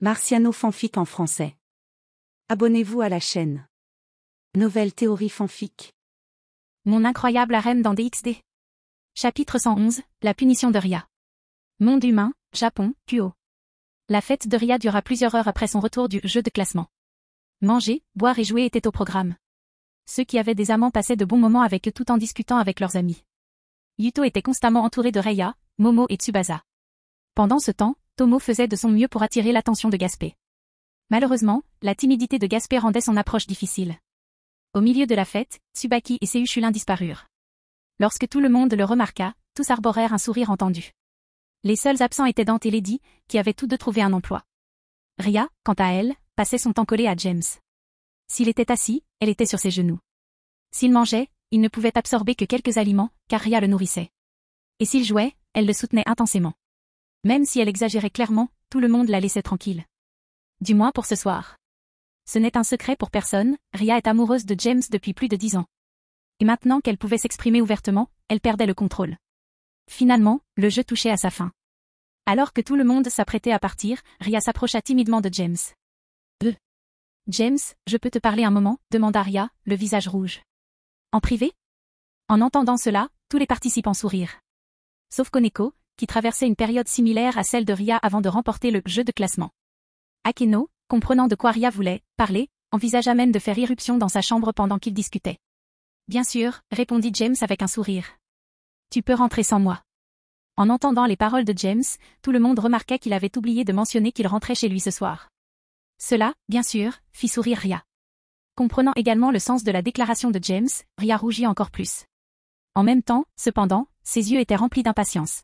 Marciano fanfic en français. Abonnez-vous à la chaîne. Nouvelle théorie fanfic. Mon incroyable harem dans DxD. Chapitre 111, la punition de Ria. Monde humain, Japon, Kuo. La fête de Ria dura plusieurs heures après son retour du jeu de classement. Manger, boire et jouer étaient au programme. Ceux qui avaient des amants passaient de bons moments avec eux tout en discutant avec leurs amis. Yuto était constamment entouré de Reiya, Momo et Tsubasa. Pendant ce temps, Tomo faisait de son mieux pour attirer l'attention de Gaspé. Malheureusement, la timidité de Gaspé rendait son approche difficile. Au milieu de la fête, Tsubaki et Seiuchulin disparurent. Lorsque tout le monde le remarqua, tous arborèrent un sourire entendu. Les seuls absents étaient Dante et Lady, qui avaient tous deux trouvé un emploi. Ria, quant à elle, passait son temps collé à James. S'il était assis, elle était sur ses genoux. S'il mangeait, il ne pouvait absorber que quelques aliments, car Ria le nourrissait. Et s'il jouait, elle le soutenait intensément. Même si elle exagérait clairement, tout le monde la laissait tranquille. Du moins pour ce soir. Ce n'est un secret pour personne, Ria est amoureuse de James depuis plus de 10 ans. Et maintenant qu'elle pouvait s'exprimer ouvertement, elle perdait le contrôle. Finalement, le jeu touchait à sa fin. Alors que tout le monde s'apprêtait à partir, Ria s'approcha timidement de James. James, je peux te parler un moment, demanda Ria, le visage rouge. En privé? En entendant cela, tous les participants sourirent. Sauf Koneko, qui traversait une période similaire à celle de Ria avant de remporter le jeu de classement. Akeno, comprenant de quoi Ria voulait parler, envisagea même de faire irruption dans sa chambre pendant qu'ils discutaient. Bien sûr, répondit James avec un sourire. Tu peux rentrer sans moi. En entendant les paroles de James, tout le monde remarqua qu'il avait oublié de mentionner qu'il rentrait chez lui ce soir. Cela, bien sûr, fit sourire Ria. Comprenant également le sens de la déclaration de James, Ria rougit encore plus. En même temps, cependant, ses yeux étaient remplis d'impatience.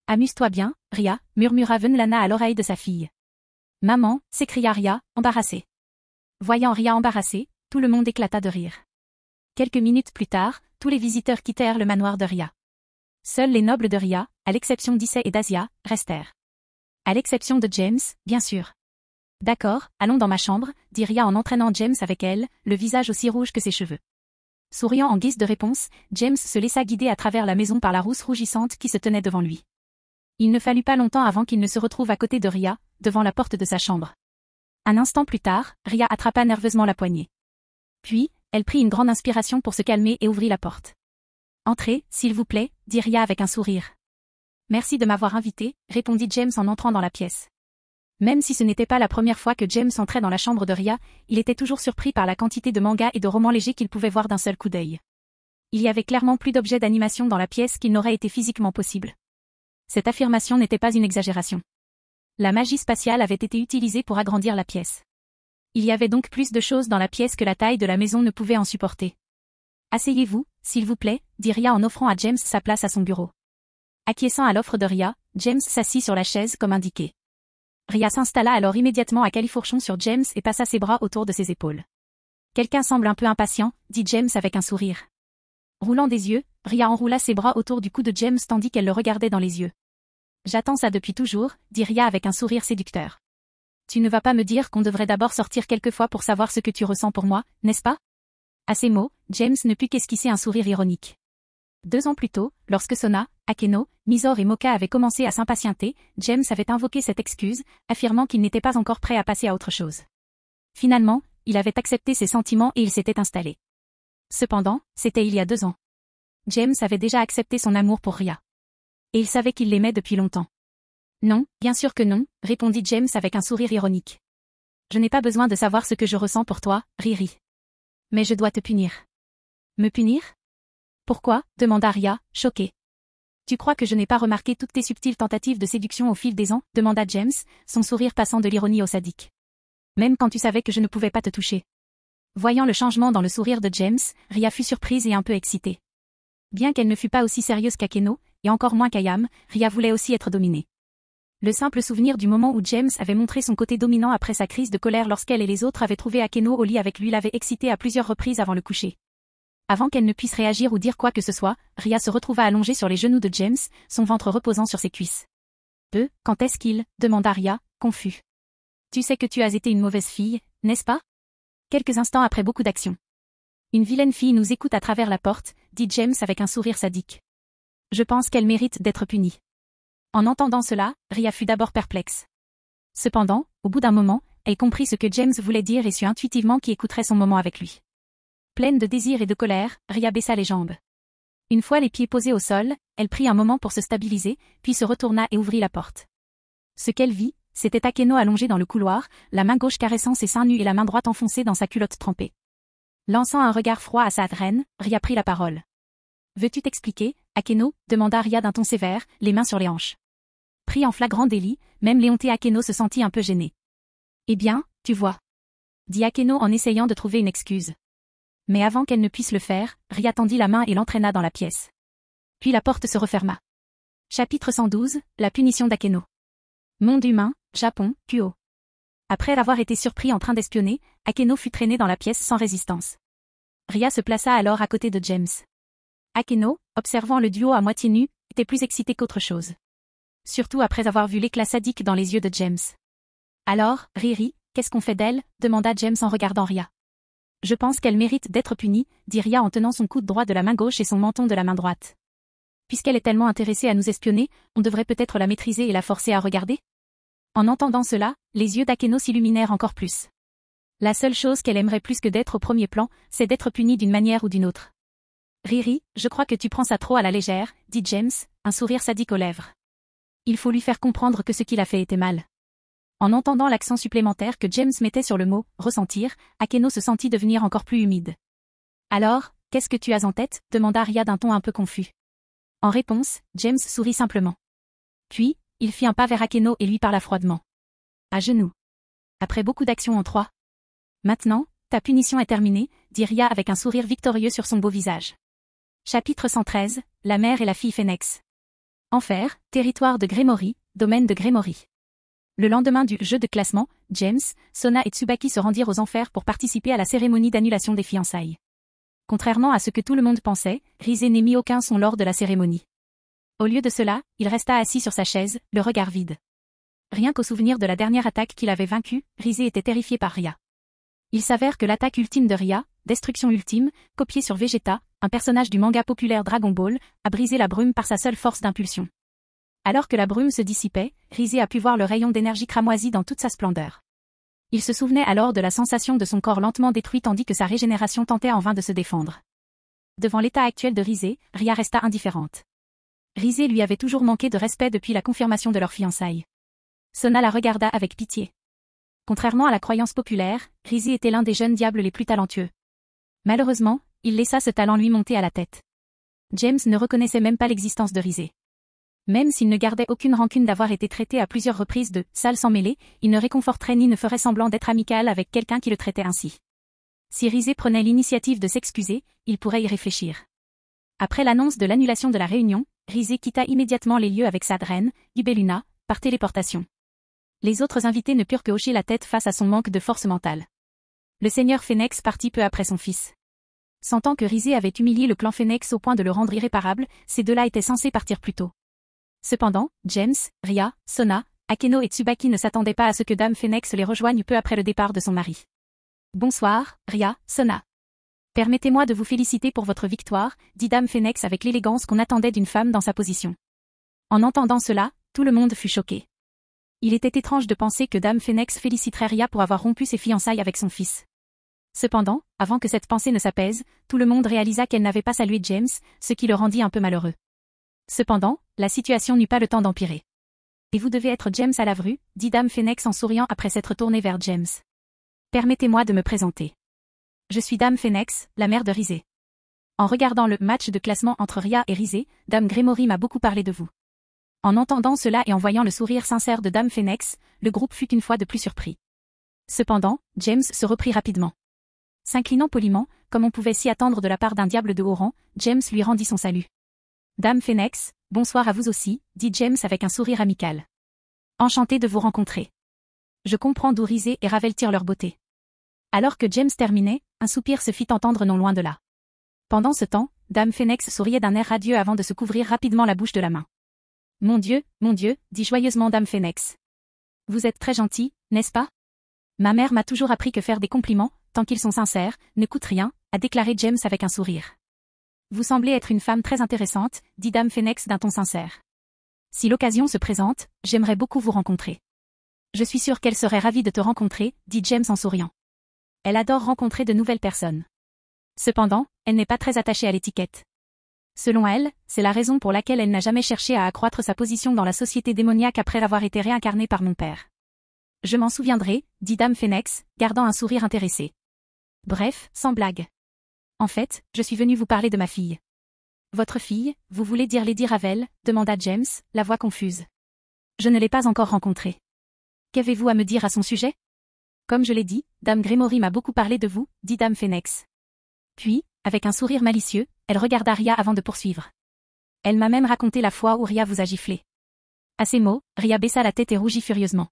Amuse-toi bien, Ria, murmura Venlana à l'oreille de sa fille. Maman, s'écria Ria, embarrassée. Voyant Ria embarrassée, tout le monde éclata de rire. Quelques minutes plus tard, tous les visiteurs quittèrent le manoir de Ria. Seuls les nobles de Ria, à l'exception d'Issei et d'Asia, restèrent. À l'exception de James, bien sûr. D'accord, allons dans ma chambre, dit Ria en entraînant James avec elle, le visage aussi rouge que ses cheveux. Souriant en guise de réponse, James se laissa guider à travers la maison par la rousse rougissante qui se tenait devant lui. Il ne fallut pas longtemps avant qu'il ne se retrouve à côté de Ria, devant la porte de sa chambre. Un instant plus tard, Ria attrapa nerveusement la poignée. Puis, elle prit une grande inspiration pour se calmer et ouvrit la porte. « Entrez, s'il vous plaît » dit Ria avec un sourire. « Merci de m'avoir invité » répondit James en entrant dans la pièce. Même si ce n'était pas la première fois que James entrait dans la chambre de Ria, il était toujours surpris par la quantité de mangas et de romans légers qu'il pouvait voir d'un seul coup d'œil. Il y avait clairement plus d'objets d'animation dans la pièce qu'il n'aurait été physiquement possible. Cette affirmation n'était pas une exagération. La magie spatiale avait été utilisée pour agrandir la pièce. Il y avait donc plus de choses dans la pièce que la taille de la maison ne pouvait en supporter. « Asseyez-vous, s'il vous plaît » dit Ria en offrant à James sa place à son bureau. Acquiesçant à l'offre de Ria, James s'assit sur la chaise comme indiqué. Ria s'installa alors immédiatement à califourchon sur James et passa ses bras autour de ses épaules. « Quelqu'un semble un peu impatient » dit James avec un sourire. Roulant des yeux, Ria enroula ses bras autour du cou de James tandis qu'elle le regardait dans les yeux. « J'attends ça depuis toujours » dit Ria avec un sourire séducteur. « Tu ne vas pas me dire qu'on devrait d'abord sortir quelquefois pour savoir ce que tu ressens pour moi, n'est-ce pas ?» À ces mots, James ne put qu'esquisser un sourire ironique. 2 ans plus tôt, lorsque Sona, Akeno, Misor et Moka avaient commencé à s'impatienter, James avait invoqué cette excuse, affirmant qu'il n'était pas encore prêt à passer à autre chose. Finalement, il avait accepté ses sentiments et il s'était installé. Cependant, c'était il y a 2 ans. James avait déjà accepté son amour pour Ria. Et il savait qu'il l'aimait depuis longtemps. Non, bien sûr que non, répondit James avec un sourire ironique. Je n'ai pas besoin de savoir ce que je ressens pour toi, Riri. Mais je dois te punir. Me punir? Pourquoi? Demanda Ria, choquée. Tu crois que je n'ai pas remarqué toutes tes subtiles tentatives de séduction au fil des ans? Demanda James, son sourire passant de l'ironie au sadique. Même quand tu savais que je ne pouvais pas te toucher. Voyant le changement dans le sourire de James, Ria fut surprise et un peu excitée. Bien qu'elle ne fût pas aussi sérieuse qu'Akeno, et encore moins qu'Ayam, Ria voulait aussi être dominée. Le simple souvenir du moment où James avait montré son côté dominant après sa crise de colère lorsqu'elle et les autres avaient trouvé Akeno au lit avec lui l'avait excitée à plusieurs reprises avant le coucher. Avant qu'elle ne puisse réagir ou dire quoi que ce soit, Ria se retrouva allongée sur les genoux de James, son ventre reposant sur ses cuisses. « Quand est-ce qu'il » demanda Ria, confus. « Tu sais que tu as été une mauvaise fille, n'est-ce pas ?» Quelques instants après beaucoup d'action. « Une vilaine fille nous écoute à travers la porte » dit James avec un sourire sadique. « Je pense qu'elle mérite d'être punie. » En entendant cela, Ria fut d'abord perplexe. Cependant, au bout d'un moment, elle comprit ce que James voulait dire et sut intuitivement qui écouterait son moment avec lui. Pleine de désir et de colère, Rhea baissa les jambes. Une fois les pieds posés au sol, elle prit un moment pour se stabiliser, puis se retourna et ouvrit la porte. Ce qu'elle vit, c'était Akeno allongé dans le couloir, la main gauche caressant ses seins nus et la main droite enfoncée dans sa culotte trempée. Lançant un regard froid à sa reine, Rhea prit la parole. « Veux-tu t'expliquer, Akeno » demanda Rhea d'un ton sévère, les mains sur les hanches. Pris en flagrant délit, même l'éhonté Akeno se sentit un peu gêné. « Eh bien, tu vois. » dit Akeno en essayant de trouver une excuse. Mais avant qu'elle ne puisse le faire, Rhea tendit la main et l'entraîna dans la pièce. Puis la porte se referma. Chapitre 112, la punition d'Akeno. Monde humain, Japon, Kuo. Après avoir été surpris en train d'espionner, Akeno fut traîné dans la pièce sans résistance. Rhea se plaça alors à côté de James. Akeno, observant le duo à moitié nu, était plus excité qu'autre chose. Surtout après avoir vu l'éclat sadique dans les yeux de James. Alors, Riri, qu'est-ce qu'on fait d'elle demanda James en regardant Rhea. Je pense qu'elle mérite d'être punie, dit Rhea en tenant son coude droit de la main gauche et son menton de la main droite. Puisqu'elle est tellement intéressée à nous espionner, on devrait peut-être la maîtriser et la forcer à regarder? En entendant cela, les yeux d'Akeno s'illuminèrent encore plus. La seule chose qu'elle aimerait plus que d'être au premier plan, c'est d'être punie d'une manière ou d'une autre. Riri, je crois que tu prends ça trop à la légère, dit James, un sourire sadique aux lèvres. Il faut lui faire comprendre que ce qu'il a fait était mal. En entendant l'accent supplémentaire que James mettait sur le mot « ressentir », Akeno se sentit devenir encore plus humide. « Alors, qu'est-ce que tu as en tête » demanda Rhea d'un ton un peu confus. En réponse, James sourit simplement. Puis, il fit un pas vers Akeno et lui parla froidement. « À genoux. » Après beaucoup d'actions en 3. « Maintenant, ta punition est terminée » dit Rhea avec un sourire victorieux sur son beau visage. Chapitre 113, la mère et la fille Phénix. Enfer, territoire de Gremory, domaine de Gremory. Le lendemain du jeu de classement, James, Sona et Tsubaki se rendirent aux enfers pour participer à la cérémonie d'annulation des fiançailles. Contrairement à ce que tout le monde pensait, Rise n'émit aucun son lors de la cérémonie. Au lieu de cela, il resta assis sur sa chaise, le regard vide. Rien qu'au souvenir de la dernière attaque qu'il avait vaincue, Rise était terrifié par Rhea. Il s'avère que l'attaque ultime de Rhea, Destruction Ultime, copiée sur Vegeta, un personnage du manga populaire Dragon Ball, a brisé la brume par sa seule force d'impulsion. Alors que la brume se dissipait, Rise a pu voir le rayon d'énergie cramoisi dans toute sa splendeur. Il se souvenait alors de la sensation de son corps lentement détruit tandis que sa régénération tentait en vain de se défendre. Devant l'état actuel de Rise, Rhea resta indifférente. Rise lui avait toujours manqué de respect depuis la confirmation de leur fiançailles. Sona la regarda avec pitié. Contrairement à la croyance populaire, Rise était l'un des jeunes diables les plus talentueux. Malheureusement, il laissa ce talent lui monter à la tête. James ne reconnaissait même pas l'existence de Rise. Même s'il ne gardait aucune rancune d'avoir été traité à plusieurs reprises de « sale sans mêler », il ne réconforterait ni ne ferait semblant d'être amical avec quelqu'un qui le traitait ainsi. Si Rise prenait l'initiative de s'excuser, il pourrait y réfléchir. Après l'annonce de l'annulation de la réunion, Rise quitta immédiatement les lieux avec sa reine, Libelluna, par téléportation. Les autres invités ne purent que hocher la tête face à son manque de force mentale. Le seigneur Phénix partit peu après son fils. Sentant que Rise avait humilié le clan Phénix au point de le rendre irréparable, ces deux-là étaient censés partir plus tôt. Cependant, James, Rhea, Sona, Akeno et Tsubaki ne s'attendaient pas à ce que Dame Phénix les rejoigne peu après le départ de son mari. Bonsoir, Rhea, Sona. Permettez-moi de vous féliciter pour votre victoire, dit Dame Phénix avec l'élégance qu'on attendait d'une femme dans sa position. En entendant cela, tout le monde fut choqué. Il était étrange de penser que Dame Phénix féliciterait Rhea pour avoir rompu ses fiançailles avec son fils. Cependant, avant que cette pensée ne s'apaise, tout le monde réalisa qu'elle n'avait pas salué James, ce qui le rendit un peu malheureux. Cependant, la situation n'eut pas le temps d'empirer. « Et vous devez être James à la Alavru » dit Dame Phénix en souriant après s'être tournée vers James. « Permettez-moi de me présenter. Je suis Dame Phénix, la mère de Rise. En regardant le match de classement entre Rhea et Rise, Dame Gremory m'a beaucoup parlé de vous. » En entendant cela et en voyant le sourire sincère de Dame Phénix, le groupe fut une fois de plus surpris. Cependant, James se reprit rapidement. S'inclinant poliment, comme on pouvait s'y attendre de la part d'un diable de haut rang, James lui rendit son salut. Dame Phénix, bonsoir à vous aussi, dit James avec un sourire amical. Enchanté de vous rencontrer. Je comprends d'où Rise et Ravel tirent leur beauté. Alors que James terminait, un soupir se fit entendre non loin de là. Pendant ce temps, Dame Phénix souriait d'un air radieux avant de se couvrir rapidement la bouche de la main. Mon Dieu, dit joyeusement Dame Phénix. Vous êtes très gentil, n'est-ce pas? Ma mère m'a toujours appris que faire des compliments, tant qu'ils sont sincères, ne coûte rien, a déclaré James avec un sourire. Vous semblez être une femme très intéressante, dit Dame Phénix d'un ton sincère. Si l'occasion se présente, j'aimerais beaucoup vous rencontrer. Je suis sûre qu'elle serait ravie de te rencontrer, dit James en souriant. Elle adore rencontrer de nouvelles personnes. Cependant, elle n'est pas très attachée à l'étiquette. Selon elle, c'est la raison pour laquelle elle n'a jamais cherché à accroître sa position dans la société démoniaque après avoir été réincarnée par mon père. Je m'en souviendrai, dit Dame Phénix, gardant un sourire intéressé. Bref, sans blague. En fait, je suis venue vous parler de ma fille. Votre fille, vous voulez dire Lady Ravel, demanda James, la voix confuse. Je ne l'ai pas encore rencontrée. Qu'avez-vous à me dire à son sujet? Comme je l'ai dit, Dame Grémory m'a beaucoup parlé de vous, dit Dame Phénix. Puis, avec un sourire malicieux, elle regarda Ria avant de poursuivre. Elle m'a même raconté la fois où Ria vous a giflé. À ces mots, Ria baissa la tête et rougit furieusement.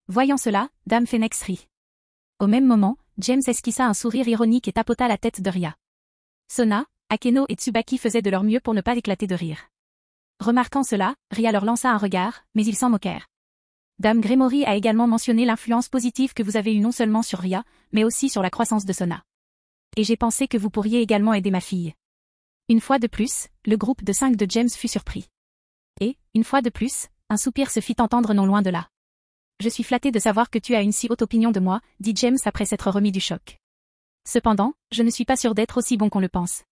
Voyant cela, Dame Phénix rit. Au même moment, James esquissa un sourire ironique et tapota la tête de Ria. Sona, Akeno et Tsubaki faisaient de leur mieux pour ne pas éclater de rire. Remarquant cela, Ria leur lança un regard, mais ils s'en moquèrent. Dame Grémory a également mentionné l'influence positive que vous avez eue non seulement sur Ria, mais aussi sur la croissance de Sona. Et j'ai pensé que vous pourriez également aider ma fille. Une fois de plus, le groupe de 5 de James fut surpris. Et, une fois de plus, un soupir se fit entendre non loin de là. Je suis flattée de savoir que tu as une si haute opinion de moi, dit James après s'être remis du choc. Cependant, je ne suis pas sûre d'être aussi bon qu'on le pense.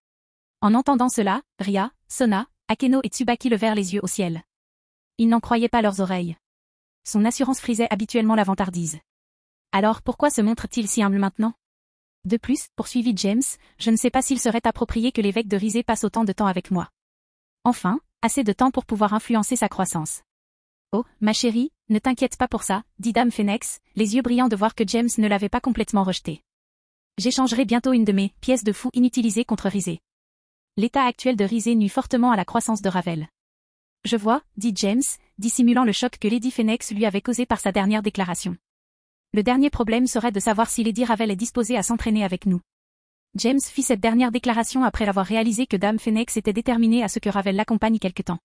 En entendant cela, Ria, Sona, Akeno et Tsubaki levèrent les yeux au ciel. Ils n'en croyaient pas leurs oreilles. Son assurance frisait habituellement la vantardise. Alors pourquoi se montre-t-il si humble maintenant? De plus, poursuivit James, je ne sais pas s'il serait approprié que l'évêque de Rizé passe autant de temps avec moi. Enfin, assez de temps pour pouvoir influencer sa croissance. Oh, ma chérie, ne t'inquiète pas pour ça, dit Dame Phénix, les yeux brillants de voir que James ne l'avait pas complètement rejeté. J'échangerai bientôt une de mes pièces de fou inutilisées contre Rizé. L'état actuel de Rizé nuit fortement à la croissance de Ravel. Je vois, dit James, dissimulant le choc que Lady Phénix lui avait causé par sa dernière déclaration. Le dernier problème serait de savoir si Lady Ravel est disposée à s'entraîner avec nous. James fit cette dernière déclaration après avoir réalisé que Dame Phénix était déterminée à ce que Ravel l'accompagne quelque temps.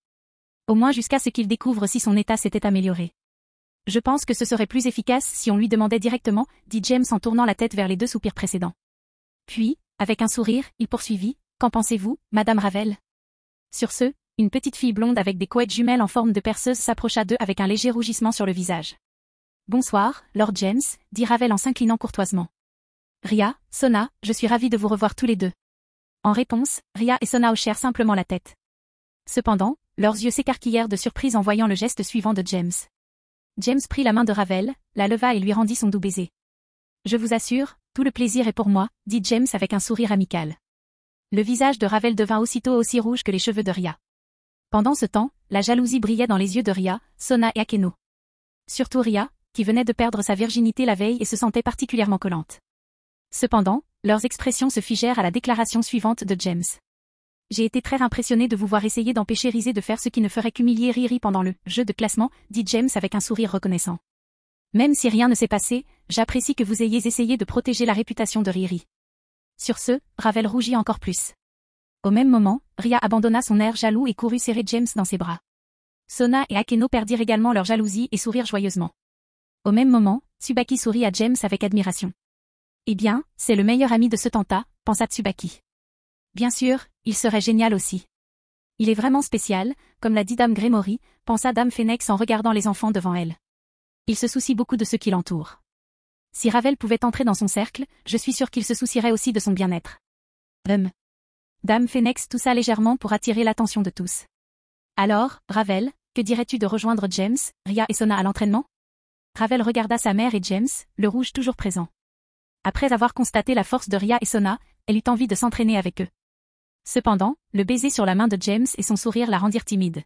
Au moins jusqu'à ce qu'il découvre si son état s'était amélioré. Je pense que ce serait plus efficace si on lui demandait directement, dit James en tournant la tête vers les 2 soupirs précédents. Puis, avec un sourire, il poursuivit, qu'en pensez-vous, Madame Ravel? Sur ce, une petite fille blonde avec des couettes jumelles en forme de perceuse s'approcha d'eux avec un léger rougissement sur le visage. Bonsoir, Lord James, dit Ravel en s'inclinant courtoisement. Ria, Sona, je suis ravie de vous revoir tous les deux. En réponse, Ria et Sona hochèrent simplement la tête. Cependant, leurs yeux s'écarquillèrent de surprise en voyant le geste suivant de James. James prit la main de Ravel, la leva et lui rendit son doux baiser. Je vous assure, tout le plaisir est pour moi, dit James avec un sourire amical. Le visage de Ravel devint aussitôt aussi rouge que les cheveux de Ria. Pendant ce temps, la jalousie brillait dans les yeux de Ria, Sona et Akeno. Surtout Ria, qui venait de perdre sa virginité la veille et se sentait particulièrement collante. Cependant, leurs expressions se figèrent à la déclaration suivante de James. J'ai été très impressionné de vous voir essayer d'empêcher Rizé de faire ce qui ne ferait qu'humilier Riri pendant le jeu de classement, dit James avec un sourire reconnaissant. Même si rien ne s'est passé, j'apprécie que vous ayez essayé de protéger la réputation de Riri. Sur ce, Ravel rougit encore plus. Au même moment, Ria abandonna son air jaloux et courut serrer James dans ses bras. Sona et Akeno perdirent également leur jalousie et sourirent joyeusement. Au même moment, Tsubaki sourit à James avec admiration. Eh bien, c'est le meilleur ami de ce Tanta, pensa Tsubaki. Bien sûr, il serait génial aussi. Il est vraiment spécial, comme l'a dit Dame Grémory, pensa Dame Phénix en regardant les enfants devant elle. Il se soucie beaucoup de ceux qui l'entourent. Si Ravel pouvait entrer dans son cercle, je suis sûre qu'il se soucierait aussi de son bien-être. Dame Phénix toussa légèrement pour attirer l'attention de tous. Alors, Ravel, que dirais-tu de rejoindre James, Ria et Sona à l'entraînement? Ravel regarda sa mère et James, le rouge toujours présent. Après avoir constaté la force de Ria et Sona, elle eut envie de s'entraîner avec eux. Cependant, le baiser sur la main de James et son sourire la rendirent timide.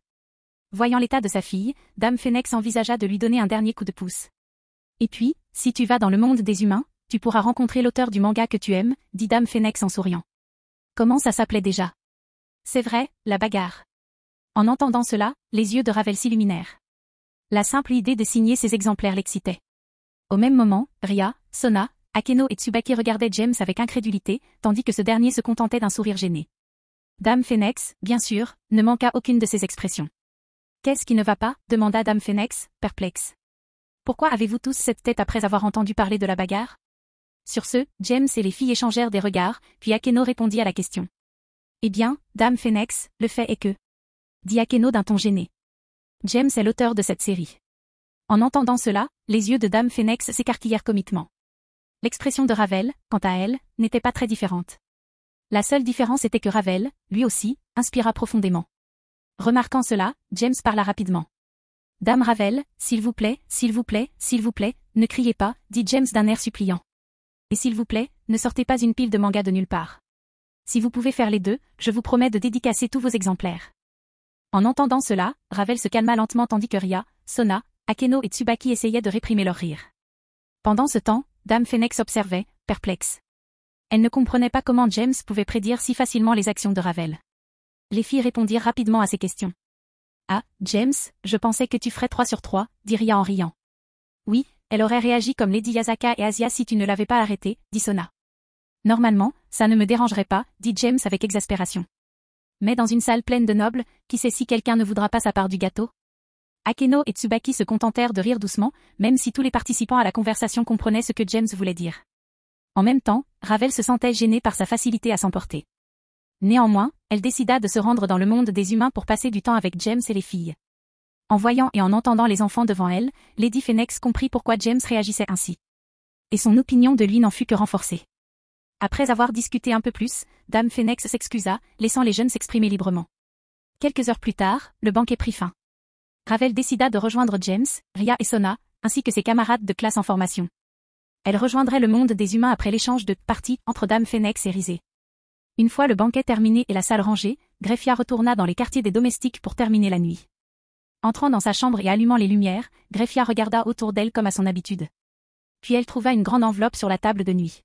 Voyant l'état de sa fille, Dame Phénix envisagea de lui donner un dernier coup de pouce. Et puis, si tu vas dans le monde des humains, tu pourras rencontrer l'auteur du manga que tu aimes, dit Dame Phénix en souriant. Comment ça s'appelait déjà? C'est vrai, la bagarre. En entendant cela, les yeux de Ravel s'illuminèrent. La simple idée de signer ces exemplaires l'excitait. Au même moment, Ria, Sona, Akeno et Tsubaki regardaient James avec incrédulité, tandis que ce dernier se contentait d'un sourire gêné. Dame Phénix, bien sûr, ne manqua aucune de ces expressions. Qu'est-ce qui ne va pas? Demanda Dame Phénix, perplexe. Pourquoi avez-vous tous cette tête après avoir entendu parler de la bagarre? Sur ce, James et les filles échangèrent des regards, puis Akeno répondit à la question. Eh bien, Dame Phénix, le fait est que... dit Akeno d'un ton gêné. James est l'auteur de cette série. En entendant cela, les yeux de Dame Phénix s'écarquillèrent comiquement. L'expression de Ravel, quant à elle, n'était pas très différente. La seule différence était que Ravel, lui aussi, inspira profondément. Remarquant cela, James parla rapidement. Dame Ravel, s'il vous plaît, s'il vous plaît, s'il vous plaît, ne criez pas, dit James d'un air suppliant. Et s'il vous plaît, ne sortez pas une pile de mangas de nulle part. Si vous pouvez faire les deux, je vous promets de dédicacer tous vos exemplaires. En entendant cela, Ravel se calma lentement tandis que Ria, Sona, Akeno et Tsubaki essayaient de réprimer leur rire. Pendant ce temps, Dame Phénix observait, perplexe. Elle ne comprenait pas comment James pouvait prédire si facilement les actions de Ravel. Les filles répondirent rapidement à ces questions. Ah, James, je pensais que tu ferais 3 sur 3, dit Ria en riant. Oui, elle aurait réagi comme Lady Yasaka et Asia si tu ne l'avais pas arrêtée, dit Sona. Normalement, ça ne me dérangerait pas, dit James avec exaspération. Mais dans une salle pleine de nobles, qui sait si quelqu'un ne voudra pas sa part du gâteau? Akeno et Tsubaki se contentèrent de rire doucement, même si tous les participants à la conversation comprenaient ce que James voulait dire. En même temps, Ravel se sentait gênée par sa facilité à s'emporter. Néanmoins, elle décida de se rendre dans le monde des humains pour passer du temps avec James et les filles. En voyant et en entendant les enfants devant elle, Lady Phénix comprit pourquoi James réagissait ainsi. Et son opinion de lui n'en fut que renforcée. Après avoir discuté un peu plus, Dame Phénix s'excusa, laissant les jeunes s'exprimer librement. Quelques heures plus tard, le banquet prit fin. Ravel décida de rejoindre James, Ria et Sona, ainsi que ses camarades de classe en formation. Elle rejoindrait le monde des humains après l'échange de parties entre Dame Phénix et Risée. Une fois le banquet terminé et la salle rangée, Greffia retourna dans les quartiers des domestiques pour terminer la nuit. Entrant dans sa chambre et allumant les lumières, Greffia regarda autour d'elle comme à son habitude. Puis elle trouva une grande enveloppe sur la table de nuit.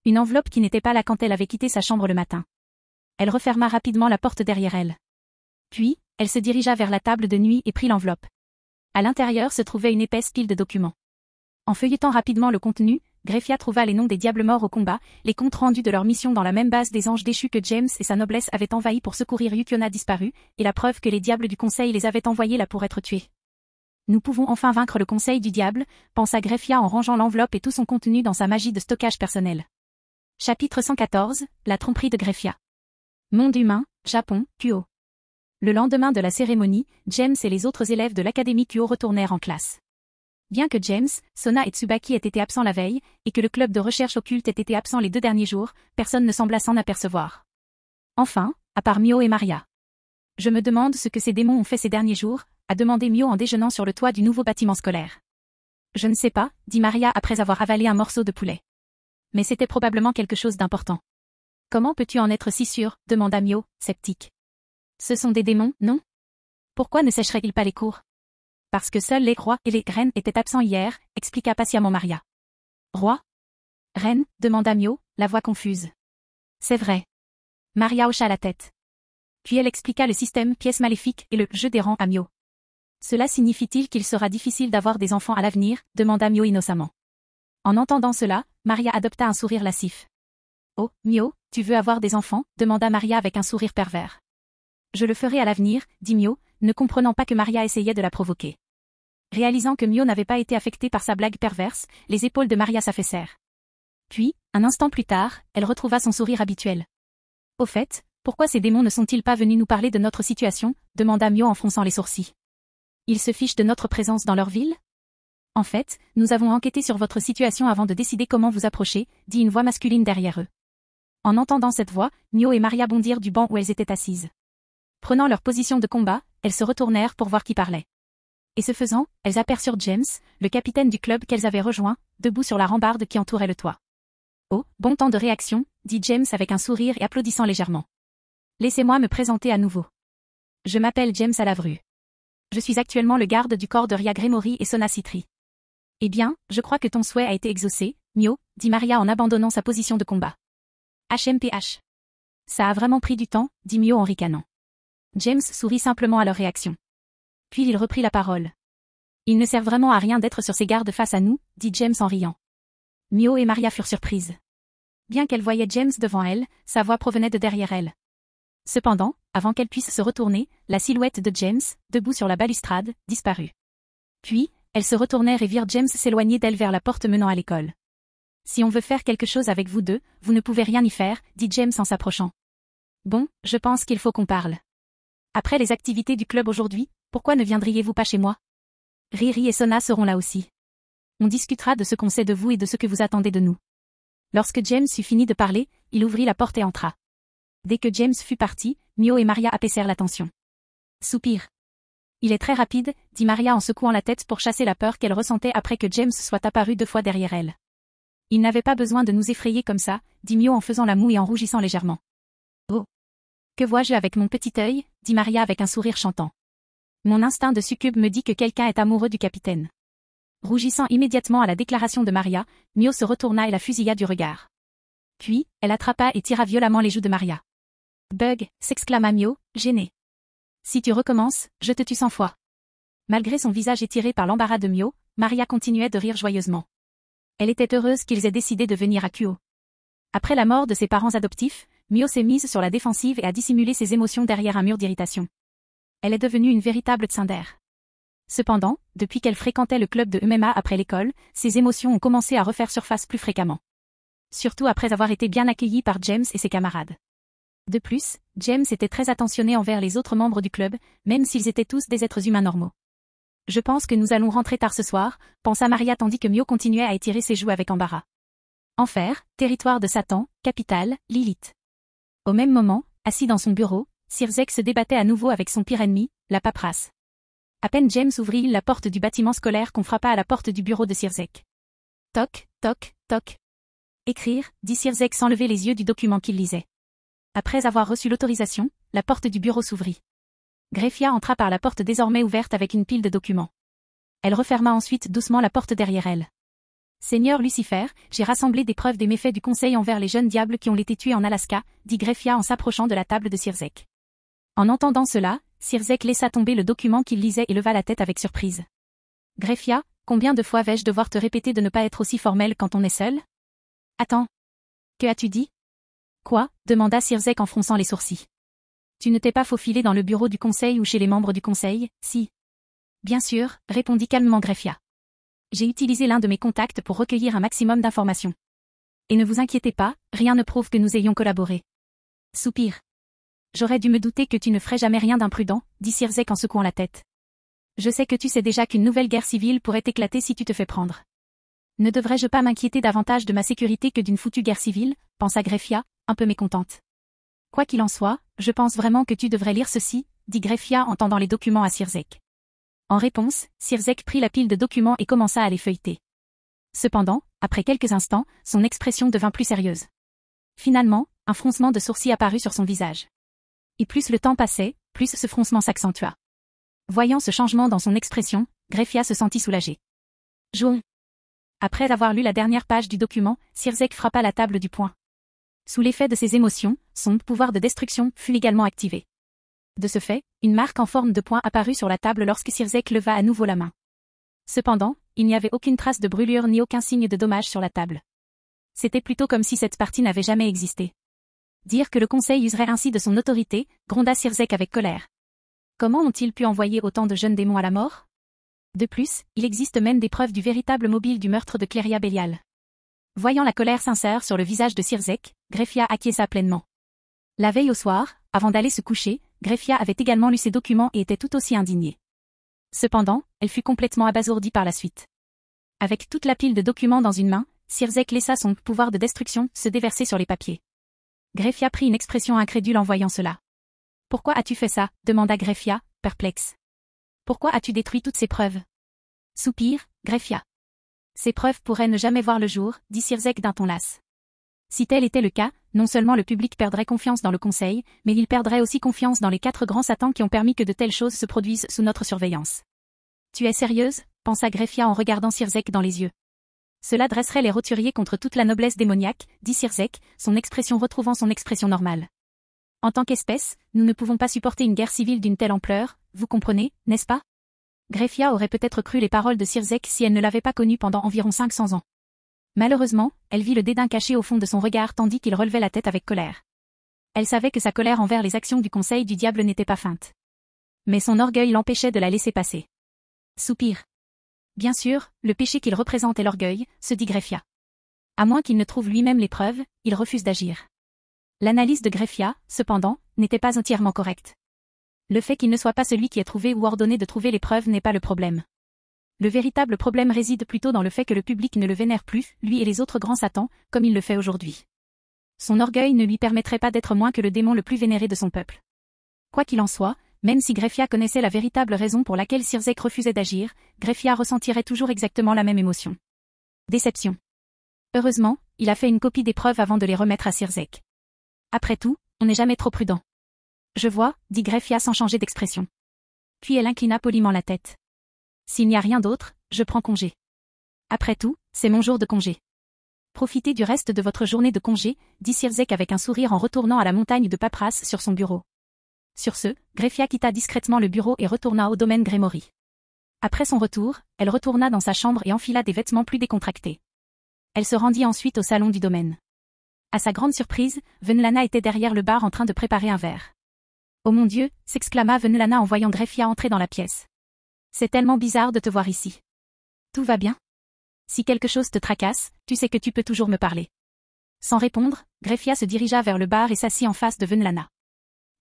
Une enveloppe qui n'était pas là quand elle avait quitté sa chambre le matin. Elle referma rapidement la porte derrière elle. Puis, elle se dirigea vers la table de nuit et prit l'enveloppe. À l'intérieur se trouvait une épaisse pile de documents. En feuilletant rapidement le contenu, Greffia trouva les noms des diables morts au combat, les comptes rendus de leur mission dans la même base des anges déchus que James et sa noblesse avaient envahi pour secourir Yukiona disparu, et la preuve que les diables du conseil les avaient envoyés là pour être tués. Nous pouvons enfin vaincre le conseil du diable, pensa Greffia en rangeant l'enveloppe et tout son contenu dans sa magie de stockage personnel. Chapitre 114, la tromperie de Greffia. Monde humain, Japon, Kuo. Le lendemain de la cérémonie, James et les autres élèves de l'académie Kuo retournèrent en classe. Bien que James, Sona et Tsubaki aient été absents la veille, et que le club de recherche occulte ait été absent les 2 derniers jours, personne ne sembla s'en apercevoir. Enfin, à part Mio et Maria. Je me demande ce que ces démons ont fait ces derniers jours, a demandé Mio en déjeunant sur le toit du nouveau bâtiment scolaire. Je ne sais pas, dit Maria après avoir avalé un morceau de poulet. Mais c'était probablement quelque chose d'important. Comment peux-tu en être si sûr, demanda Mio, sceptique. Ce sont des démons, non? Pourquoi ne sécheraient-ils pas les cours? Parce que seuls les rois et les reines étaient absents hier, expliqua patiemment Maria. Roi? Reine? Demanda Mio, la voix confuse. C'est vrai. Maria hocha la tête. Puis elle expliqua le système pièces maléfiques et le jeu des rangs à Mio. Cela signifie-t-il qu'il sera difficile d'avoir des enfants à l'avenir? Demanda Mio innocemment. En entendant cela, Maria adopta un sourire lascif. Oh, Mio, tu veux avoir des enfants? Demanda Maria avec un sourire pervers. Je le ferai à l'avenir, dit Mio, ne comprenant pas que Maria essayait de la provoquer. Réalisant que Mio n'avait pas été affectée par sa blague perverse, les épaules de Maria s'affaissèrent. Puis, un instant plus tard, elle retrouva son sourire habituel. Au fait, pourquoi ces démons ne sont-ils pas venus nous parler de notre situation? Demanda Mio en fronçant les sourcils. Ils se fichent de notre présence dans leur ville? En fait, nous avons enquêté sur votre situation avant de décider comment vous approcher, dit une voix masculine derrière eux. En entendant cette voix, Mio et Maria bondirent du banc où elles étaient assises. Prenant leur position de combat, elles se retournèrent pour voir qui parlait. Et ce faisant, elles aperçurent James, le capitaine du club qu'elles avaient rejoint, debout sur la rambarde qui entourait le toit. Oh, bon temps de réaction, dit James avec un sourire et applaudissant légèrement. Laissez-moi me présenter à nouveau. Je m'appelle James Alavru. Je suis actuellement le garde du corps de Ria Gremory et Sona Citri. Eh bien, je crois que ton souhait a été exaucé, Mio, dit Maria en abandonnant sa position de combat. HMPH. Ça a vraiment pris du temps, dit Mio en ricanant. James sourit simplement à leur réaction. Puis il reprit la parole. Il ne sert vraiment à rien d'être sur ses gardes face à nous, dit James en riant. Mio et Maria furent surprises. Bien qu'elle voyait James devant elle, sa voix provenait de derrière elle. Cependant, avant qu'elle puisse se retourner, la silhouette de James, debout sur la balustrade, disparut. Puis, elles se retournèrent et virent James s'éloigner d'elle vers la porte menant à l'école. Si on veut faire quelque chose avec vous deux, vous ne pouvez rien y faire, dit James en s'approchant. Bon, je pense qu'il faut qu'on parle. Après les activités du club aujourd'hui, pourquoi ne viendriez-vous pas chez moi? Riri et Sona seront là aussi. On discutera de ce qu'on sait de vous et de ce que vous attendez de nous. Lorsque James eut fini de parler, il ouvrit la porte et entra. Dès que James fut parti, Mio et Maria apaisèrent l'attention. Soupir. Il est très rapide, dit Maria en secouant la tête pour chasser la peur qu'elle ressentait après que James soit apparu 2 fois derrière elle. Il n'avait pas besoin de nous effrayer comme ça, dit Mio en faisant la moue et en rougissant légèrement. Oh. Que vois-je avec mon petit œil, dit Maria avec un sourire chantant. Mon instinct de succube me dit que quelqu'un est amoureux du capitaine. Rougissant immédiatement à la déclaration de Maria, Mio se retourna et la fusilla du regard. Puis, elle attrapa et tira violemment les joues de Maria. Bug, s'exclama Mio, gêné. Si tu recommences, je te tue 100 fois. Malgré son visage étiré par l'embarras de Mio, Maria continuait de rire joyeusement. Elle était heureuse qu'ils aient décidé de venir à Kuo. Après la mort de ses parents adoptifs, Mio s'est mise sur la défensive et a dissimulé ses émotions derrière un mur d'irritation. Elle est devenue une véritable tsundere. Cependant, depuis qu'elle fréquentait le club de MMA après l'école, ses émotions ont commencé à refaire surface plus fréquemment. Surtout après avoir été bien accueillie par James et ses camarades. De plus, James était très attentionné envers les autres membres du club, même s'ils étaient tous des êtres humains normaux. Je pense que nous allons rentrer tard ce soir, pensa Maria tandis que Mio continuait à étirer ses joues avec embarras. Enfer, territoire de Satan, capitale, Lilith. Au même moment, assis dans son bureau, Sirzek se débattait à nouveau avec son pire ennemi, la paperasse. À peine James ouvrit la porte du bâtiment scolaire qu'on frappa à la porte du bureau de Sirzek. Toc, toc, toc. Écrire, dit Sirzek sans lever les yeux du document qu'il lisait. Après avoir reçu l'autorisation, la porte du bureau s'ouvrit. Greffia entra par la porte désormais ouverte avec une pile de documents. Elle referma ensuite doucement la porte derrière elle. Seigneur Lucifer, j'ai rassemblé des preuves des méfaits du conseil envers les jeunes diables qui ont été tués en Alaska, dit Greffia en s'approchant de la table de Sirzek. En entendant cela, Sirzek laissa tomber le document qu'il lisait et leva la tête avec surprise. Greffia, combien de fois vais-je devoir te répéter de ne pas être aussi formel quand on est seul? Attends. Que as-tu dit? Quoi? Demanda Sirzek en fronçant les sourcils. Tu ne t'es pas faufilé dans le bureau du conseil ou chez les membres du conseil, si? Bien sûr, répondit calmement Greffia. J'ai utilisé l'un de mes contacts pour recueillir un maximum d'informations. Et ne vous inquiétez pas, rien ne prouve que nous ayons collaboré. Soupir. J'aurais dû me douter que tu ne ferais jamais rien d'imprudent, dit Sirzek en secouant la tête. Je sais que tu sais déjà qu'une nouvelle guerre civile pourrait éclater si tu te fais prendre. Ne devrais-je pas m'inquiéter davantage de ma sécurité que d'une foutue guerre civile, pensa Greffia, un peu mécontente. Quoi qu'il en soit, je pense vraiment que tu devrais lire ceci, dit Greffia en tendant les documents à Sirzek. En réponse, Sirzek prit la pile de documents et commença à les feuilleter. Cependant, après quelques instants, son expression devint plus sérieuse. Finalement, un froncement de sourcils apparut sur son visage. Et plus le temps passait, plus ce froncement s'accentua. Voyant ce changement dans son expression, Greffia se sentit soulagé. Jouons. Après avoir lu la dernière page du document, Sirzek frappa la table du poing. Sous l'effet de ses émotions, son pouvoir de destruction fut également activé. De ce fait, une marque en forme de poing apparut sur la table lorsque Sirzek leva à nouveau la main. Cependant, il n'y avait aucune trace de brûlure ni aucun signe de dommage sur la table. C'était plutôt comme si cette partie n'avait jamais existé. Dire que le conseil userait ainsi de son autorité, gronda Sirzek avec colère. Comment ont-ils pu envoyer autant de jeunes démons à la mort? De plus, il existe même des preuves du véritable mobile du meurtre de Cléria Bélial. Voyant la colère sincère sur le visage de Sirzek, Greffia acquiesça pleinement. La veille au soir, avant d'aller se coucher, Greffia avait également lu ses documents et était tout aussi indignée. Cependant, elle fut complètement abasourdie par la suite. Avec toute la pile de documents dans une main, Sirzek laissa son pouvoir de destruction se déverser sur les papiers. Greffia prit une expression incrédule en voyant cela. « Pourquoi as-tu fait ça ?» demanda Greffia, perplexe. « Pourquoi as-tu détruit toutes ces preuves ?» Soupir, Greffia. « Ces preuves pourraient ne jamais voir le jour, dit Sirzek d'un ton las. Si tel était le cas, non seulement le public perdrait confiance dans le conseil, mais il perdrait aussi confiance dans les 4 grands satans qui ont permis que de telles choses se produisent sous notre surveillance. Tu es sérieuse? Pensa Greffia en regardant Sirzek dans les yeux. Cela dresserait les roturiers contre toute la noblesse démoniaque, dit Sirzek, son expression retrouvant son expression normale. En tant qu'espèce, nous ne pouvons pas supporter une guerre civile d'une telle ampleur, vous comprenez, n'est-ce pas? Greffia aurait peut-être cru les paroles de Sirzek si elle ne l'avait pas connu pendant environ 500 ans. Malheureusement, elle vit le dédain caché au fond de son regard tandis qu'il relevait la tête avec colère. Elle savait que sa colère envers les actions du conseil du diable n'était pas feinte. Mais son orgueil l'empêchait de la laisser passer. Soupir. Bien sûr, le péché qu'il représente est l'orgueil, se dit Greffia. À moins qu'il ne trouve lui-même les preuves, il refuse d'agir. L'analyse de Greffia, cependant, n'était pas entièrement correcte. Le fait qu'il ne soit pas celui qui ait trouvé ou ordonné de trouver les preuves n'est pas le problème. Le véritable problème réside plutôt dans le fait que le public ne le vénère plus, lui et les autres grands satans, comme il le fait aujourd'hui. Son orgueil ne lui permettrait pas d'être moins que le démon le plus vénéré de son peuple. Quoi qu'il en soit, même si Greffia connaissait la véritable raison pour laquelle Sirzek refusait d'agir, Greffia ressentirait toujours exactement la même émotion. Déception. Heureusement, il a fait une copie des preuves avant de les remettre à Sirzek. Après tout, on n'est jamais trop prudent. Je vois, dit Greffia sans changer d'expression. Puis elle inclina poliment la tête. S'il n'y a rien d'autre, je prends congé. Après tout, c'est mon jour de congé. Profitez du reste de votre journée de congé, dit Sirzek avec un sourire en retournant à la montagne de paperasse sur son bureau. Sur ce, Greffia quitta discrètement le bureau et retourna au domaine Grémory. Après son retour, elle retourna dans sa chambre et enfila des vêtements plus décontractés. Elle se rendit ensuite au salon du domaine. À sa grande surprise, Venlana était derrière le bar en train de préparer un verre. « Oh mon Dieu !» s'exclama Venlana en voyant Greffia entrer dans la pièce. « C'est tellement bizarre de te voir ici. Tout va bien ? Si quelque chose te tracasse, tu sais que tu peux toujours me parler. » Sans répondre, Greffia se dirigea vers le bar et s'assit en face de Venlana.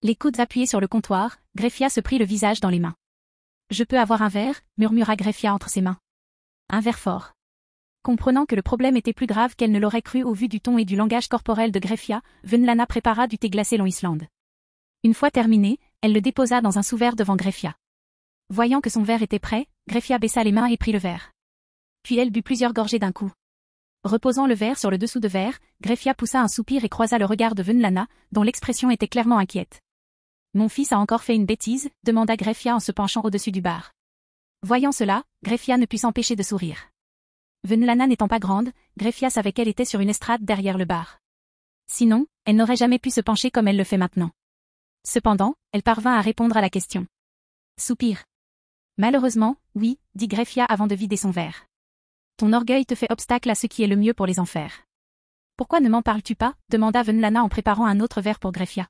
Les coudes appuyés sur le comptoir, Greffia se prit le visage dans les mains. « Je peux avoir un verre ?» murmura Greffia entre ses mains. Un verre fort. Comprenant que le problème était plus grave qu'elle ne l'aurait cru au vu du ton et du langage corporel de Greffia, Venlana prépara du thé glacé Long Island. Une fois terminé, elle le déposa dans un sous-verre devant Greffia. Voyant que son verre était prêt, Greffia baissa les mains et prit le verre. Puis elle but plusieurs gorgées d'un coup. Reposant le verre sur le dessous de verre, Greffia poussa un soupir et croisa le regard de Venlana, dont l'expression était clairement inquiète. « Mon fils a encore fait une bêtise ?» demanda Greffia en se penchant au-dessus du bar. Voyant cela, Greffia ne put s'empêcher de sourire. Venlana n'étant pas grande, Greffia savait qu'elle était sur une estrade derrière le bar. Sinon, elle n'aurait jamais pu se pencher comme elle le fait maintenant. Cependant, elle parvint à répondre à la question. Soupir. Malheureusement, oui, dit Greffia avant de vider son verre. Ton orgueil te fait obstacle à ce qui est le mieux pour les enfers. Pourquoi ne m'en parles-tu pas demanda Venlana en préparant un autre verre pour Greffia.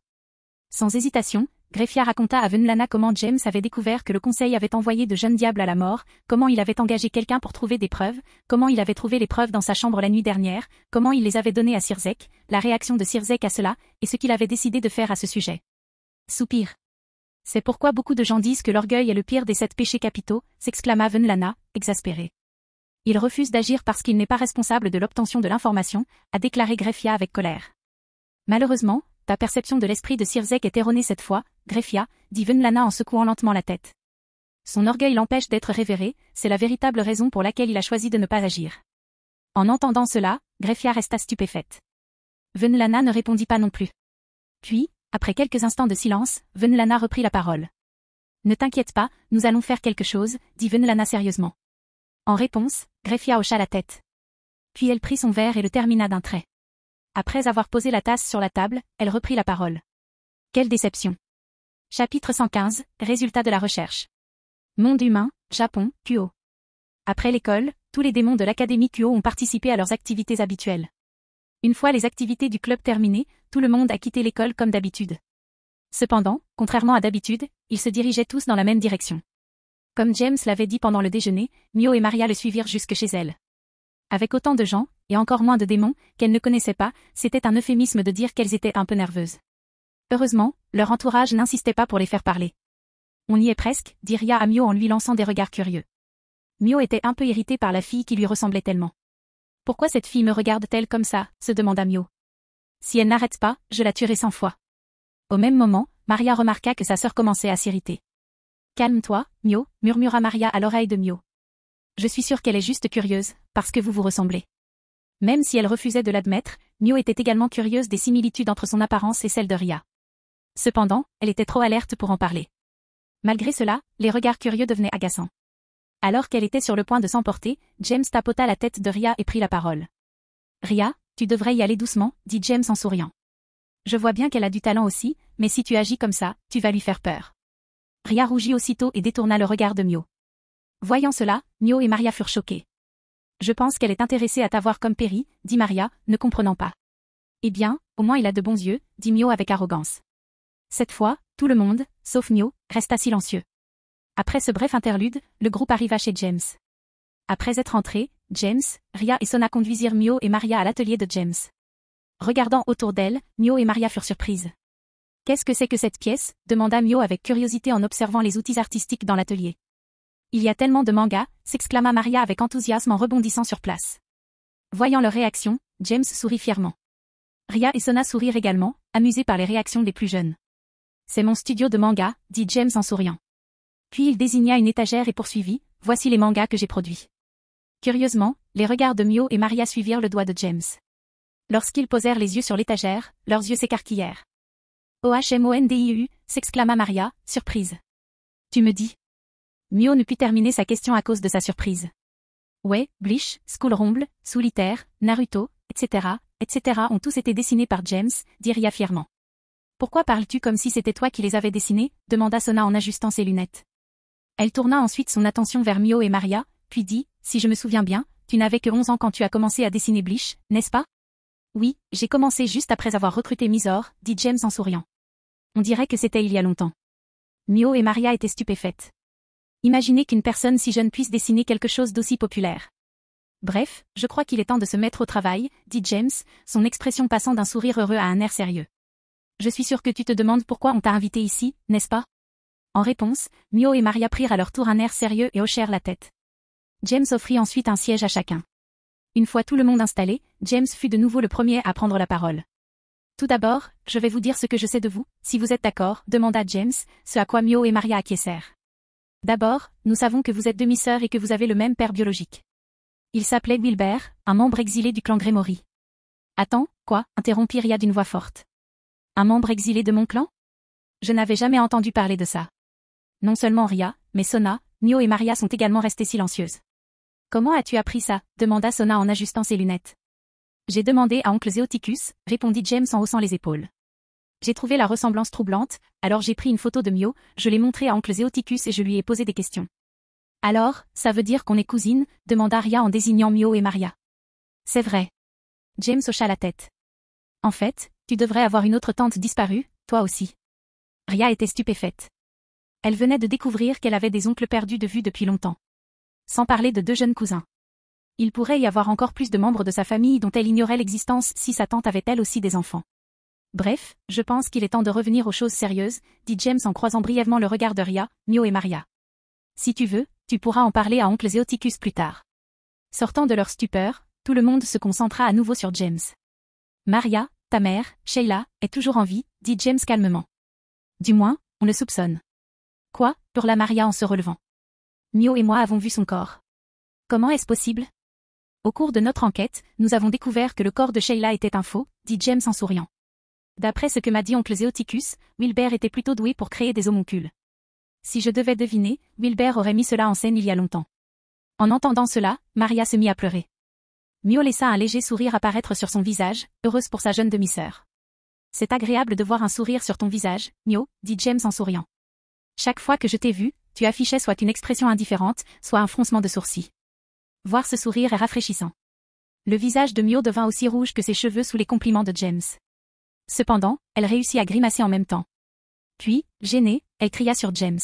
Sans hésitation, Greffia raconta à Venlana comment James avait découvert que le conseil avait envoyé de jeunes diables à la mort, comment il avait engagé quelqu'un pour trouver des preuves, comment il avait trouvé les preuves dans sa chambre la nuit dernière, comment il les avait données à Sirzek, la réaction de Sirzek à cela, et ce qu'il avait décidé de faire à ce sujet. Soupir. C'est pourquoi beaucoup de gens disent que l'orgueil est le pire des 7 péchés capitaux, s'exclama Venlana, exaspéré. Il refuse d'agir parce qu'il n'est pas responsable de l'obtention de l'information, a déclaré Greffia avec colère. Malheureusement, ta perception de l'esprit de Sirzek est erronée cette fois, Greffia, dit Venlana en secouant lentement la tête. Son orgueil l'empêche d'être révéré, c'est la véritable raison pour laquelle il a choisi de ne pas agir. En entendant cela, Greffia resta stupéfaite. Venlana ne répondit pas non plus. Puis, après quelques instants de silence, Venlana reprit la parole. Ne t'inquiète pas, nous allons faire quelque chose, dit Venlana sérieusement. En réponse, Greffia hocha la tête. Puis elle prit son verre et le termina d'un trait. Après avoir posé la tasse sur la table, elle reprit la parole. Quelle déception. Chapitre 115, résultats de la recherche. Monde humain, Japon, Kuo. Après l'école, tous les démons de l'Académie Kuo ont participé à leurs activités habituelles. Une fois les activités du club terminées, tout le monde a quitté l'école comme d'habitude. Cependant, contrairement à d'habitude, ils se dirigeaient tous dans la même direction. Comme James l'avait dit pendant le déjeuner, Mio et Maria le suivirent jusque chez elle. Avec autant de gens, et encore moins de démons, qu'elles ne connaissaient pas, c'était un euphémisme de dire qu'elles étaient un peu nerveuses. Heureusement, leur entourage n'insistait pas pour les faire parler. On y est presque, dit Ria à Mio en lui lançant des regards curieux. Mio était un peu irritée par la fille qui lui ressemblait tellement. Pourquoi cette fille me regarde-t-elle comme ça, se demanda Mio. Si elle n'arrête pas, je la tuerai 100 fois. Au même moment, Maria remarqua que sa sœur commençait à s'irriter. Calme-toi, Mio, murmura Maria à l'oreille de Mio. Je suis sûre qu'elle est juste curieuse, parce que vous vous ressemblez. Même si elle refusait de l'admettre, Mio était également curieuse des similitudes entre son apparence et celle de Ria. Cependant, elle était trop alerte pour en parler. Malgré cela, les regards curieux devenaient agaçants. Alors qu'elle était sur le point de s'emporter, James tapota la tête de Ria et prit la parole. Ria, tu devrais y aller doucement, dit James en souriant. Je vois bien qu'elle a du talent aussi, mais si tu agis comme ça, tu vas lui faire peur. Ria rougit aussitôt et détourna le regard de Mio. Voyant cela, Mio et Maria furent choqués. Je pense qu'elle est intéressée à t'avoir comme Perry, dit Maria, ne comprenant pas. Eh bien, au moins il a de bons yeux, dit Mio avec arrogance. Cette fois, tout le monde, sauf Mio, resta silencieux. Après ce bref interlude, le groupe arriva chez James. Après être entrés, James, Ria et Sona conduisirent Mio et Maria à l'atelier de James. Regardant autour d'elle, Mio et Maria furent surprises. Qu'est-ce que c'est que cette pièce demanda Mio avec curiosité en observant les outils artistiques dans l'atelier. Il y a tellement de mangas, s'exclama Maria avec enthousiasme en rebondissant sur place. Voyant leur réaction, James sourit fièrement. Ria et Sona sourirent également, amusés par les réactions des plus jeunes. C'est mon studio de manga, dit James en souriant. Puis il désigna une étagère et poursuivit, voici les mangas que j'ai produits. Curieusement, les regards de Mio et Maria suivirent le doigt de James. Lorsqu'ils posèrent les yeux sur l'étagère, leurs yeux s'écarquillèrent. OHMONDIU, s'exclama Maria, surprise. Tu me dis. Mio ne put terminer sa question à cause de sa surprise. Ouais, Bleach, School Rumble, Solitaire, Naruto, etc., etc. ont tous été dessinés par James, dit Ria fièrement. Pourquoi parles-tu comme si c'était toi qui les avais dessinés, demanda Sona en ajustant ses lunettes. Elle tourna ensuite son attention vers Mio et Maria, puis dit, si je me souviens bien, tu n'avais que 11 ans quand tu as commencé à dessiner Bleach, n'est-ce pas? Oui, j'ai commencé juste après avoir recruté Mizore, dit James en souriant. On dirait que c'était il y a longtemps. Mio et Maria étaient stupéfaites. Imaginez qu'une personne si jeune puisse dessiner quelque chose d'aussi populaire. Bref, je crois qu'il est temps de se mettre au travail, dit James, son expression passant d'un sourire heureux à un air sérieux. Je suis sûr que tu te demandes pourquoi on t'a invité ici, n'est-ce pas? En réponse, Mio et Maria prirent à leur tour un air sérieux et hochèrent la tête. James offrit ensuite un siège à chacun. Une fois tout le monde installé, James fut de nouveau le premier à prendre la parole. Tout d'abord, je vais vous dire ce que je sais de vous, si vous êtes d'accord, demanda James, ce à quoi Mio et Maria acquiescèrent. D'abord, nous savons que vous êtes demi-sœurs et que vous avez le même père biologique. Il s'appelait Wilber, un membre exilé du clan Gremory. Attends, quoi, interrompit Ria d'une voix forte. Un membre exilé de mon clan? Je n'avais jamais entendu parler de ça. Non seulement Ria, mais Sona, Mio et Maria sont également restées silencieuses. Comment as-tu appris ça? Demanda Sona en ajustant ses lunettes. J'ai demandé à oncle Zéoticus, répondit James en haussant les épaules. J'ai trouvé la ressemblance troublante, alors j'ai pris une photo de Mio, je l'ai montrée à oncle Zéoticus et je lui ai posé des questions. Alors, ça veut dire qu'on est cousines? Demanda Ria en désignant Mio et Maria. C'est vrai. James hocha la tête. En fait, tu devrais avoir une autre tante disparue, toi aussi. Ria était stupéfaite. Elle venait de découvrir qu'elle avait des oncles perdus de vue depuis longtemps. Sans parler de 2 jeunes cousins. Il pourrait y avoir encore plus de membres de sa famille dont elle ignorait l'existence si sa tante avait elle aussi des enfants. Bref, je pense qu'il est temps de revenir aux choses sérieuses, dit James en croisant brièvement le regard de Ria, Mio et Maria. Si tu veux, tu pourras en parler à oncle Zéoticus plus tard. Sortant de leur stupeur, tout le monde se concentra à nouveau sur James. Maria, ta mère, Sheila, est toujours en vie, dit James calmement. Du moins, on le soupçonne. Quoi? Hurla Maria en se relevant. Mio et moi avons vu son corps. Comment est-ce possible? Au cours de notre enquête, nous avons découvert que le corps de Sheila était un faux, dit James en souriant. D'après ce que m'a dit oncle Zéoticus, Wilber était plutôt doué pour créer des homoncules. Si je devais deviner, Wilber aurait mis cela en scène il y a longtemps. En entendant cela, Maria se mit à pleurer. Mio laissa un léger sourire apparaître sur son visage, heureuse pour sa jeune demi-sœur. C'est agréable de voir un sourire sur ton visage, Mio, dit James en souriant. Chaque fois que je t'ai vu, tu affichais soit une expression indifférente, soit un froncement de sourcils. Voir ce sourire est rafraîchissant. Le visage de Mio devint aussi rouge que ses cheveux sous les compliments de James. Cependant, elle réussit à grimacer en même temps. Puis, gênée, elle cria sur James.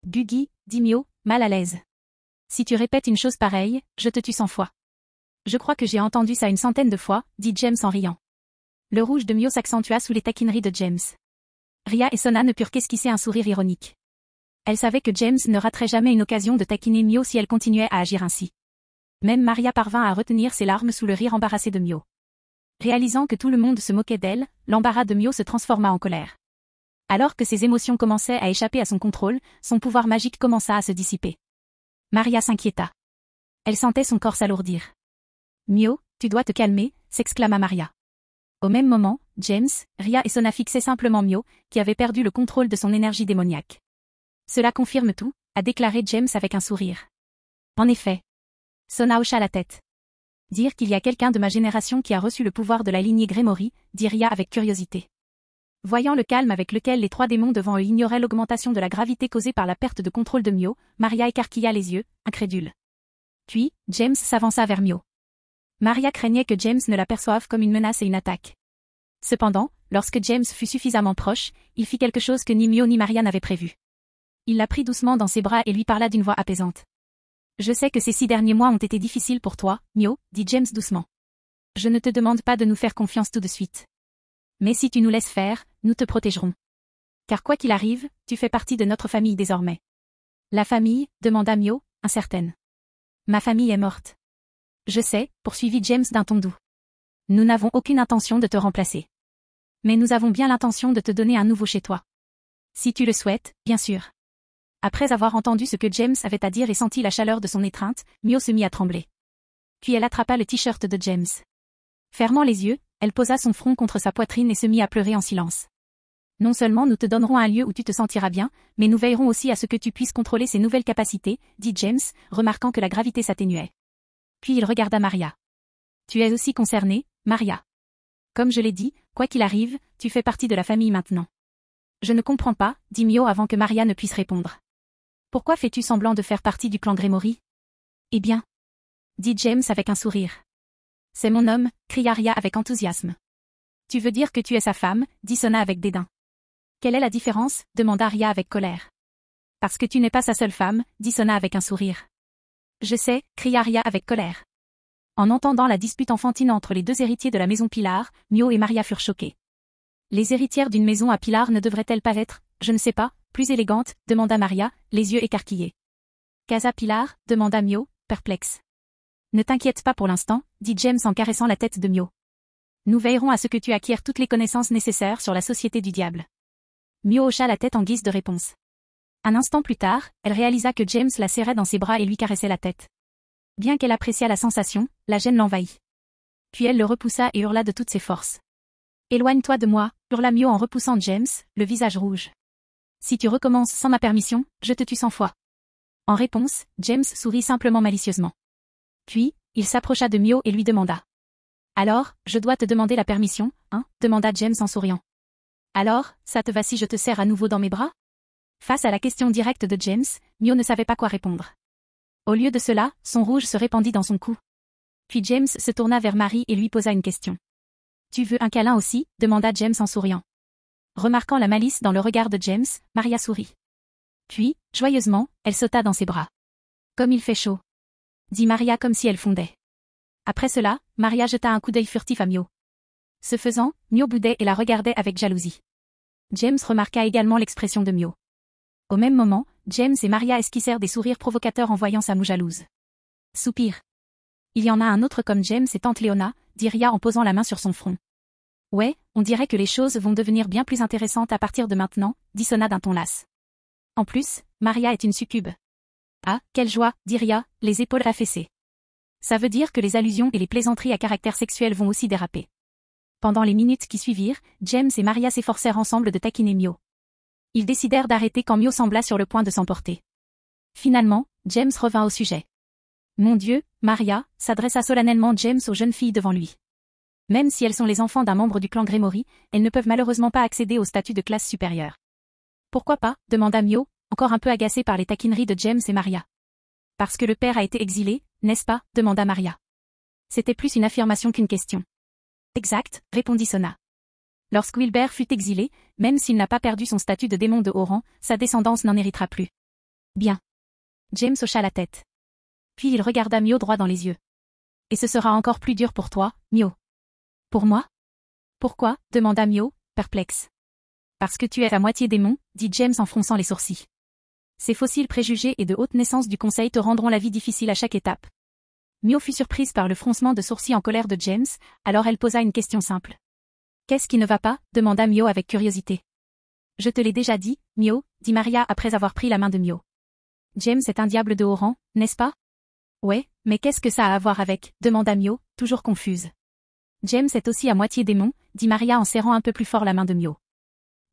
Guigui, dit Mio, mal à l'aise. Si tu répètes une chose pareille, je te tue 100 fois. Je crois que j'ai entendu ça une centaine de fois, dit James en riant. Le rouge de Mio s'accentua sous les taquineries de James. Ria et Sona ne purent qu'esquisser un sourire ironique. Elle savait que James ne raterait jamais une occasion de taquiner Mio si elle continuait à agir ainsi. Même Maria parvint à retenir ses larmes sous le rire embarrassé de Mio. Réalisant que tout le monde se moquait d'elle, l'embarras de Mio se transforma en colère. Alors que ses émotions commençaient à échapper à son contrôle, son pouvoir magique commença à se dissiper. Maria s'inquiéta. Elle sentait son corps s'alourdir. Mio, tu dois te calmer, s'exclama Maria. Au même moment, James, Ria et Sona fixaient simplement Mio, qui avait perdu le contrôle de son énergie démoniaque. Cela confirme tout, a déclaré James avec un sourire. En effet. Sona hocha la tête. Dire qu'il y a quelqu'un de ma génération qui a reçu le pouvoir de la lignée Gremory, dit Ria avec curiosité. Voyant le calme avec lequel les 3 démons devant eux ignoraient l'augmentation de la gravité causée par la perte de contrôle de Mio, Maria écarquilla les yeux, incrédule. Puis, James s'avança vers Mio. Maria craignait que James ne l'aperçoive comme une menace et une attaque. Cependant, lorsque James fut suffisamment proche, il fit quelque chose que ni Mio ni Maria n'avaient prévu. Il la prit doucement dans ses bras et lui parla d'une voix apaisante. Je sais que ces 6 derniers mois ont été difficiles pour toi, Mio, dit James doucement. Je ne te demande pas de nous faire confiance tout de suite. Mais si tu nous laisses faire, nous te protégerons. Car quoi qu'il arrive, tu fais partie de notre famille désormais. La famille, demanda Mio, incertaine. Ma famille est morte. Je sais, poursuivit James d'un ton doux. Nous n'avons aucune intention de te remplacer. Mais nous avons bien l'intention de te donner un nouveau chez toi. Si tu le souhaites, bien sûr. Après avoir entendu ce que James avait à dire et senti la chaleur de son étreinte, Mio se mit à trembler. Puis elle attrapa le t-shirt de James. Fermant les yeux, elle posa son front contre sa poitrine et se mit à pleurer en silence. Non seulement nous te donnerons un lieu où tu te sentiras bien, mais nous veillerons aussi à ce que tu puisses contrôler ces nouvelles capacités, dit James, remarquant que la gravité s'atténuait. Puis il regarda Maria. Tu es aussi concernée, Maria. Comme je l'ai dit, quoi qu'il arrive, tu fais partie de la famille maintenant. Je ne comprends pas, dit Mio avant que Maria ne puisse répondre. Pourquoi fais-tu semblant de faire partie du clan Gremory? Eh bien, dit James avec un sourire. C'est mon homme, cria Arya avec enthousiasme. Tu veux dire que tu es sa femme, dit Sona avec dédain. Quelle est la différence, demanda Arya avec colère. Parce que tu n'es pas sa seule femme, dit Sona avec un sourire. Je sais, cria Arya avec colère. En entendant la dispute enfantine entre les deux héritiers de la maison Pilar, Mio et Maria furent choqués. Les héritières d'une maison à Pilar ne devraient-elles pas être, je ne sais pas, plus élégantes, demanda Maria, les yeux écarquillés. Casa Pilar, demanda Mio, perplexe. Ne t'inquiète pas pour l'instant, dit James en caressant la tête de Mio. Nous veillerons à ce que tu acquières toutes les connaissances nécessaires sur la société du diable. Mio hocha la tête en guise de réponse. Un instant plus tard, elle réalisa que James la serrait dans ses bras et lui caressait la tête. Bien qu'elle appréciât la sensation, la gêne l'envahit. Puis elle le repoussa et hurla de toutes ses forces. Éloigne-toi de moi, hurla Mio en repoussant James, le visage rouge. Si tu recommences sans ma permission, je te tue 100 fois. En réponse, James sourit simplement malicieusement. Puis, il s'approcha de Mio et lui demanda. Alors, je dois te demander la permission, hein, demanda James en souriant. Alors, ça te va si je te serre à nouveau dans mes bras? Face à la question directe de James, Mio ne savait pas quoi répondre. Au lieu de cela, son rouge se répandit dans son cou. Puis James se tourna vers Marie et lui posa une question. Tu veux un câlin aussi, demanda James en souriant. Remarquant la malice dans le regard de James, Maria sourit. Puis, joyeusement, elle sauta dans ses bras. Comme il fait chaud, dit Maria comme si elle fondait. Après cela, Maria jeta un coup d'œil furtif à Mio. Ce faisant, Mio boudait et la regardait avec jalousie. James remarqua également l'expression de Mio. Au même moment, James et Maria esquissèrent des sourires provocateurs en voyant sa moue jalouse. Soupir. Il y en a un autre comme James et tante Léona, dit Ria en posant la main sur son front. Ouais, on dirait que les choses vont devenir bien plus intéressantes à partir de maintenant, dit Sona d'un ton las. En plus, Maria est une succube. Ah, quelle joie, dit Ria, les épaules affaissées. Ça veut dire que les allusions et les plaisanteries à caractère sexuel vont aussi déraper. Pendant les minutes qui suivirent, James et Maria s'efforcèrent ensemble de taquiner Mio. Ils décidèrent d'arrêter quand Mio sembla sur le point de s'emporter. Finalement, James revint au sujet. Mon Dieu, Maria, s'adressa solennellement James aux jeunes filles devant lui. Même si elles sont les enfants d'un membre du clan Gremory, elles ne peuvent malheureusement pas accéder au statut de classe supérieure. Pourquoi pas, demanda Mio, encore un peu agacé par les taquineries de James et Maria. Parce que le père a été exilé, n'est-ce pas, demanda Maria. C'était plus une affirmation qu'une question. Exact, répondit Sona. Lorsque Wilbert fut exilé, même s'il n'a pas perdu son statut de démon de haut rang, sa descendance n'en héritera plus. Bien. James hocha la tête. Puis il regarda Mio droit dans les yeux. Et ce sera encore plus dur pour toi, Mio. Pour moi? Pourquoi? Demanda Mio, perplexe. Parce que tu es à moitié démon, dit James en fronçant les sourcils. Ces fossiles préjugés et de haute naissance du conseil te rendront la vie difficile à chaque étape. Mio fut surprise par le froncement de sourcils en colère de James, alors elle posa une question simple. Qu'est-ce qui ne va pas? Demanda Mio avec curiosité. Je te l'ai déjà dit, Mio, dit Maria après avoir pris la main de Mio. James est un diable de haut rang, n'est-ce pas? Ouais, mais qu'est-ce que ça a à voir avec? Demanda Mio, toujours confuse. James est aussi à moitié démon, dit Maria en serrant un peu plus fort la main de Mio.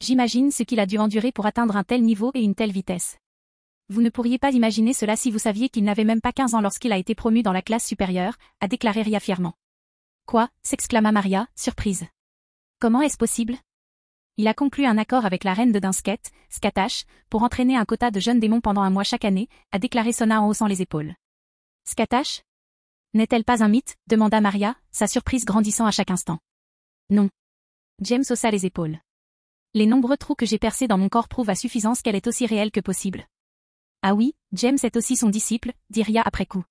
J'imagine ce qu'il a dû endurer pour atteindre un tel niveau et une telle vitesse. Vous ne pourriez pas imaginer cela si vous saviez qu'il n'avait même pas 15 ans lorsqu'il a été promu dans la classe supérieure, a déclaré Ria fièrement. Quoi? S'exclama Maria, surprise. Comment est-ce possible? Il a conclu un accord avec la reine de Dinsket, Skatash, pour entraîner un quota de jeunes démons pendant un mois chaque année, a déclaré Sona en haussant les épaules. Skatash? N'est-elle pas un mythe? Demanda Maria, sa surprise grandissant à chaque instant. Non. James haussa les épaules. Les nombreux trous que j'ai percés dans mon corps prouvent à suffisance qu'elle est aussi réelle que possible. Ah oui, James est aussi son disciple, dit Ria après coup.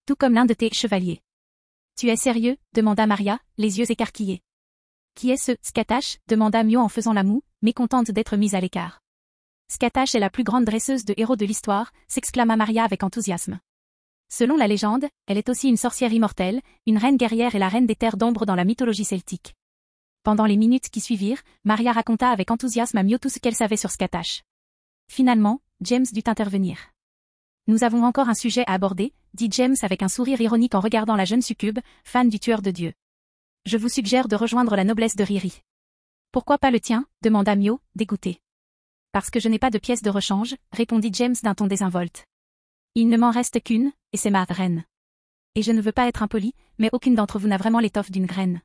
Tout comme l'un de tes chevaliers. Tu es sérieux? Demanda Maria, les yeux écarquillés. Qui est ce Skatash? Demanda Mio en faisant la moue, mécontente d'être mise à l'écart. Scatache est la plus grande dresseuse de héros de l'histoire, s'exclama Maria avec enthousiasme. Selon la légende, elle est aussi une sorcière immortelle, une reine guerrière et la reine des terres d'ombre dans la mythologie celtique. Pendant les minutes qui suivirent, Maria raconta avec enthousiasme à Mio tout ce qu'elle savait sur Scatache. Finalement, James dut intervenir. Nous avons encore un sujet à aborder, dit James avec un sourire ironique en regardant la jeune succube, fan du tueur de Dieu. Je vous suggère de rejoindre la noblesse de Riri. Pourquoi pas le tien, demanda Mio, dégoûté. Parce que je n'ai pas de pièce de rechange, répondit James d'un ton désinvolte. Il ne m'en reste qu'une, et c'est ma reine. Et je ne veux pas être impoli, mais aucune d'entre vous n'a vraiment l'étoffe d'une graine.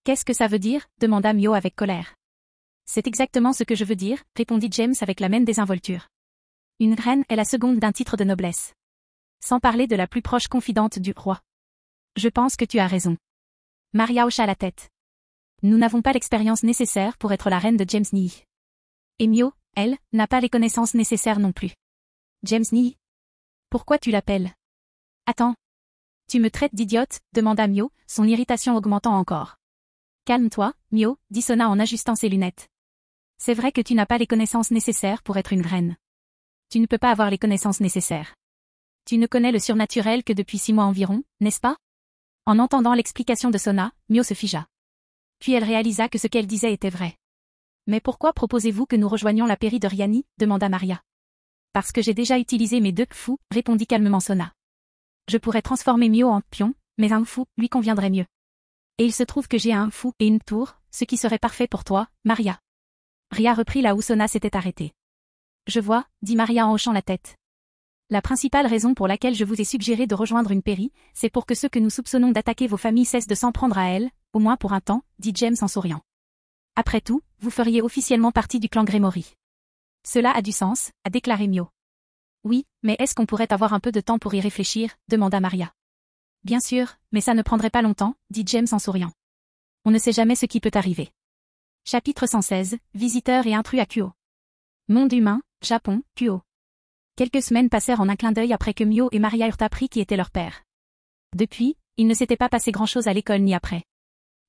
Qu'est-ce que ça veut dire, demanda Mio avec colère. C'est exactement ce que je veux dire, répondit James avec la même désinvolture. Une reine est la seconde d'un titre de noblesse. Sans parler de la plus proche confidente du roi. Je pense que tu as raison. Maria hocha la tête. Nous n'avons pas l'expérience nécessaire pour être la reine de James Nii. Et Mio, elle, n'a pas les connaissances nécessaires non plus. James Nii. Pourquoi tu l'appelles? Attends. Tu me traites d'idiote, demanda Mio, son irritation augmentant encore. Calme-toi, Mio, dit Sona en ajustant ses lunettes. C'est vrai que tu n'as pas les connaissances nécessaires pour être une reine. Tu ne peux pas avoir les connaissances nécessaires. Tu ne connais le surnaturel que depuis 6 mois environ, n'est-ce pas? En entendant l'explication de Sona, Mio se figea. Puis elle réalisa que ce qu'elle disait était vrai. Mais pourquoi proposez-vous que nous rejoignions la pairie de Riani, demanda Maria. Parce que j'ai déjà utilisé mes 2 fous, répondit calmement Sona. Je pourrais transformer Mio en pion, mais un fou lui conviendrait mieux. Et il se trouve que j'ai un fou et une tour, ce qui serait parfait pour toi, Maria. Ria reprit là où Sona s'était arrêtée. Je vois, dit Maria en hochant la tête. La principale raison pour laquelle je vous ai suggéré de rejoindre une pairie, c'est pour que ceux que nous soupçonnons d'attaquer vos familles cessent de s'en prendre à elles, au moins pour un temps, dit James en souriant. Après tout, vous feriez officiellement partie du clan Gremory. Cela a du sens, a déclaré Mio. Oui, mais est-ce qu'on pourrait avoir un peu de temps pour y réfléchir, demanda Maria. Bien sûr, mais ça ne prendrait pas longtemps, dit James en souriant. On ne sait jamais ce qui peut arriver. Chapitre 116, Visiteurs et intrus à Kuo. Monde humain, Japon, Kuo. Quelques semaines passèrent en un clin d'œil après que Mio et Maria eurent appris qui était leur père. Depuis, il ne s'était pas passé grand-chose à l'école ni après.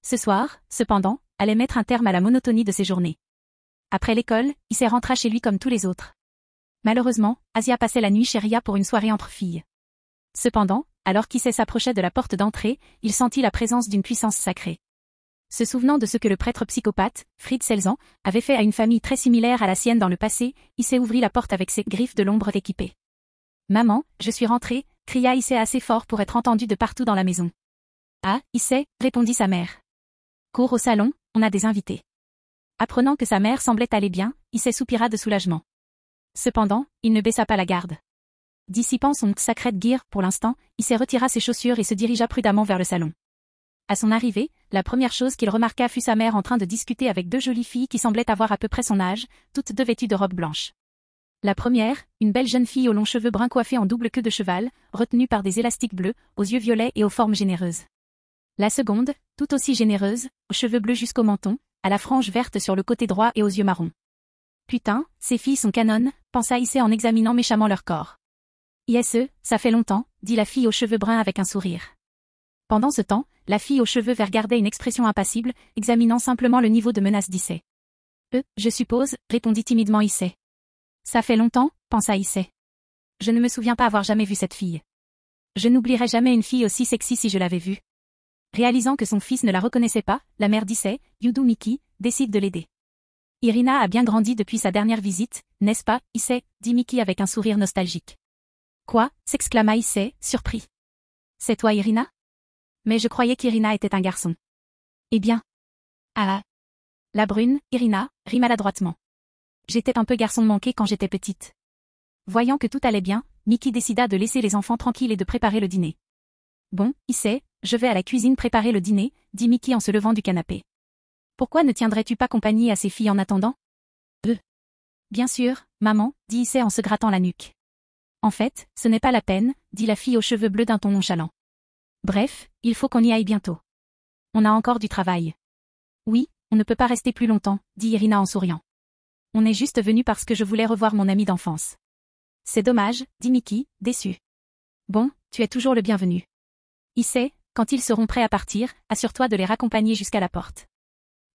Ce soir, cependant, allait mettre un terme à la monotonie de ses journées. Après l'école, Issei rentra chez lui comme tous les autres. Malheureusement, Asia passait la nuit chez Ria pour une soirée entre filles. Cependant, alors qu'Issei s'approchait de la porte d'entrée, il sentit la présence d'une puissance sacrée. Se souvenant de ce que le prêtre psychopathe, Fried Selzan, avait fait à une famille très similaire à la sienne dans le passé, Issei ouvrit la porte avec ses griffes de l'ombre équipées. « Maman, je suis rentrée » cria Issei assez fort pour être entendu de partout dans la maison. « Ah, Issei » répondit sa mère. « Cours au salon, on a des invités. » Apprenant que sa mère semblait aller bien, Issei soupira de soulagement. Cependant, il ne baissa pas la garde. Dissipant son sacred gear pour l'instant, Issei retira ses chaussures et se dirigea prudemment vers le salon. À son arrivée, la première chose qu'il remarqua fut sa mère en train de discuter avec 2 jolies filles qui semblaient avoir à peu près son âge, toutes 2 vêtues de robes blanches. La première, une belle jeune fille aux longs cheveux bruns coiffés en double queue de cheval, retenue par des élastiques bleus, aux yeux violets et aux formes généreuses. La seconde, tout aussi généreuse, aux cheveux bleus jusqu'au menton, à la frange verte sur le côté droit et aux yeux marrons. Putain, ces filles sont canonnes, pensa Issei en examinant méchamment leur corps. ISE, ça fait longtemps, dit la fille aux cheveux bruns avec un sourire. Pendant ce temps, la fille aux cheveux verts gardait une expression impassible, examinant simplement le niveau de menace d'Issei. Je suppose, répondit timidement Issei. Ça fait longtemps, pensa Issei. Je ne me souviens pas avoir jamais vu cette fille. Je n'oublierai jamais une fille aussi sexy si je l'avais vue. Réalisant que son fils ne la reconnaissait pas, la mère d'Issei, Yudu Miki, décide de l'aider. Irina a bien grandi depuis sa dernière visite, n'est-ce pas, Issei, dit Miki avec un sourire nostalgique. Quoi, s'exclama Issei, surpris. C'est toi Irina? Mais je croyais qu'Irina était un garçon. Eh bien. Ah. La brune, Irina, rit maladroitement. J'étais un peu garçon manqué quand j'étais petite. Voyant que tout allait bien, Miki décida de laisser les enfants tranquilles et de préparer le dîner. Bon, Issei, je vais à la cuisine préparer le dîner, dit Miki en se levant du canapé. Pourquoi ne tiendrais-tu pas compagnie à ces filles en attendant? Bien sûr, maman, dit Issei en se grattant la nuque. En fait, ce n'est pas la peine, dit la fille aux cheveux bleus d'un ton nonchalant. Bref, il faut qu'on y aille bientôt. On a encore du travail. Oui, on ne peut pas rester plus longtemps, dit Irina en souriant. On est juste venu parce que je voulais revoir mon ami d'enfance. C'est dommage, dit Miki, déçu. Bon, tu es toujours le bienvenu. Issei, quand ils seront prêts à partir, assure-toi de les raccompagner jusqu'à la porte.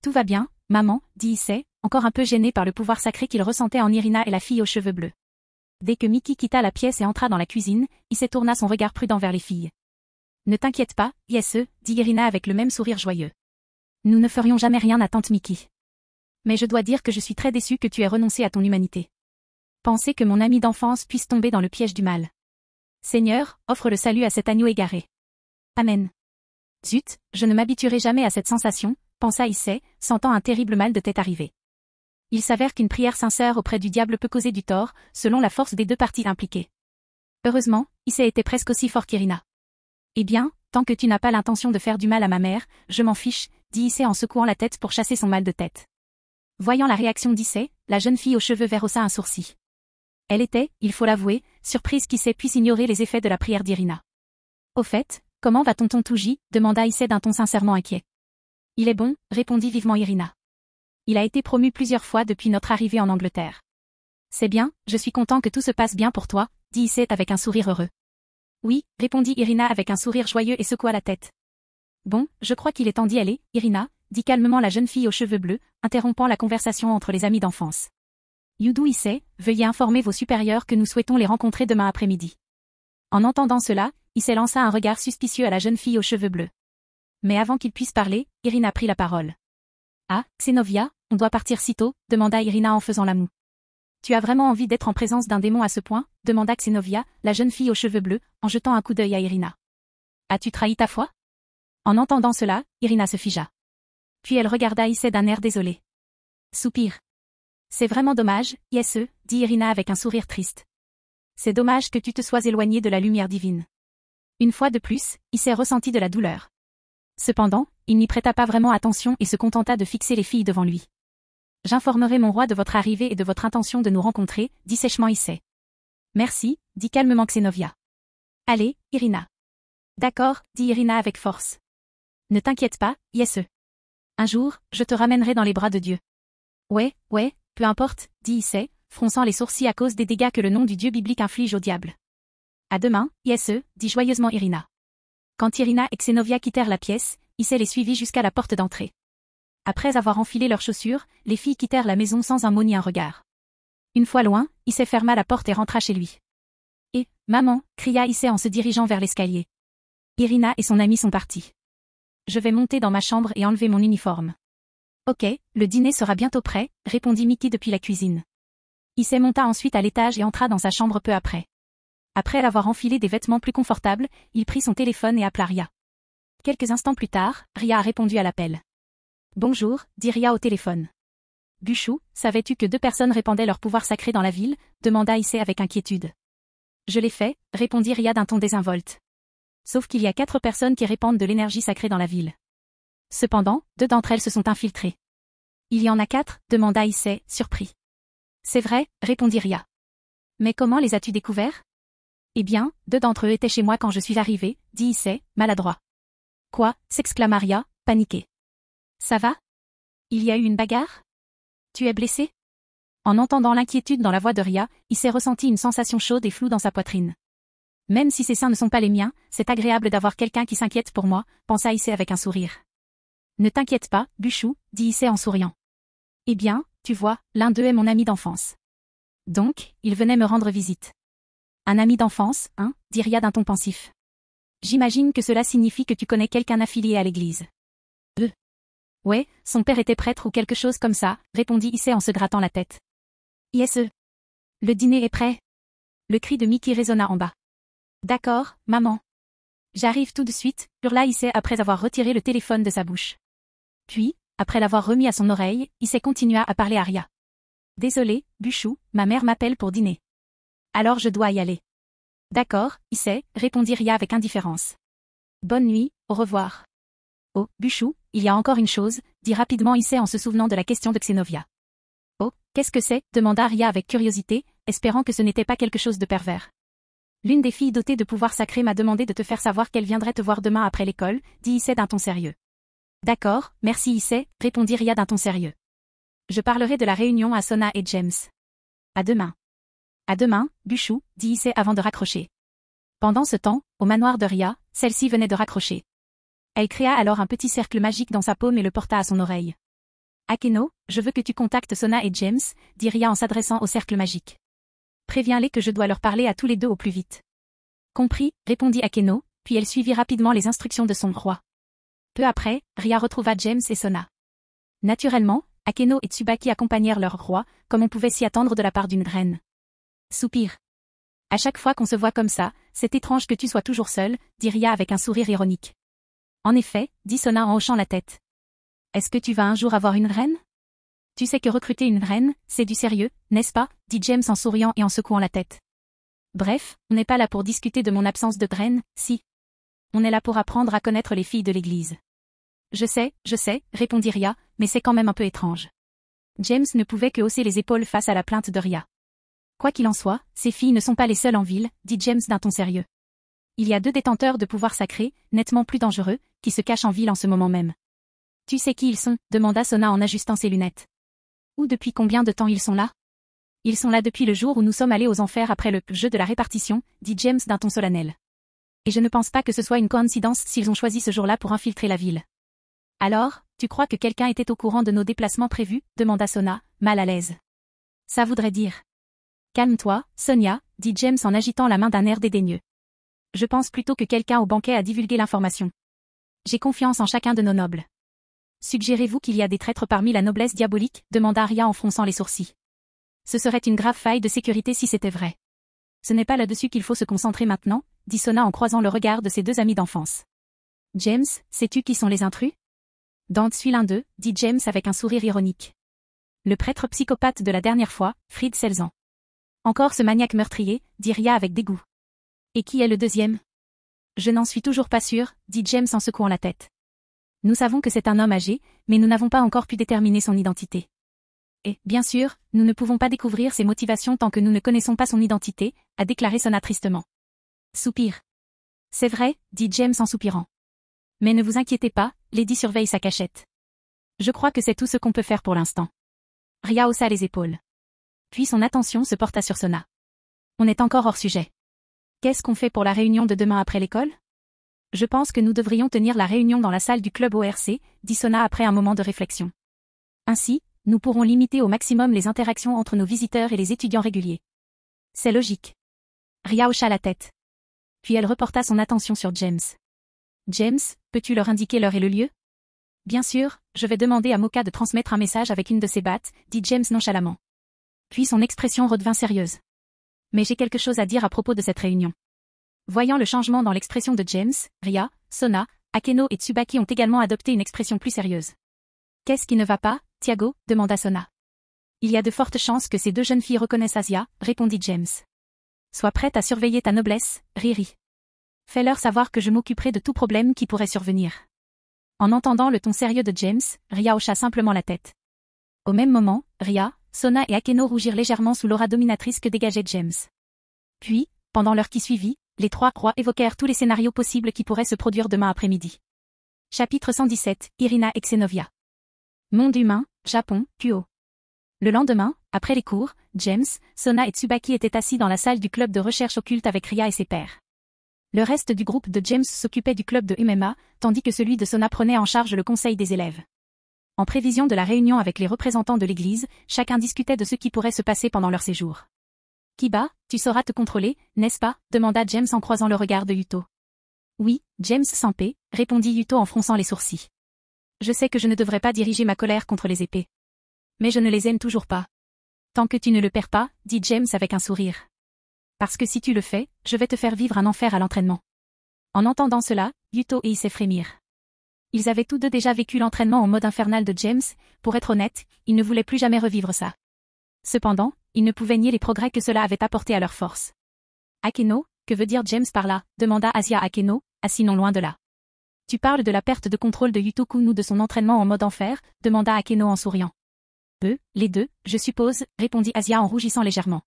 Tout va bien, maman, dit Issei, encore un peu gêné par le pouvoir sacré qu'il ressentait en Irina et la fille aux cheveux bleus. Dès que Mickey quitta la pièce et entra dans la cuisine, Issei tourna son regard prudent vers les filles. Ne t'inquiète pas, Issei, dit Irina avec le même sourire joyeux. Nous ne ferions jamais rien à tante Mickey. Mais je dois dire que je suis très déçue que tu aies renoncé à ton humanité. Penser que mon ami d'enfance puisse tomber dans le piège du mal. Seigneur, offre le salut à cet agneau égaré. Amen. Zut, je ne m'habituerai jamais à cette sensation, pensa Issei, sentant un terrible mal de tête arriver. Il s'avère qu'une prière sincère auprès du diable peut causer du tort, selon la force des deux parties impliquées. Heureusement, Issei était presque aussi fort qu'Irina. Eh bien, tant que tu n'as pas l'intention de faire du mal à ma mère, je m'en fiche, dit Issei en secouant la tête pour chasser son mal de tête. Voyant la réaction d'Issei, la jeune fille aux cheveux verts haussa un sourcil. Elle était, il faut l'avouer, surprise qu'Issei puisse ignorer les effets de la prière d'Irina. Au fait, comment va tonton Touji demanda Issei d'un ton sincèrement inquiet. Il est bon, répondit vivement Irina. Il a été promu plusieurs fois depuis notre arrivée en Angleterre. C'est bien, je suis content que tout se passe bien pour toi, dit Issei avec un sourire heureux. Oui, répondit Irina avec un sourire joyeux et secoua la tête. Bon, je crois qu'il est temps d'y aller, Irina, dit calmement la jeune fille aux cheveux bleus, interrompant la conversation entre les amis d'enfance. Yudu Issei, veuillez informer vos supérieurs que nous souhaitons les rencontrer demain après-midi. En entendant cela, Issei lança un regard suspicieux à la jeune fille aux cheveux bleus. Mais avant qu'il puisse parler, Irina prit la parole. Ah, Xénovia, on doit partir si tôt, demanda Irina en faisant la moue. Tu as vraiment envie d'être en présence d'un démon à ce point, demanda Xénovia, la jeune fille aux cheveux bleus, en jetant un coup d'œil à Irina. As-tu trahi ta foi? En entendant cela, Irina se figea. Puis elle regarda Issei d'un air désolé. Soupir. C'est vraiment dommage, Issei, dit Irina avec un sourire triste. C'est dommage que tu te sois éloigné de la lumière divine. Une fois de plus, Issei ressentit de la douleur. Cependant, il n'y prêta pas vraiment attention et se contenta de fixer les filles devant lui. J'informerai mon roi de votre arrivée et de votre intention de nous rencontrer, dit sèchement Issei. Merci, dit calmement Xénovia. Allez, Irina. D'accord, dit Irina avec force. Ne t'inquiète pas, Issei. Un jour, je te ramènerai dans les bras de Dieu. Ouais, peu importe, dit Issei, fronçant les sourcils à cause des dégâts que le nom du dieu biblique inflige au diable. À demain, Issei, dit joyeusement Irina. Quand Irina et Xénovia quittèrent la pièce, Issei les suivit jusqu'à la porte d'entrée. Après avoir enfilé leurs chaussures, les filles quittèrent la maison sans un mot ni un regard. Une fois loin, Issei ferma la porte et rentra chez lui. Et, maman, cria Issei en se dirigeant vers l'escalier. Irina et son amie sont partis. Je vais monter dans ma chambre et enlever mon uniforme. Ok, le dîner sera bientôt prêt, répondit Mickey depuis la cuisine. Issei monta ensuite à l'étage et entra dans sa chambre peu après. Après avoir enfilé des vêtements plus confortables, il prit son téléphone et appela Ria. Quelques instants plus tard, Ria a répondu à l'appel. Bonjour, dit Ria au téléphone. Buchou, savais-tu que 2 personnes répandaient leur pouvoir sacré dans la ville, demanda Issei avec inquiétude. Je l'ai fait, répondit Ria d'un ton désinvolte. Sauf qu'il y a 4 personnes qui répandent de l'énergie sacrée dans la ville. Cependant, 2 d'entre elles se sont infiltrées. Il y en a 4, demanda Issei, surpris. C'est vrai, répondit Ria. Mais comment les as-tu découverts? Eh bien, 2 d'entre eux étaient chez moi quand je suis arrivé, dit Issei, maladroit. Quoi, s'exclama Ria, paniquée. Ça va? Il y a eu une bagarre? Tu es blessé? En entendant l'inquiétude dans la voix de Ria, Issei ressentit une sensation chaude et floue dans sa poitrine. Même si ces seins ne sont pas les miens, c'est agréable d'avoir quelqu'un qui s'inquiète pour moi, pensa Issei avec un sourire. Ne t'inquiète pas, Buchou, dit Issei en souriant. Eh bien, tu vois, l'un d'eux est mon ami d'enfance. Donc, il venait me rendre visite. Un ami d'enfance, hein, dit Ria d'un ton pensif. J'imagine que cela signifie que tu connais quelqu'un affilié à l'église. Ouais, son père était prêtre ou quelque chose comme ça, répondit Issei en se grattant la tête. Issei. Le dîner est prêt. Le cri de Mickey résonna en bas. D'accord, maman. J'arrive tout de suite, hurla Issei après avoir retiré le téléphone de sa bouche. Puis, après l'avoir remis à son oreille, Issei continua à parler à Ria. Désolé, Buchou, ma mère m'appelle pour dîner. Alors je dois y aller. D'accord, Issei, répondit Ria avec indifférence. Bonne nuit, au revoir. Oh, Buchou, il y a encore une chose, dit rapidement Issei en se souvenant de la question de Xénovia. Oh, qu'est-ce que c'est, demanda Ria avec curiosité, espérant que ce n'était pas quelque chose de pervers. L'une des filles dotées de pouvoirs sacrés m'a demandé de te faire savoir qu'elle viendrait te voir demain après l'école, dit Issei d'un ton sérieux. D'accord, merci Issei, répondit Ria d'un ton sérieux. Je parlerai de la réunion à Sona et James. À demain. À demain, Buchou, dit Issei avant de raccrocher. Pendant ce temps, au manoir de Ria, celle-ci venait de raccrocher. Elle créa alors un petit cercle magique dans sa paume et le porta à son oreille. Akeno, je veux que tu contactes Sona et James, dit Ria en s'adressant au cercle magique. Préviens-les que je dois leur parler à tous les deux au plus vite. Compris, répondit Akeno, puis elle suivit rapidement les instructions de son roi. Peu après, Ria retrouva James et Sona. Naturellement, Akeno et Tsubaki accompagnèrent leur roi, comme on pouvait s'y attendre de la part d'une graine. Soupir. À chaque fois qu'on se voit comme ça, c'est étrange que tu sois toujours seul, dit Ria avec un sourire ironique. En effet, dit Sona en hochant la tête. Est-ce que tu vas un jour avoir une reine? Tu sais que recruter une reine, c'est du sérieux, n'est-ce pas, dit James en souriant et en secouant la tête. Bref, on n'est pas là pour discuter de mon absence de graine, si. On est là pour apprendre à connaître les filles de l'église. Je sais, répondit Ria, mais c'est quand même un peu étrange. James ne pouvait que hausser les épaules face à la plainte de Ria. Quoi qu'il en soit, ces filles ne sont pas les seules en ville, dit James d'un ton sérieux. Il y a 2 détenteurs de pouvoir sacré, nettement plus dangereux, qui se cachent en ville en ce moment même. Tu sais qui ils sont, demanda Sona en ajustant ses lunettes. Ou depuis combien de temps ils sont là? Ils sont là depuis le jour où nous sommes allés aux enfers après le jeu de la répartition, dit James d'un ton solennel. Et je ne pense pas que ce soit une coïncidence s'ils ont choisi ce jour-là pour infiltrer la ville. Alors, tu crois que quelqu'un était au courant de nos déplacements prévus, demanda Sona, mal à l'aise. Ça voudrait dire. Calme-toi, Sonia, dit James en agitant la main d'un air dédaigneux. Je pense plutôt que quelqu'un au banquet a divulgué l'information. J'ai confiance en chacun de nos nobles. Suggérez-vous qu'il y a des traîtres parmi la noblesse diabolique, demanda Ria en fronçant les sourcils. Ce serait une grave faille de sécurité si c'était vrai. Ce n'est pas là-dessus qu'il faut se concentrer maintenant, dit Sona en croisant le regard de ses 2 amis d'enfance. James, sais-tu qui sont les intrus? Dante suis l'un d'eux, dit James avec un sourire ironique. Le prêtre psychopathe de la dernière fois, Fried Selzan. Encore ce maniaque meurtrier, dit Ria avec dégoût. Et qui est le deuxième? Je n'en suis toujours pas sûr, dit James en secouant la tête. Nous savons que c'est un homme âgé, mais nous n'avons pas encore pu déterminer son identité. Et, bien sûr, nous ne pouvons pas découvrir ses motivations tant que nous ne connaissons pas son identité, a déclaré Sona tristement. Soupir. C'est vrai, dit James en soupirant. Mais ne vous inquiétez pas, Lady surveille sa cachette. Je crois que c'est tout ce qu'on peut faire pour l'instant. Ria haussa les épaules. Puis son attention se porta sur Sona. On est encore hors sujet. Qu'est-ce qu'on fait pour la réunion de demain après l'école? Je pense que nous devrions tenir la réunion dans la salle du club ORC, dit Sona après un moment de réflexion. Ainsi, nous pourrons limiter au maximum les interactions entre nos visiteurs et les étudiants réguliers. C'est logique. Ria hocha la tête. Puis elle reporta son attention sur James. James, peux-tu leur indiquer l'heure et le lieu? Bien sûr, je vais demander à Moka de transmettre un message avec une de ses battes, dit James nonchalamment. Puis son expression redevint sérieuse. Mais j'ai quelque chose à dire à propos de cette réunion. Voyant le changement dans l'expression de James, Ria, Sona, Akeno et Tsubaki ont également adopté une expression plus sérieuse. Qu'est-ce qui ne va pas, Tiago, demanda Sona. Il y a de fortes chances que ces 2 jeunes filles reconnaissent Asia, répondit James. Sois prête à surveiller ta noblesse, Riri. Fais-leur savoir que je m'occuperai de tout problème qui pourrait survenir. En entendant le ton sérieux de James, Ria hocha simplement la tête. Au même moment, Ria, Sona et Akeno rougirent légèrement sous l'aura dominatrice que dégageait James. Puis, pendant l'heure qui suivit, les 3 rois évoquèrent tous les scénarios possibles qui pourraient se produire demain après-midi. Chapitre 117, Irina et Xenovia. Monde humain, Japon, Kuo. Le lendemain, après les cours, James, Sona et Tsubaki étaient assis dans la salle du club de recherche occulte avec Ria et ses pairs. Le reste du groupe de James s'occupait du club de MMA, tandis que celui de Sona prenait en charge le conseil des élèves. En prévision de la réunion avec les représentants de l'église, chacun discutait de ce qui pourrait se passer pendant leur séjour. Kiba, tu sauras te contrôler, n'est-ce pas, demanda James en croisant le regard de Yuto. Oui, James Sampé, répondit Yuto en fronçant les sourcils. Je sais que je ne devrais pas diriger ma colère contre les épées. Mais je ne les aime toujours pas. Tant que tu ne le perds pas, dit James avec un sourire. Parce que si tu le fais, je vais te faire vivre un enfer à l'entraînement. En entendant cela, Yuto et Issei frémirent. Ils avaient tous 2 déjà vécu l'entraînement en mode infernal de James, pour être honnête, ils ne voulaient plus jamais revivre ça. Cependant, ils ne pouvaient nier les progrès que cela avait apporté à leur force. Akeno, que veut dire James par là, demanda Asia Akeno, assis non loin de là. Tu parles de la perte de contrôle de Yuto-kun ou de son entraînement en mode enfer, demanda Akeno en souriant. Les 2, je suppose, répondit Asia en rougissant légèrement.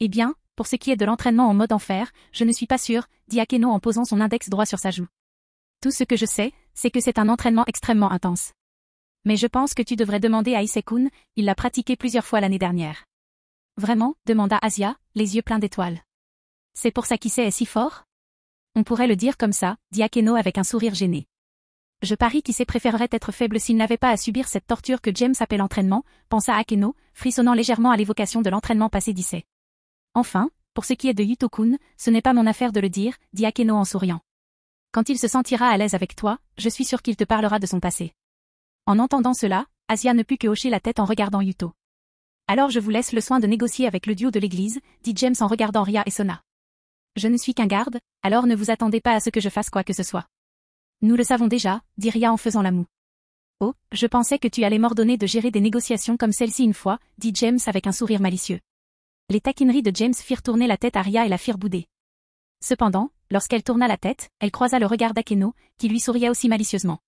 Eh bien, pour ce qui est de l'entraînement en mode enfer, je ne suis pas sûre, dit Akeno en posant son index droit sur sa joue. Tout ce que je sais, c'est que c'est un entraînement extrêmement intense. Mais je pense que tu devrais demander à Issei-kun, il l'a pratiqué plusieurs fois l'année dernière. Vraiment, demanda Asia, les yeux pleins d'étoiles. C'est pour ça qu'Issei est si fort? On pourrait le dire comme ça, dit Akeno avec un sourire gêné. Je parie qu'Issei préférerait être faible s'il n'avait pas à subir cette torture que James appelle entraînement, pensa Akeno, frissonnant légèrement à l'évocation de l'entraînement passé d'Issei. Enfin, pour ce qui est de Yuto-kun, ce n'est pas mon affaire de le dire, dit Akeno en souriant. Quand il se sentira à l'aise avec toi, je suis sûr qu'il te parlera de son passé. En entendant cela, Asuya ne put que hocher la tête en regardant Yuto. Alors je vous laisse le soin de négocier avec le duo de l'église, dit James en regardant Ria et Sona. Je ne suis qu'un garde, alors ne vous attendez pas à ce que je fasse quoi que ce soit. Nous le savons déjà, dit Ria en faisant la moue. Oh, je pensais que tu allais m'ordonner de gérer des négociations comme celle-ci une fois, dit James avec un sourire malicieux. Les taquineries de James firent tourner la tête à Ria et la firent bouder. Cependant, lorsqu'elle tourna la tête, elle croisa le regard d'Akeno, qui lui souriait aussi malicieusement.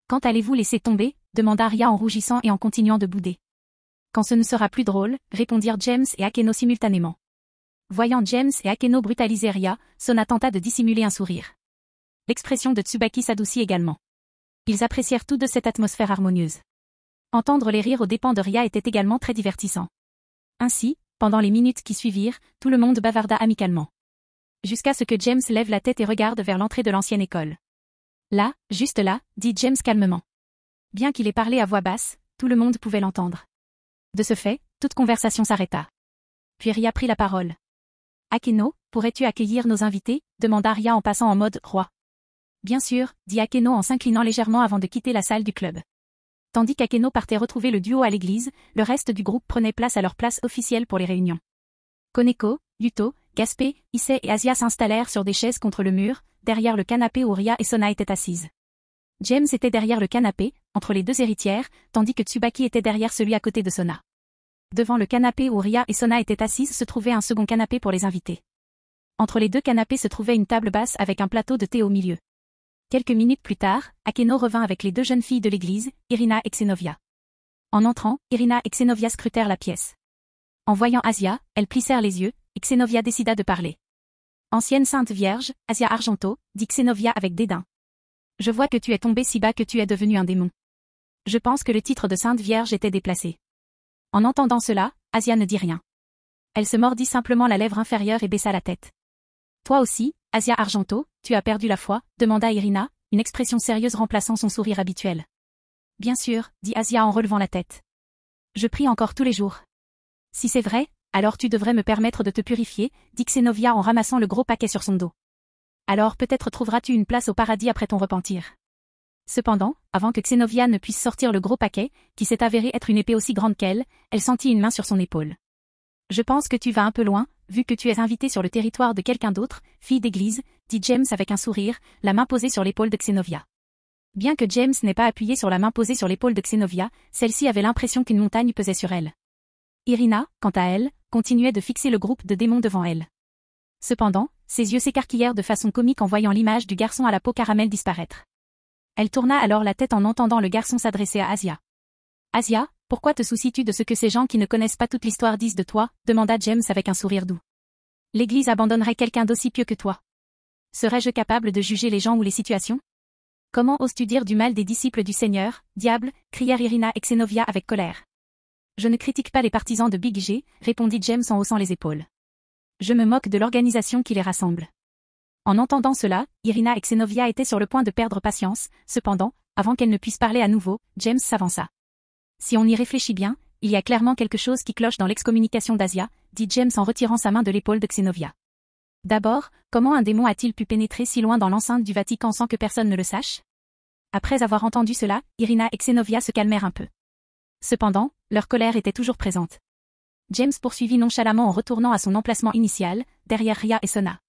Quand allez-vous laisser tomber, demanda Ria en rougissant et en continuant de bouder. Quand ce ne sera plus drôle, répondirent James et Akeno simultanément. Voyant James et Akeno brutaliser Ria, Sona tenta de dissimuler un sourire. L'expression de Tsubaki s'adoucit également. Ils apprécièrent tous deux cette atmosphère harmonieuse. Entendre les rires aux dépens de Ria était également très divertissant. Ainsi, pendant les minutes qui suivirent, tout le monde bavarda amicalement. Jusqu'à ce que James lève la tête et regarde vers l'entrée de l'ancienne école. Là, juste là, dit James calmement. Bien qu'il ait parlé à voix basse, tout le monde pouvait l'entendre. De ce fait, toute conversation s'arrêta. Puis Ria prit la parole. Akeno, pourrais-tu accueillir nos invités, demanda Ria en passant en mode roi. Bien sûr, dit Akeno en s'inclinant légèrement avant de quitter la salle du club. Tandis qu'Akeno partait retrouver le duo à l'église, le reste du groupe prenait place à leur place officielle pour les réunions. Koneko, Yuto, Gaspé, Issei et Asuya s'installèrent sur des chaises contre le mur, derrière le canapé où Ria et Sona étaient assises. James était derrière le canapé, entre les deux héritières, tandis que Tsubaki était derrière celui à côté de Sona. Devant le canapé où Ria et Sona étaient assises se trouvait un second canapé pour les invités. Entre les deux canapés se trouvait une table basse avec un plateau de thé au milieu. Quelques minutes plus tard, Akeno revint avec les deux jeunes filles de l'église, Irina et Xenovia. En entrant, Irina et Xenovia scrutèrent la pièce. En voyant Asuya, elles plissèrent les yeux, et Xenovia décida de parler. Ancienne sainte vierge, Asuya Argento, dit Xenovia avec dédain. Je vois que tu es tombée si bas que tu es devenue un démon. Je pense que le titre de sainte vierge était déplacé. En entendant cela, Asuya ne dit rien. Elle se mordit simplement la lèvre inférieure et baissa la tête. Toi aussi, Asuya Argento, tu as perdu la foi, demanda Irina, une expression sérieuse remplaçant son sourire habituel. Bien sûr, dit Asuya en relevant la tête. Je prie encore tous les jours. Si c'est vrai, alors tu devrais me permettre de te purifier, dit Xenovia en ramassant le gros paquet sur son dos. Alors peut-être trouveras-tu une place au paradis après ton repentir. Cependant, avant que Xenovia ne puisse sortir le gros paquet, qui s'est avéré être une épée aussi grande qu'elle, elle sentit une main sur son épaule. Je pense que tu vas un peu loin, vu que tu es invité sur le territoire de quelqu'un d'autre, fille d'église, dit James avec un sourire, la main posée sur l'épaule de Xenovia. Bien que James n'ait pas appuyé sur la main posée sur l'épaule de Xenovia, celle-ci avait l'impression qu'une montagne pesait sur elle. Irina, quant à elle, continuait de fixer le groupe de démons devant elle. Cependant, ses yeux s'écarquillèrent de façon comique en voyant l'image du garçon à la peau caramel disparaître. Elle tourna alors la tête en entendant le garçon s'adresser à Asuya. Asuya, pourquoi te soucies-tu de ce que ces gens qui ne connaissent pas toute l'histoire disent de toi, demanda James avec un sourire doux. L'Église abandonnerait quelqu'un d'aussi pieux que toi. Serais-je capable de juger les gens ou les situations? Comment oses-tu dire du mal des disciples du Seigneur, diable, crièrent Irina et Xenovia avec colère. Je ne critique pas les partisans de Big G, répondit James en haussant les épaules. Je me moque de l'organisation qui les rassemble. En entendant cela, Irina et Xenovia étaient sur le point de perdre patience, cependant, avant qu'elles ne puissent parler à nouveau, James s'avança. Si on y réfléchit bien, il y a clairement quelque chose qui cloche dans l'excommunication d'Asuya, dit James en retirant sa main de l'épaule de Xenovia. D'abord, comment un démon a-t-il pu pénétrer si loin dans l'enceinte du Vatican sans que personne ne le sache? Après avoir entendu cela, Irina et Xenovia se calmèrent un peu. Cependant, leur colère était toujours présente. James poursuivit nonchalamment en retournant à son emplacement initial, derrière Ria et Sona.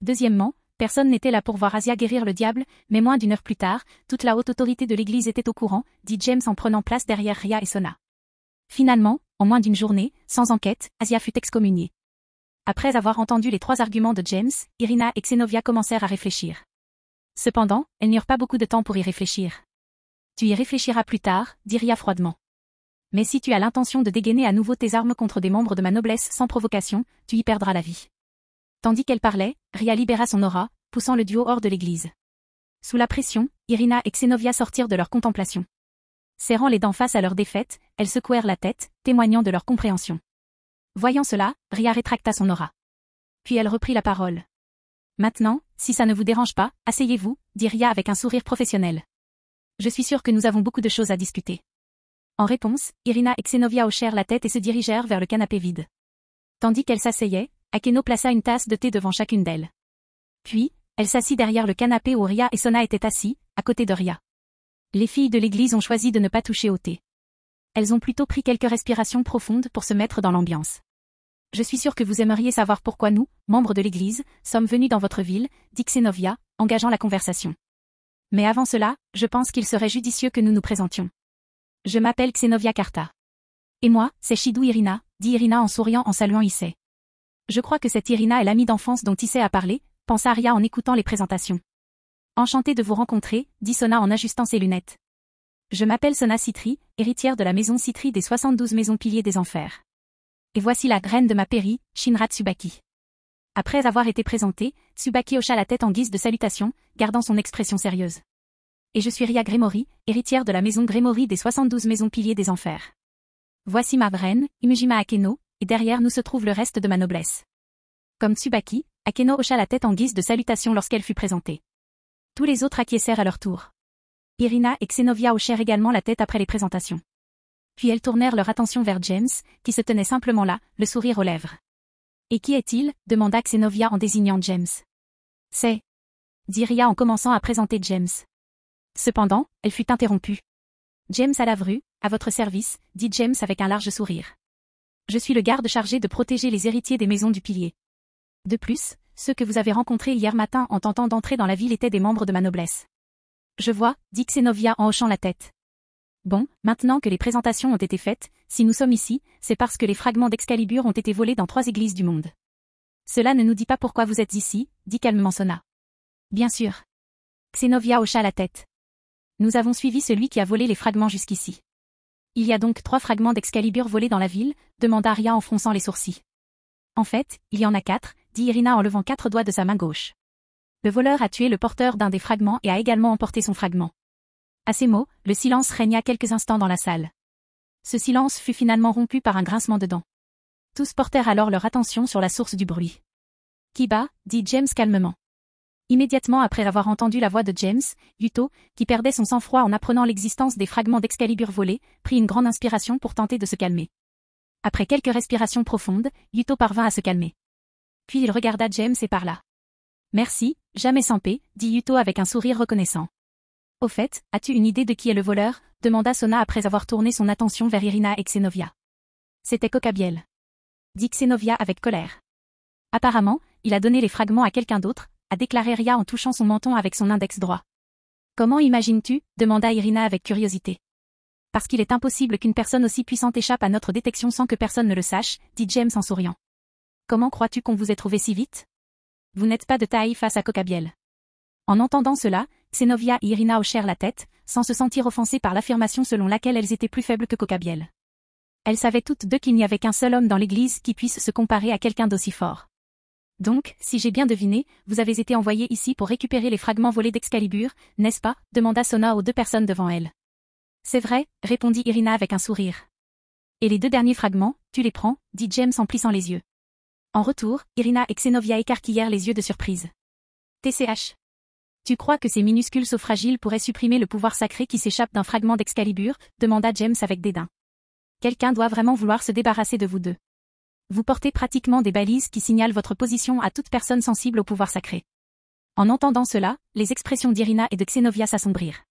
Deuxièmement, personne n'était là pour voir Asuya guérir le diable, mais moins d'une heure plus tard, toute la haute autorité de l'église était au courant, dit James en prenant place derrière Ria et Sona. Finalement, en moins d'une journée, sans enquête, Asuya fut excommuniée. Après avoir entendu les trois arguments de James, Irina et Xenovia commencèrent à réfléchir. Cependant, elles n'eurent pas beaucoup de temps pour y réfléchir. Tu y réfléchiras plus tard, dit Ria froidement. Mais si tu as l'intention de dégainer à nouveau tes armes contre des membres de ma noblesse sans provocation, tu y perdras la vie. Tandis qu'elle parlait, Ria libéra son aura, poussant le duo hors de l'église. Sous la pression, Irina et Xenovia sortirent de leur contemplation. Serrant les dents face à leur défaite, elles secouèrent la tête, témoignant de leur compréhension. Voyant cela, Ria rétracta son aura. Puis elle reprit la parole. Maintenant, si ça ne vous dérange pas, asseyez-vous, dit Ria avec un sourire professionnel. Je suis sûre que nous avons beaucoup de choses à discuter. En réponse, Irina et Xenovia hochèrent la tête et se dirigèrent vers le canapé vide. Tandis qu'elles s'asseyaient, Akeno plaça une tasse de thé devant chacune d'elles. Puis, elle s'assit derrière le canapé où Ria et Sona étaient assis, à côté de Ria. Les filles de l'église ont choisi de ne pas toucher au thé. Elles ont plutôt pris quelques respirations profondes pour se mettre dans l'ambiance. Je suis sûre que vous aimeriez savoir pourquoi nous, membres de l'église, sommes venus dans votre ville, dit Xenovia, engageant la conversation. Mais avant cela, je pense qu'il serait judicieux que nous nous présentions. Je m'appelle Xenovia Karta. Et moi, c'est Shidou Irina, dit Irina en souriant en saluant Issei. Je crois que cette Irina est l'amie d'enfance dont Issei a parlé, pensa Ria en écoutant les présentations. Enchantée de vous rencontrer, dit Sona en ajustant ses lunettes. Je m'appelle Sona Citri, héritière de la maison Citri des 72 maisons piliers des enfers. Et voici la graine de ma péri, Shinra Tsubaki. Après avoir été présentée, Tsubaki hocha la tête en guise de salutation, gardant son expression sérieuse. Et je suis Ria Gremory, héritière de la maison Gremory des 72 maisons piliers des enfers. Voici ma reine, Imujima Akeno, et derrière nous se trouve le reste de ma noblesse. Comme Tsubaki, Akeno hocha la tête en guise de salutation lorsqu'elle fut présentée. Tous les autres acquiescèrent à leur tour. Irina et Xenovia hochèrent également la tête après les présentations. Puis elles tournèrent leur attention vers James, qui se tenait simplement là, le sourire aux lèvres. « Et qui est-il » demanda Xenovia en désignant James. « C'est... » dit Ria en commençant à présenter James. Cependant, elle fut interrompue. « James à la vrue, à votre service, » dit James avec un large sourire. « Je suis le garde chargé de protéger les héritiers des maisons du pilier. De plus, ceux que vous avez rencontrés hier matin en tentant d'entrer dans la ville étaient des membres de ma noblesse. » Je vois, dit Xenovia en hochant la tête. Bon, maintenant que les présentations ont été faites, si nous sommes ici, c'est parce que les fragments d'Excalibur ont été volés dans 3 églises du monde. Cela ne nous dit pas pourquoi vous êtes ici, dit calmement Sona. Bien sûr. Xenovia hocha la tête. Nous avons suivi celui qui a volé les fragments jusqu'ici. Il y a donc 3 fragments d'Excalibur volés dans la ville, demanda Ria en fronçant les sourcils. En fait, il y en a 4, dit Irina en levant 4 doigts de sa main gauche. Le voleur a tué le porteur d'un des fragments et a également emporté son fragment. À ces mots, le silence régna quelques instants dans la salle. Ce silence fut finalement rompu par un grincement de dents. Tous portèrent alors leur attention sur la source du bruit. Kiba, dit James calmement. Immédiatement après avoir entendu la voix de James, Yuto, qui perdait son sang-froid en apprenant l'existence des fragments d'Excalibur volés, prit une grande inspiration pour tenter de se calmer. Après quelques respirations profondes, Yuto parvint à se calmer. Puis il regarda James et parla. Merci, jamais sans paix, dit Yuto avec un sourire reconnaissant. Au fait, as-tu une idée de qui est le voleur ? Demanda Sona après avoir tourné son attention vers Irina et Xenovia. C'était Cocabiel. Dit Xenovia avec colère. Apparemment, il a donné les fragments à quelqu'un d'autre, a déclaré Ria en touchant son menton avec son index droit. Comment imagines-tu ? Demanda Irina avec curiosité. Parce qu'il est impossible qu'une personne aussi puissante échappe à notre détection sans que personne ne le sache, dit James en souriant. Comment crois-tu qu'on vous ait trouvé si vite ? Vous n'êtes pas de taille face à Cocabiel. En entendant cela, Xenovia et Irina hochèrent la tête, sans se sentir offensées par l'affirmation selon laquelle elles étaient plus faibles que Cocabiel. Elles savaient toutes deux qu'il n'y avait qu'un seul homme dans l'église qui puisse se comparer à quelqu'un d'aussi fort. Donc, si j'ai bien deviné, vous avez été envoyés ici pour récupérer les fragments volés d'Excalibur, n'est-ce pas ? Demanda Sona aux 2 personnes devant elle. C'est vrai, répondit Irina avec un sourire. Et les 2 derniers fragments, tu les prends, dit James en plissant les yeux. En retour, Irina et Xenovia écarquillèrent les yeux de surprise. TCH. Tu crois que ces minuscules sauts fragiles pourraient supprimer le pouvoir sacré qui s'échappe d'un fragment d'Excalibur ? Demanda James avec dédain. Quelqu'un doit vraiment vouloir se débarrasser de vous deux. Vous portez pratiquement des balises qui signalent votre position à toute personne sensible au pouvoir sacré. En entendant cela, les expressions d'Irina et de Xenovia s'assombrirent.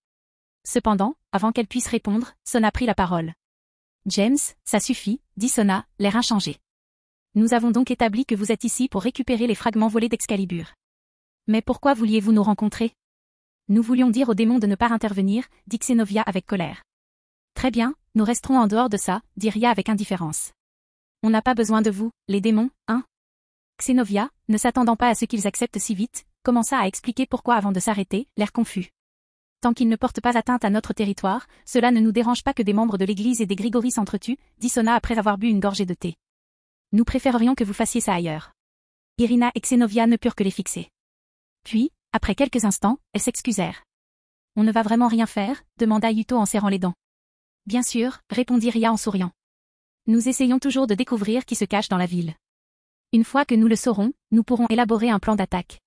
Cependant, avant qu'elle puisse répondre, Sona prit la parole. James, ça suffit, dit Sona, l'air inchangé. Nous avons donc établi que vous êtes ici pour récupérer les fragments volés d'Excalibur. Mais pourquoi vouliez-vous nous rencontrer ? Nous voulions dire aux démons de ne pas intervenir, dit Xenovia avec colère. Très bien, nous resterons en dehors de ça, dit Ria avec indifférence. On n'a pas besoin de vous, les démons, hein ? Xenovia, ne s'attendant pas à ce qu'ils acceptent si vite, commença à expliquer pourquoi avant de s'arrêter, l'air confus. Tant qu'ils ne portent pas atteinte à notre territoire, cela ne nous dérange pas que des membres de l'église et des Grigori s'entretuent, dit Sona après avoir bu une gorgée de thé. Nous préférerions que vous fassiez ça ailleurs. Irina et Xenovia ne purent que les fixer. Puis, après quelques instants, elles s'excusèrent. On ne va vraiment rien faire ? Demanda Yuto en serrant les dents. Bien sûr, répondit Ria en souriant. Nous essayons toujours de découvrir qui se cache dans la ville. Une fois que nous le saurons, nous pourrons élaborer un plan d'attaque.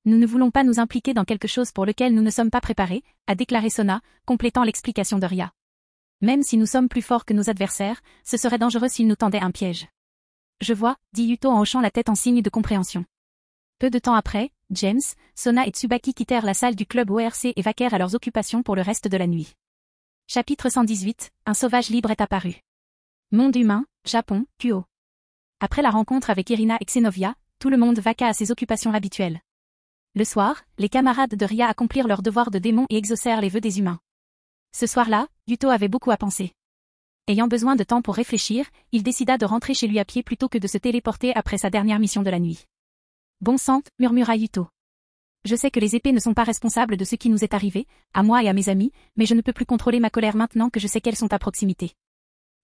Nous ne voulons pas nous impliquer dans quelque chose pour lequel nous ne sommes pas préparés, a déclaré Sona, complétant l'explication de Ria. Même si nous sommes plus forts que nos adversaires, ce serait dangereux s'ils nous tendaient un piège. Je vois, dit Yuto en hochant la tête en signe de compréhension. Peu de temps après, James, Sona et Tsubaki quittèrent la salle du club ORC et vaquèrent à leurs occupations pour le reste de la nuit. Chapitre 118, un sauvage libre est apparu. Monde humain, Japon, Kuo. Après la rencontre avec Irina et Xenovia, tout le monde vaqua à ses occupations habituelles. Le soir, les camarades de Ria accomplirent leur devoir de démon et exaucèrent les vœux des humains. Ce soir-là, Yuto avait beaucoup à penser. Ayant besoin de temps pour réfléchir, il décida de rentrer chez lui à pied plutôt que de se téléporter après sa dernière mission de la nuit. Bon sang, murmura Yuto. Je sais que les épées ne sont pas responsables de ce qui nous est arrivé, à moi et à mes amis, mais je ne peux plus contrôler ma colère maintenant que je sais qu'elles sont à proximité.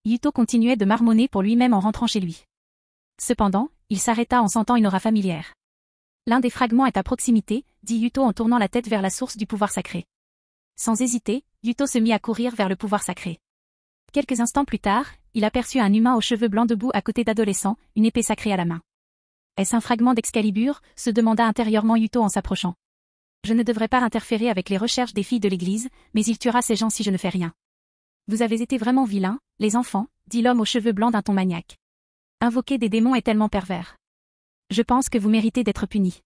Yuto continuait de marmonner pour lui-même en rentrant chez lui. Cependant, il s'arrêta en sentant une aura familière. L'un des fragments est à proximité, dit Yuto en tournant la tête vers la source du pouvoir sacré. Sans hésiter, Yuto se mit à courir vers le pouvoir sacré. Quelques instants plus tard, il aperçut un humain aux cheveux blancs debout à côté d'adolescents, une épée sacrée à la main. Est-ce un fragment d'Excalibur, se demanda intérieurement Yuto en s'approchant. Je ne devrais pas interférer avec les recherches des filles de l'église, mais il tuera ces gens si je ne fais rien. Vous avez été vraiment vilains, les enfants, dit l'homme aux cheveux blancs d'un ton maniaque. Invoquer des démons est tellement pervers. Je pense que vous méritez d'être punis.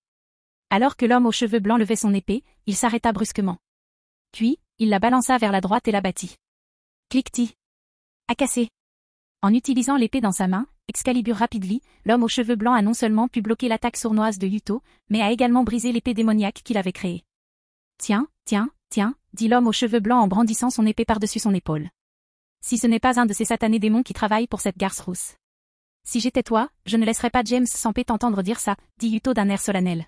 Alors que l'homme aux cheveux blancs levait son épée, il s'arrêta brusquement. Puis, il la balança vers la droite et la battit. Cliquetis. À casser. En utilisant l'épée dans sa main, Excalibur Rapidly, l'homme aux cheveux blancs a non seulement pu bloquer l'attaque sournoise de Yuto, mais a également brisé l'épée démoniaque qu'il avait créée. Tiens, dit l'homme aux cheveux blancs en brandissant son épée par-dessus son épaule. Si ce n'est pas un de ces satanés démons qui travaillent pour cette garce rousse. Si j'étais toi, je ne laisserais pas James Sampé t'entendre dire ça, dit Yuto d'un air solennel.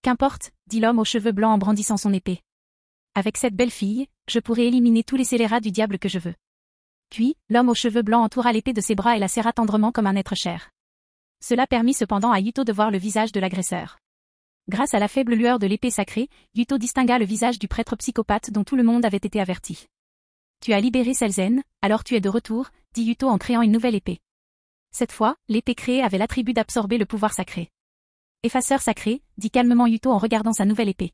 Qu'importe, dit l'homme aux cheveux blancs en brandissant son épée. Avec cette belle fille, je pourrais éliminer tous les scélérats du diable que je veux. Puis, l'homme aux cheveux blancs entoura l'épée de ses bras et la serra tendrement comme un être cher. Cela permit cependant à Yuto de voir le visage de l'agresseur. Grâce à la faible lueur de l'épée sacrée, Yuto distingua le visage du prêtre psychopathe dont tout le monde avait été averti. Tu as libéré Selzen, alors tu es de retour, dit Yuto en créant une nouvelle épée. Cette fois, l'épée créée avait l'attribut d'absorber le pouvoir sacré. Effaceur sacré, dit calmement Yuto en regardant sa nouvelle épée.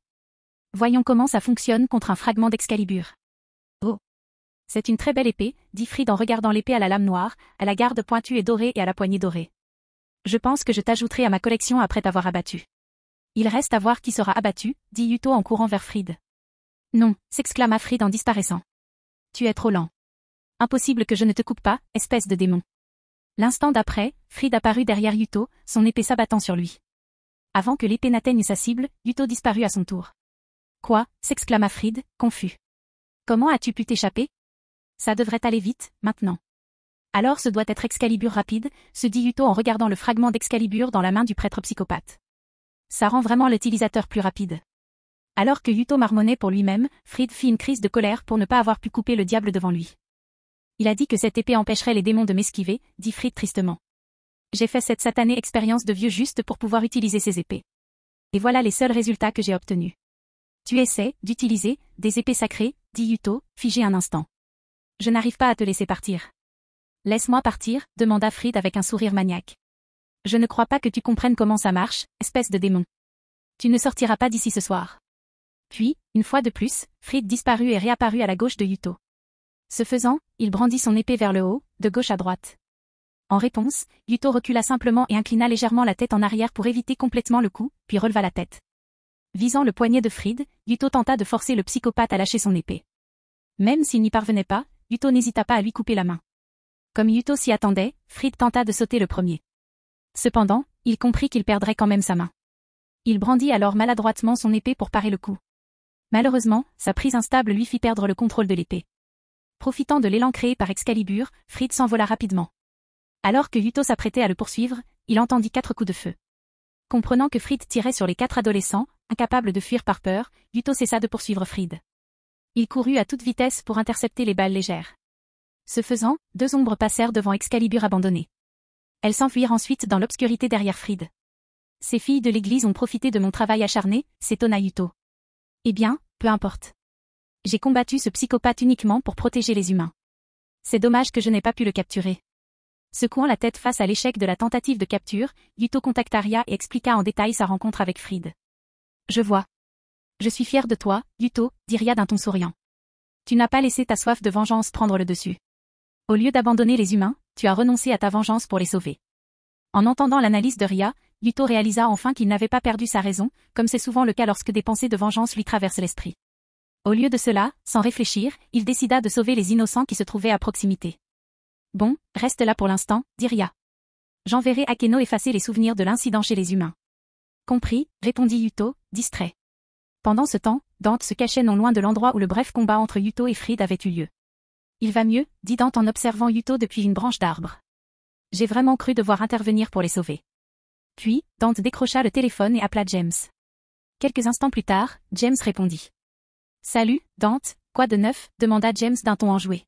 Voyons comment ça fonctionne contre un fragment d'Excalibur. Oh. C'est une très belle épée, dit Fried en regardant l'épée à la lame noire, à la garde pointue et dorée et à la poignée dorée. Je pense que je t'ajouterai à ma collection après t'avoir abattu. Il reste à voir qui sera abattu, dit Yuto en courant vers Fried. Non, s'exclama Fried en disparaissant. Tu es trop lent. Impossible que je ne te coupe pas, espèce de démon. L'instant d'après, Fried apparut derrière Yuto, son épée s'abattant sur lui. Avant que l'épée n'atteigne sa cible, Yuto disparut à son tour. Quoi, s'exclama Fried, confus. Comment as-tu pu t'échapper? Ça devrait aller vite, maintenant. Alors ce doit être Excalibur rapide, se dit Yuto en regardant le fragment d'Excalibur dans la main du prêtre psychopathe. Ça rend vraiment l'utilisateur plus rapide. Alors que Yuto marmonnait pour lui-même, Fried fit une crise de colère pour ne pas avoir pu couper le diable devant lui. Il a dit que cette épée empêcherait les démons de m'esquiver, dit Fried tristement. J'ai fait cette satanée expérience de vieux juste pour pouvoir utiliser ces épées. Et voilà les seuls résultats que j'ai obtenus. Tu essaies d'utiliser des épées sacrées, dit Yuto, figé un instant. Je n'arrive pas à te laisser partir. Laisse-moi partir, demanda Fried avec un sourire maniaque. Je ne crois pas que tu comprennes comment ça marche, espèce de démon. Tu ne sortiras pas d'ici ce soir. Puis, une fois de plus, Fried disparut et réapparut à la gauche de Yuto. Ce faisant, il brandit son épée vers le haut, de gauche à droite. En réponse, Yuto recula simplement et inclina légèrement la tête en arrière pour éviter complètement le coup, puis releva la tête. Visant le poignet de Fried, Yuto tenta de forcer le psychopathe à lâcher son épée. Même s'il n'y parvenait pas, Yuto n'hésita pas à lui couper la main. Comme Yuto s'y attendait, Fried tenta de sauter le premier. Cependant, il comprit qu'il perdrait quand même sa main. Il brandit alors maladroitement son épée pour parer le coup. Malheureusement, sa prise instable lui fit perdre le contrôle de l'épée. Profitant de l'élan créé par Excalibur, Fried s'envola rapidement. Alors que Yuto s'apprêtait à le poursuivre, il entendit 4 coups de feu. Comprenant que Fried tirait sur les 4 adolescents, incapables de fuir par peur, Yuto cessa de poursuivre Fried. Il courut à toute vitesse pour intercepter les balles légères. Ce faisant, 2 ombres passèrent devant Excalibur abandonné. Elles s'enfuirent ensuite dans l'obscurité derrière Fried. Ces filles de l'église ont profité de mon travail acharné, s'étonna Yuto. Eh bien, peu importe. J'ai combattu ce psychopathe uniquement pour protéger les humains. C'est dommage que je n'ai pas pu le capturer. Secouant la tête face à l'échec de la tentative de capture, Yuto contacta Ria et expliqua en détail sa rencontre avec Fried. Je vois. Je suis fière de toi, Yuto, dit Ria d'un ton souriant. Tu n'as pas laissé ta soif de vengeance prendre le dessus. Au lieu d'abandonner les humains, tu as renoncé à ta vengeance pour les sauver. En entendant l'analyse de Ria, Yuto réalisa enfin qu'il n'avait pas perdu sa raison, comme c'est souvent le cas lorsque des pensées de vengeance lui traversent l'esprit. Au lieu de cela, sans réfléchir, il décida de sauver les innocents qui se trouvaient à proximité. Bon, reste là pour l'instant, dit Ria. J'enverrai Akeno effacer les souvenirs de l'incident chez les humains. Compris, répondit Yuto, distrait. Pendant ce temps, Dante se cachait non loin de l'endroit où le bref combat entre Yuto et Fried avait eu lieu. Il va mieux, dit Dante en observant Yuto depuis une branche d'arbre. J'ai vraiment cru devoir intervenir pour les sauver. Puis, Dante décrocha le téléphone et appela James. Quelques instants plus tard, James répondit. Salut, Dante, quoi de neuf, demanda James d'un ton enjoué.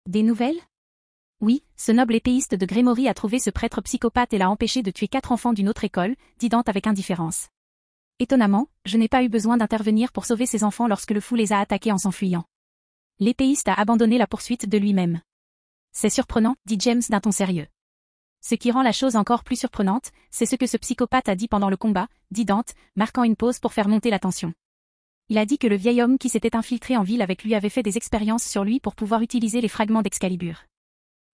Des nouvelles? Oui, ce noble épéiste de Grémory a trouvé ce prêtre psychopathe et l'a empêché de tuer 4 enfants d'une autre école, dit Dante avec indifférence. Étonnamment, je n'ai pas eu besoin d'intervenir pour sauver ces enfants lorsque le fou les a attaqués en s'enfuyant. L'épéiste a abandonné la poursuite de lui-même. C'est surprenant, dit James d'un ton sérieux. Ce qui rend la chose encore plus surprenante, c'est ce que ce psychopathe a dit pendant le combat, dit Dante, marquant une pause pour faire monter la tension. Il a dit que le vieil homme qui s'était infiltré en ville avec lui avait fait des expériences sur lui pour pouvoir utiliser les fragments d'Excalibur.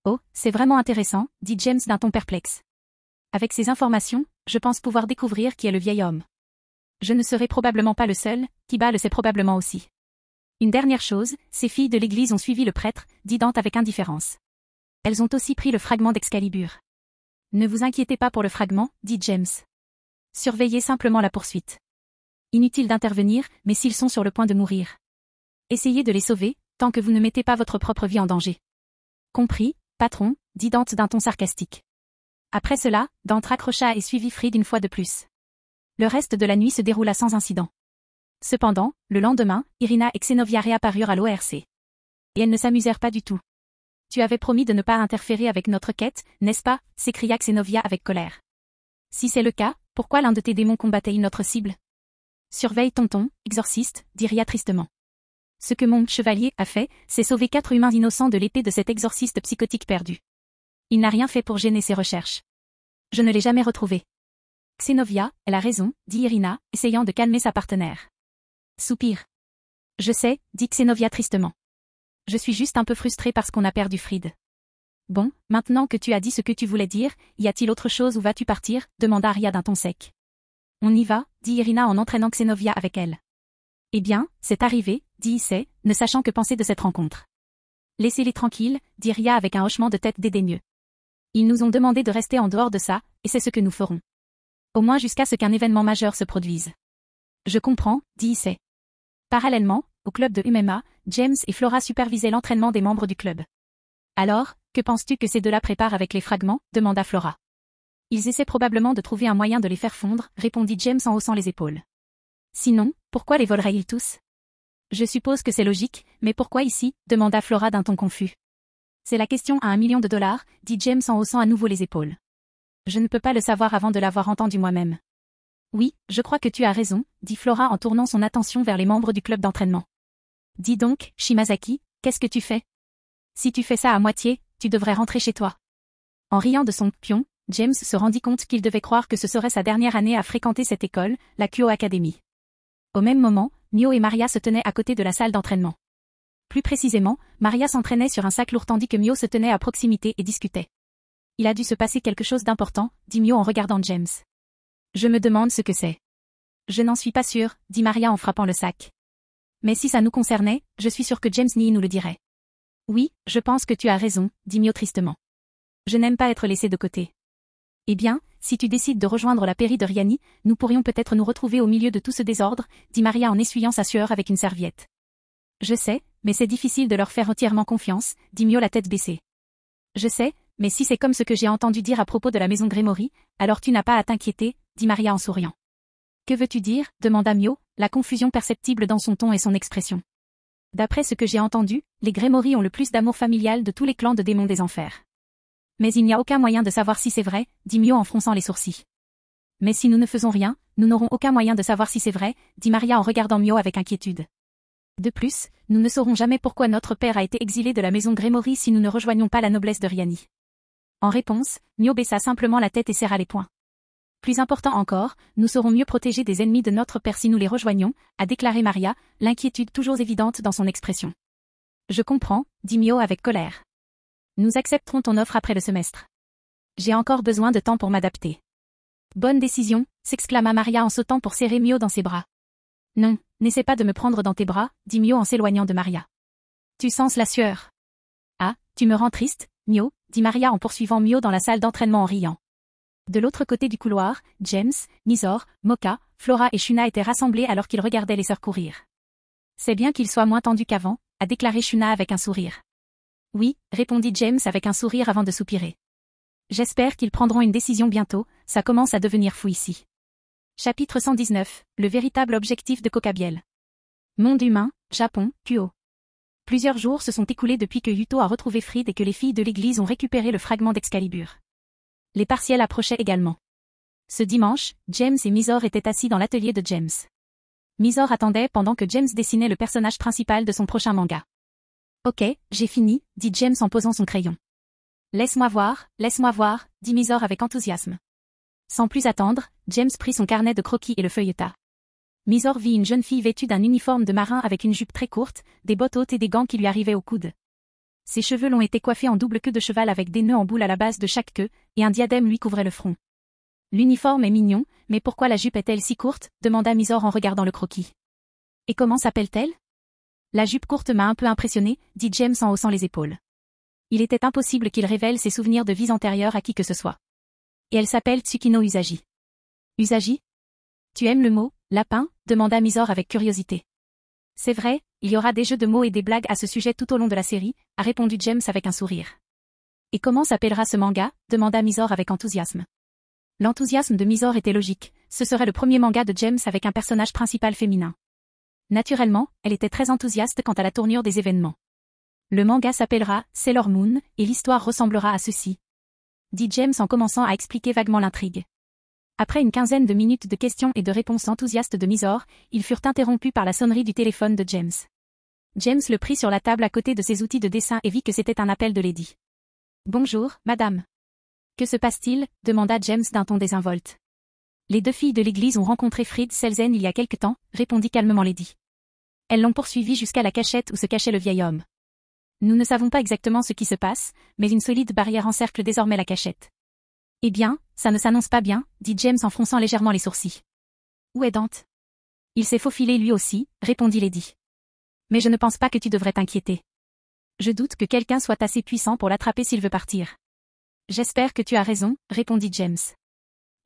Oh, c'est vraiment intéressant, dit James d'un ton perplexe. Avec ces informations, je pense pouvoir découvrir qui est le vieil homme. Je ne serai probablement pas le seul, Kiba le sait probablement aussi. Une dernière chose, ces filles de l'église ont suivi le prêtre, dit Dante avec indifférence. Elles ont aussi pris le fragment d'Excalibur. Ne vous inquiétez pas pour le fragment, dit James. Surveillez simplement la poursuite. Inutile d'intervenir, mais s'ils sont sur le point de mourir. Essayez de les sauver, tant que vous ne mettez pas votre propre vie en danger. Compris, patron, dit Dante d'un ton sarcastique. Après cela, Dante raccrocha et suivit Fried une fois de plus. Le reste de la nuit se déroula sans incident. Cependant, le lendemain, Irina et Xenovia réapparurent à l'ORC. Et elles ne s'amusèrent pas du tout. Tu avais promis de ne pas interférer avec notre quête, n'est-ce pas, s'écria Xenovia avec colère. Si c'est le cas, pourquoi l'un de tes démons combattait une autre cible? Surveille tonton, exorciste, dit Ria tristement. Ce que mon chevalier a fait, c'est sauver 4 humains innocents de l'épée de cet exorciste psychotique perdu. Il n'a rien fait pour gêner ses recherches. Je ne l'ai jamais retrouvé. Xenovia, elle a raison, dit Irina, essayant de calmer sa partenaire. Soupir. Je sais, dit Xenovia tristement. Je suis juste un peu frustrée parce qu'on a perdu Fried. Bon, maintenant que tu as dit ce que tu voulais dire, y a-t-il autre chose ou vas-tu partir, demanda Ria d'un ton sec. On y va, dit Irina en entraînant Xenovia avec elle. Eh bien, c'est arrivé, dit Issei, ne sachant que penser de cette rencontre. Laissez-les tranquilles, dit Ria avec un hochement de tête dédaigneux. Ils nous ont demandé de rester en dehors de ça, et c'est ce que nous ferons. Au moins jusqu'à ce qu'un événement majeur se produise. Je comprends, dit Issei. Parallèlement, au club de MMA, James et Flora supervisaient l'entraînement des membres du club. Alors, que penses-tu que ces deux-là préparent avec les fragments, demanda Flora. Ils essaient probablement de trouver un moyen de les faire fondre, répondit James en haussant les épaules. Sinon, pourquoi les voleraient-ils tous? Je suppose que c'est logique, mais pourquoi ici, demanda Flora d'un ton confus. C'est la question à $1 million, dit James en haussant à nouveau les épaules. Je ne peux pas le savoir avant de l'avoir entendu moi-même. Oui, je crois que tu as raison, dit Flora en tournant son attention vers les membres du club d'entraînement. Dis donc, Shimazaki, qu'est-ce que tu fais? Si tu fais ça à moitié, tu devrais rentrer chez toi. En riant de son pion, James se rendit compte qu'il devait croire que ce serait sa dernière année à fréquenter cette école, la Kyo Academy. Au même moment, Mio et Maria se tenaient à côté de la salle d'entraînement. Plus précisément, Maria s'entraînait sur un sac lourd tandis que Mio se tenait à proximité et discutait. Il a dû se passer quelque chose d'important, dit Mio en regardant James. Je me demande ce que c'est. Je n'en suis pas sûre, dit Maria en frappant le sac. Mais si ça nous concernait, je suis sûre que James Nii nous le dirait. Oui, je pense que tu as raison, dit Mio tristement. Je n'aime pas être laissée de côté. Eh bien, si tu décides de rejoindre la pairie de Riani, nous pourrions peut-être nous retrouver au milieu de tout ce désordre, dit Maria en essuyant sa sueur avec une serviette. Je sais, mais c'est difficile de leur faire entièrement confiance, dit Mio la tête baissée. Je sais, mais si c'est comme ce que j'ai entendu dire à propos de la maison Grémory, alors tu n'as pas à t'inquiéter, dit Maria en souriant. Que veux-tu dire, demanda Mio, la confusion perceptible dans son ton et son expression. D'après ce que j'ai entendu, les Grémory ont le plus d'amour familial de tous les clans de démons des enfers. Mais il n'y a aucun moyen de savoir si c'est vrai, dit Mio en fronçant les sourcils. Mais si nous ne faisons rien, nous n'aurons aucun moyen de savoir si c'est vrai, dit Maria en regardant Mio avec inquiétude. De plus, nous ne saurons jamais pourquoi notre père a été exilé de la maison Grémory si nous ne rejoignons pas la noblesse de Riani. En réponse, Mio baissa simplement la tête et serra les poings. Plus important encore, nous serons mieux protégés des ennemis de notre père si nous les rejoignons, a déclaré Maria, l'inquiétude toujours évidente dans son expression. Je comprends, dit Mio avec colère. Nous accepterons ton offre après le semestre. J'ai encore besoin de temps pour m'adapter. Bonne décision, s'exclama Maria en sautant pour serrer Mio dans ses bras. Non, n'essaie pas de me prendre dans tes bras, dit Mio en s'éloignant de Maria. Tu sens la sueur. Ah, tu me rends triste, Mio, dit Maria en poursuivant Mio dans la salle d'entraînement en riant. De l'autre côté du couloir, James, Mysore, Mocha, Flora et Shuna étaient rassemblés alors qu'ils regardaient les sœurs courir. C'est bien qu'ils soient moins tendus qu'avant, a déclaré Shuna avec un sourire. Oui, répondit James avec un sourire avant de soupirer. J'espère qu'ils prendront une décision bientôt, ça commence à devenir fou ici. Chapitre 119, le véritable objectif de Kokabiel. Monde humain, Japon, Kuo. Plusieurs jours se sont écoulés depuis que Yuto a retrouvé Fried et que les filles de l'église ont récupéré le fragment d'Excalibur. Les partiels approchaient également. Ce dimanche, James et Mysore étaient assis dans l'atelier de James. Mysore attendait pendant que James dessinait le personnage principal de son prochain manga. Ok, j'ai fini, dit James en posant son crayon. Laisse-moi voir, dit Mysore avec enthousiasme. Sans plus attendre, James prit son carnet de croquis et le feuilleta. Mysore vit une jeune fille vêtue d'un uniforme de marin avec une jupe très courte, des bottes hautes et des gants qui lui arrivaient aux coudes. Ses cheveux longs étaient coiffés en double queue de cheval avec des nœuds en boule à la base de chaque queue, et un diadème lui couvrait le front. L'uniforme est mignon, mais pourquoi la jupe est-elle si courte, demanda Mysore en regardant le croquis. Et comment s'appelle-t-elle? La jupe courte m'a un peu impressionné, dit James en haussant les épaules. Il était impossible qu'il révèle ses souvenirs de vies antérieures à qui que ce soit. Et elle s'appelle Tsukino Usagi. Usagi? Tu aimes le mot, lapin? Demanda Mysore avec curiosité. C'est vrai, il y aura des jeux de mots et des blagues à ce sujet tout au long de la série, a répondu James avec un sourire. Et comment s'appellera ce manga? Demanda Mysore avec enthousiasme. L'enthousiasme de Mysore était logique, ce serait le premier manga de James avec un personnage principal féminin. Naturellement, elle était très enthousiaste quant à la tournure des événements. Le manga s'appellera Sailor Moon, et l'histoire ressemblera à ceci, dit James en commençant à expliquer vaguement l'intrigue. Après une quinzaine de minutes de questions et de réponses enthousiastes de Mysore, ils furent interrompus par la sonnerie du téléphone de James. James le prit sur la table à côté de ses outils de dessin et vit que c'était un appel de Lady. Bonjour, madame. Que se passe-t-il? Demanda James d'un ton désinvolte. Les deux filles de l'église ont rencontré Fried Selzen il y a quelque temps, répondit calmement Lady. Elles l'ont poursuivi jusqu'à la cachette où se cachait le vieil homme. Nous ne savons pas exactement ce qui se passe, mais une solide barrière encercle désormais la cachette. Eh bien, ça ne s'annonce pas bien, dit James en fronçant légèrement les sourcils. Où est Dante? Il s'est faufilé lui aussi, répondit Lady. Mais je ne pense pas que tu devrais t'inquiéter. Je doute que quelqu'un soit assez puissant pour l'attraper s'il veut partir. J'espère que tu as raison, répondit James.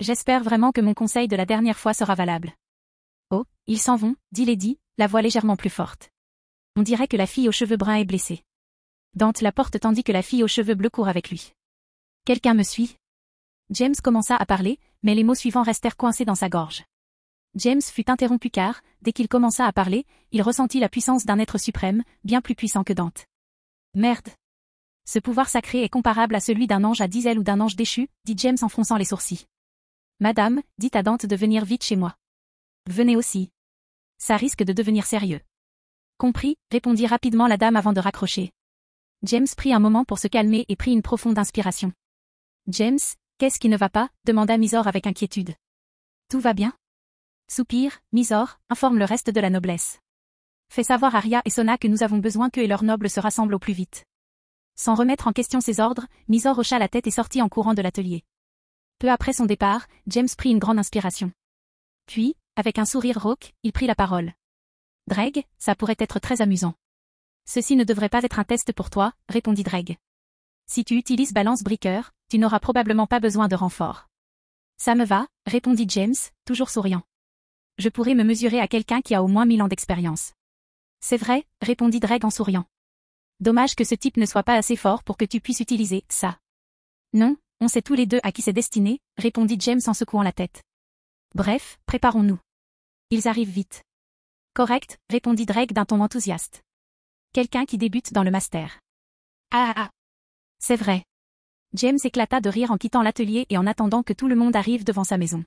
J'espère vraiment que mon conseil de la dernière fois sera valable. Oh, ils s'en vont, dit Lady, la voix légèrement plus forte. On dirait que la fille aux cheveux bruns est blessée. Dante la porte tandis que la fille aux cheveux bleus court avec lui. Quelqu'un me suit? James commença à parler, mais les mots suivants restèrent coincés dans sa gorge. James fut interrompu car, dès qu'il commença à parler, il ressentit la puissance d'un être suprême, bien plus puissant que Dante. Merde. Ce pouvoir sacré est comparable à celui d'un ange à 10 ailes ou d'un ange déchu, dit James en fronçant les sourcils. Madame, dites à Dante de venir vite chez moi. Venez aussi. Ça risque de devenir sérieux. Compris, répondit rapidement la dame avant de raccrocher. James prit un moment pour se calmer et prit une profonde inspiration. James, qu'est-ce qui ne va pas? Demanda Mysore avec inquiétude. Tout va bien? Soupir, Mysore, informe le reste de la noblesse. Fais savoir à Ria et Sona que nous avons besoin qu'eux et leurs nobles se rassemblent au plus vite. Sans remettre en question ses ordres, Mysore hocha la tête et sortit en courant de l'atelier. Peu après son départ, James prit une grande inspiration. Puis, avec un sourire rauque, il prit la parole. Dreg, ça pourrait être très amusant. Ceci ne devrait pas être un test pour toi, répondit Dreg. Si tu utilises Balance Breaker, tu n'auras probablement pas besoin de renfort. Ça me va, répondit James, toujours souriant. Je pourrais me mesurer à quelqu'un qui a au moins 1000 ans d'expérience. C'est vrai, répondit Dreg en souriant. Dommage que ce type ne soit pas assez fort pour que tu puisses utiliser ça. Non, on sait tous les deux à qui c'est destiné, répondit James en secouant la tête. Bref, préparons-nous. Ils arrivent vite. Correct, répondit Dreg d'un ton enthousiaste. Quelqu'un qui débute dans le master. Ah. C'est vrai. James éclata de rire en quittant l'atelier et en attendant que tout le monde arrive devant sa maison.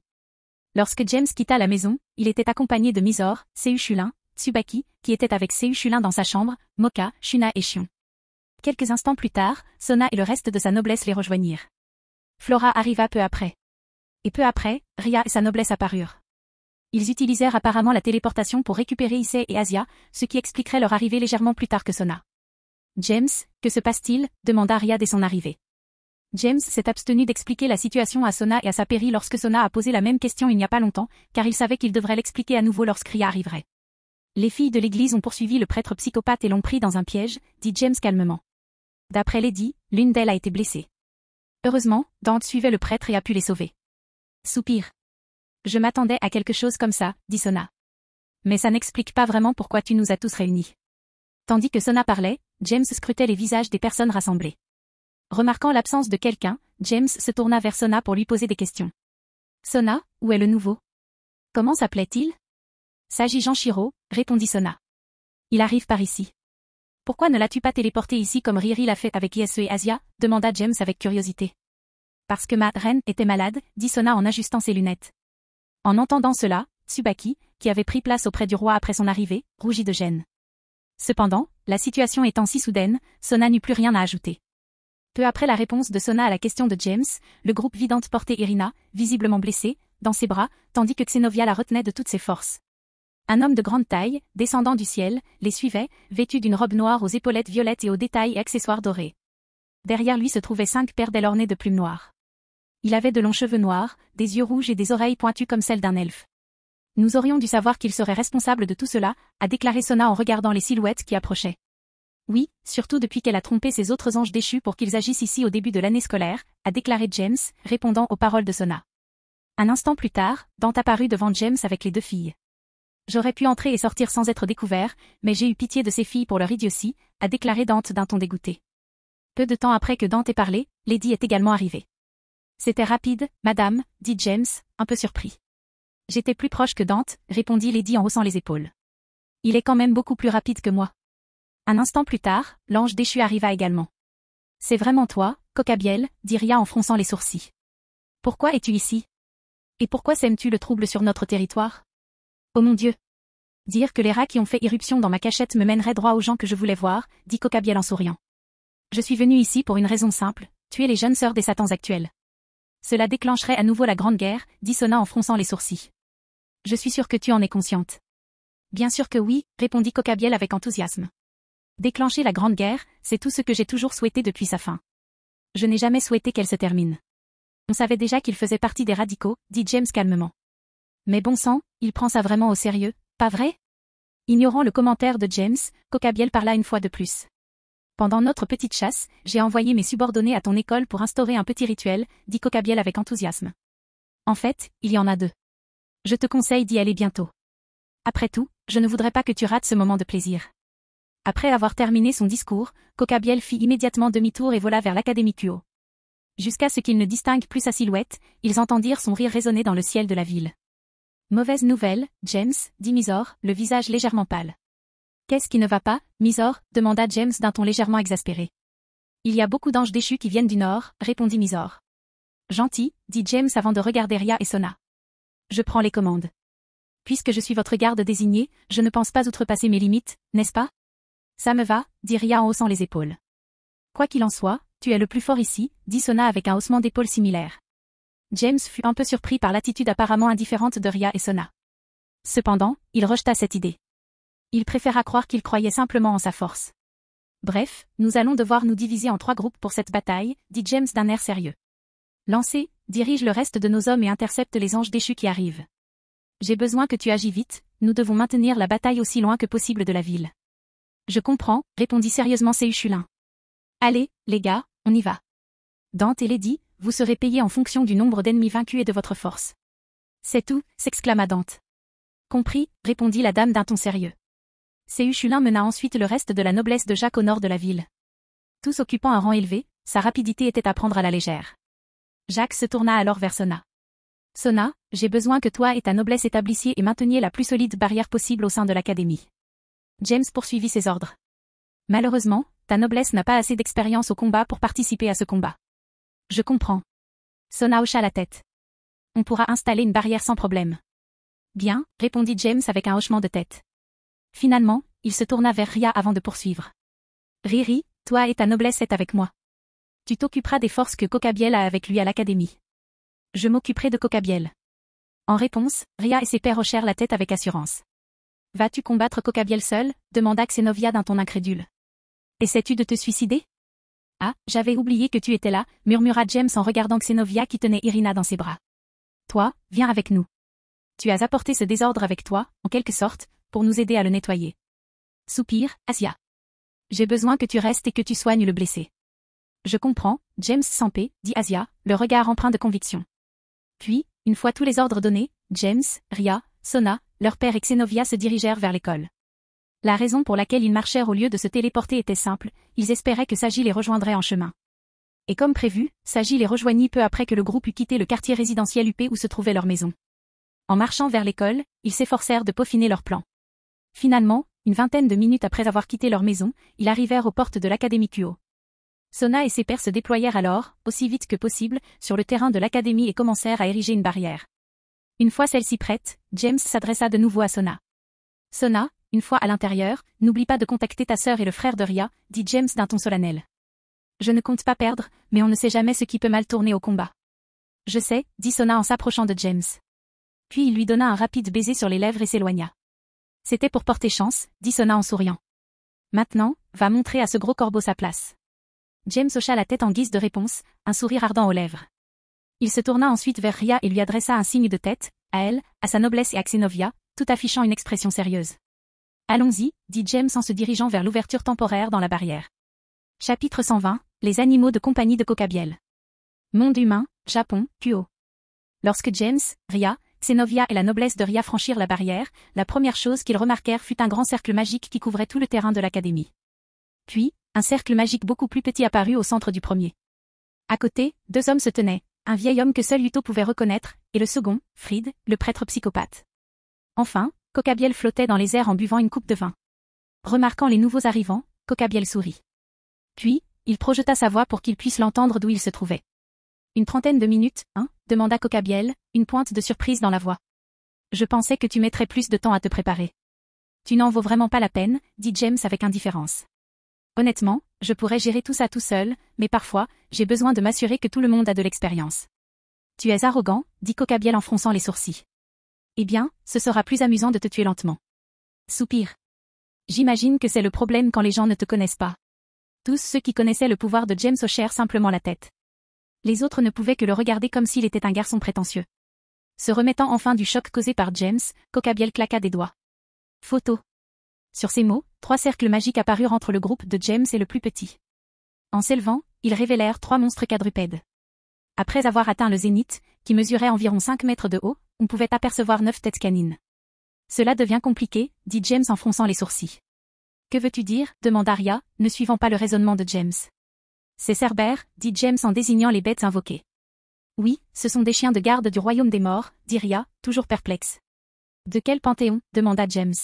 Lorsque James quitta la maison, il était accompagné de Mysore, Seu Chulin, Tsubaki, qui était avec Seu Chulin dans sa chambre, Mocha, Shuna et Shion. Quelques instants plus tard, Sona et le reste de sa noblesse les rejoignirent. Flora arriva peu après. Et peu après, Ria et sa noblesse apparurent. Ils utilisèrent apparemment la téléportation pour récupérer Issei et Asia, ce qui expliquerait leur arrivée légèrement plus tard que Sona. James, que se passe-t-il demanda Ria dès son arrivée. James s'est abstenu d'expliquer la situation à Sona et à sa péri lorsque Sona a posé la même question il n'y a pas longtemps, car il savait qu'il devrait l'expliquer à nouveau lorsque Ria arriverait. Les filles de l'église ont poursuivi le prêtre psychopathe et l'ont pris dans un piège, dit James calmement. D'après Lady, l'une d'elles a été blessée. Heureusement, Dante suivait le prêtre et a pu les sauver. Soupir. Je m'attendais à quelque chose comme ça, dit Sona. Mais ça n'explique pas vraiment pourquoi tu nous as tous réunis. Tandis que Sona parlait, James scrutait les visages des personnes rassemblées. Remarquant l'absence de quelqu'un, James se tourna vers Sona pour lui poser des questions. Sona, où est le nouveau? Comment s'appelait-il? S'agit Janshiro, répondit Sona. Il arrive par ici. Pourquoi ne l'as-tu pas téléporté ici comme Riri l'a fait avec Issei et Asia? Demanda James avec curiosité. Parce que ma reine était malade, dit Sona en ajustant ses lunettes. En entendant cela, Tsubaki, qui avait pris place auprès du roi après son arrivée, rougit de gêne. Cependant, la situation étant si soudaine, Sona n'eut plus rien à ajouter. Peu après la réponse de Sona à la question de James, le groupe Vidante portait Irina, visiblement blessée, dans ses bras, tandis que Xenovia la retenait de toutes ses forces. Un homme de grande taille, descendant du ciel, les suivait, vêtu d'une robe noire aux épaulettes violettes et aux détails et accessoires dorés. Derrière lui se trouvaient 5 paires d'ailes ornées de plumes noires. Il avait de longs cheveux noirs, des yeux rouges et des oreilles pointues comme celles d'un elfe. Nous aurions dû savoir qu'il serait responsable de tout cela, a déclaré Sona en regardant les silhouettes qui approchaient. Oui, surtout depuis qu'elle a trompé ses autres anges déchus pour qu'ils agissent ici au début de l'année scolaire, a déclaré James, répondant aux paroles de Sona. Un instant plus tard, Dante apparut devant James avec les 2 filles. J'aurais pu entrer et sortir sans être découvert, mais j'ai eu pitié de ces filles pour leur idiotie, a déclaré Dante d'un ton dégoûté. Peu de temps après que Dante ait parlé, Lady est également arrivée. C'était rapide, madame, dit James, un peu surpris. J'étais plus proche que Dante, répondit Lady en haussant les épaules. Il est quand même beaucoup plus rapide que moi. Un instant plus tard, l'ange déchu arriva également. C'est vraiment toi, Cocabiel, dit Ria en fronçant les sourcils. Pourquoi es-tu ici? Et pourquoi sèmes-tu le trouble sur notre territoire? Oh mon Dieu! Dire que les rats qui ont fait irruption dans ma cachette me mèneraient droit aux gens que je voulais voir, dit Cocabiel en souriant. Je suis venu ici pour une raison simple, tuer les jeunes sœurs des satans actuels. Cela déclencherait à nouveau la grande guerre, dit Sona en fronçant les sourcils. Je suis sûre que tu en es consciente. Bien sûr que oui, répondit Cocabiel avec enthousiasme. Déclencher la grande guerre, c'est tout ce que j'ai toujours souhaité depuis sa fin. Je n'ai jamais souhaité qu'elle se termine. On savait déjà qu'il faisait partie des radicaux, dit James calmement. Mais bon sang, il prend ça vraiment au sérieux, pas vrai? Ignorant le commentaire de James, Cocabiel parla une fois de plus. Pendant notre petite chasse, j'ai envoyé mes subordonnés à ton école pour instaurer un petit rituel, dit Cocabiel avec enthousiasme. En fait, il y en a 2. Je te conseille d'y aller bientôt. Après tout, je ne voudrais pas que tu rates ce moment de plaisir. Après avoir terminé son discours, Cocabiel fit immédiatement demi-tour et vola vers l'Académie Kuo. Jusqu'à ce qu'ils ne distinguent plus sa silhouette, ils entendirent son rire résonner dans le ciel de la ville. Mauvaise nouvelle, James, dit Mysore, le visage légèrement pâle. Qu'est-ce qui ne va pas, Mysore? Demanda James d'un ton légèrement exaspéré. Il y a beaucoup d'anges déchus qui viennent du nord, répondit Mysore. Gentil, dit James avant de regarder Ria et Sona. Je prends les commandes. Puisque je suis votre garde désigné, je ne pense pas outrepasser mes limites, n'est-ce pas? Ça me va, dit Ria en haussant les épaules. Quoi qu'il en soit, tu es le plus fort ici, dit Sona avec un haussement d'épaules similaire. James fut un peu surpris par l'attitude apparemment indifférente de Ria et Sona. Cependant, il rejeta cette idée. Il préféra croire qu'il croyait simplement en sa force. Bref, nous allons devoir nous diviser en 3 groupes pour cette bataille, dit James d'un air sérieux. Lancez, dirige le reste de nos hommes et intercepte les anges déchus qui arrivent. J'ai besoin que tu agis vite, nous devons maintenir la bataille aussi loin que possible de la ville. Je comprends, répondit sérieusement Séuchulin. Allez, les gars, on y va. Dante et Lady, vous serez payés en fonction du nombre d'ennemis vaincus et de votre force. C'est tout, s'exclama Dante. Compris, répondit la dame d'un ton sérieux. Séuchulin mena ensuite le reste de la noblesse de Jacques au nord de la ville. Tous occupant un rang élevé, sa rapidité était à prendre à la légère. Jacques se tourna alors vers Sona. Sona, j'ai besoin que toi et ta noblesse établissiez et mainteniez la plus solide barrière possible au sein de l'académie. James poursuivit ses ordres. Malheureusement, ta noblesse n'a pas assez d'expérience au combat pour participer à ce combat. Je comprends. Sona hocha la tête. On pourra installer une barrière sans problème. Bien, répondit James avec un hochement de tête. Finalement, il se tourna vers Ria avant de poursuivre. Riri, toi et ta noblesse êtes avec moi. Tu t'occuperas des forces que Cocabiel a avec lui à l'académie. Je m'occuperai de Cocabiel. En réponse, Ria et ses pairs hochèrent la tête avec assurance. Vas-tu combattre Cocabiel seul? Demanda Xenovia d'un ton incrédule. Essaies-tu de te suicider? Ah, j'avais oublié que tu étais là, murmura James en regardant Xenovia qui tenait Irina dans ses bras. Toi, viens avec nous. Tu as apporté ce désordre avec toi, en quelque sorte, pour nous aider à le nettoyer. Soupire, Asia. J'ai besoin que tu restes et que tu soignes le blessé. Je comprends, James Sampé, dit Asia, le regard empreint de conviction. Puis, une fois tous les ordres donnés, James, Ria, Sona, leur père et Xenovia se dirigèrent vers l'école. La raison pour laquelle ils marchèrent au lieu de se téléporter était simple, ils espéraient que Sagi les rejoindrait en chemin. Et comme prévu, Sagi les rejoignit peu après que le groupe eut quitté le quartier résidentiel UP où se trouvait leur maison. En marchant vers l'école, ils s'efforcèrent de peaufiner leur plan. Finalement, une vingtaine de minutes après avoir quitté leur maison, ils arrivèrent aux portes de l'Académie Kuo. Sona et ses pairs se déployèrent alors, aussi vite que possible, sur le terrain de l'Académie et commencèrent à ériger une barrière. Une fois celle-ci prête, James s'adressa de nouveau à Sona. Sona, une fois à l'intérieur, n'oublie pas de contacter ta sœur et le frère de Ria, dit James d'un ton solennel. Je ne compte pas perdre, mais on ne sait jamais ce qui peut mal tourner au combat. Je sais, dit Sona en s'approchant de James. Puis il lui donna un rapide baiser sur les lèvres et s'éloigna. C'était pour porter chance, dit Sona en souriant. Maintenant, va montrer à ce gros corbeau sa place. James hocha la tête en guise de réponse, un sourire ardent aux lèvres. Il se tourna ensuite vers Ria et lui adressa un signe de tête, à elle, à sa noblesse et à Xenovia, tout affichant une expression sérieuse. Allons-y, dit James en se dirigeant vers l'ouverture temporaire dans la barrière. Chapitre 120, les animaux de compagnie de Cocabiel. Monde humain, Japon, Kuo. Lorsque James, Ria, Xenovia et la noblesse de Ria franchirent la barrière, la première chose qu'ils remarquèrent fut un grand cercle magique qui couvrait tout le terrain de l'académie. Puis, un cercle magique beaucoup plus petit apparut au centre du premier. À côté, deux hommes se tenaient, un vieil homme que seul Yuto pouvait reconnaître, et le second, Fried, le prêtre psychopathe. Enfin, Cocabiel flottait dans les airs en buvant une coupe de vin. Remarquant les nouveaux arrivants, Cocabiel sourit. Puis, il projeta sa voix pour qu'ils puissent l'entendre d'où il se trouvait. Une trentaine de minutes, hein, demanda Cocabiel, une pointe de surprise dans la voix. Je pensais que tu mettrais plus de temps à te préparer. Tu n'en vaux vraiment pas la peine, dit James avec indifférence. Honnêtement, je pourrais gérer tout ça tout seul, mais parfois, j'ai besoin de m'assurer que tout le monde a de l'expérience. Tu es arrogant, dit Cocabiel en fronçant les sourcils. Eh bien, ce sera plus amusant de te tuer lentement. Soupire. J'imagine que c'est le problème quand les gens ne te connaissent pas. Tous ceux qui connaissaient le pouvoir de James hochèrent simplement la tête. Les autres ne pouvaient que le regarder comme s'il était un garçon prétentieux. Se remettant enfin du choc causé par James, Cocabiel claqua des doigts. Photo. Sur ces mots, 3 cercles magiques apparurent entre le groupe de James et le plus petit. En s'élevant, ils révélèrent 3 monstres quadrupèdes. Après avoir atteint le zénith, qui mesurait environ 5 mètres de haut, on pouvait apercevoir 9 têtes canines. Cela devient compliqué, dit James en fronçant les sourcils. Que veux-tu dire, demanda Ria, ne suivant pas le raisonnement de James. C'est Cerbère, dit James en désignant les bêtes invoquées. Oui, ce sont des chiens de garde du royaume des morts, dit Ria, toujours perplexe. De quel panthéon, demanda James.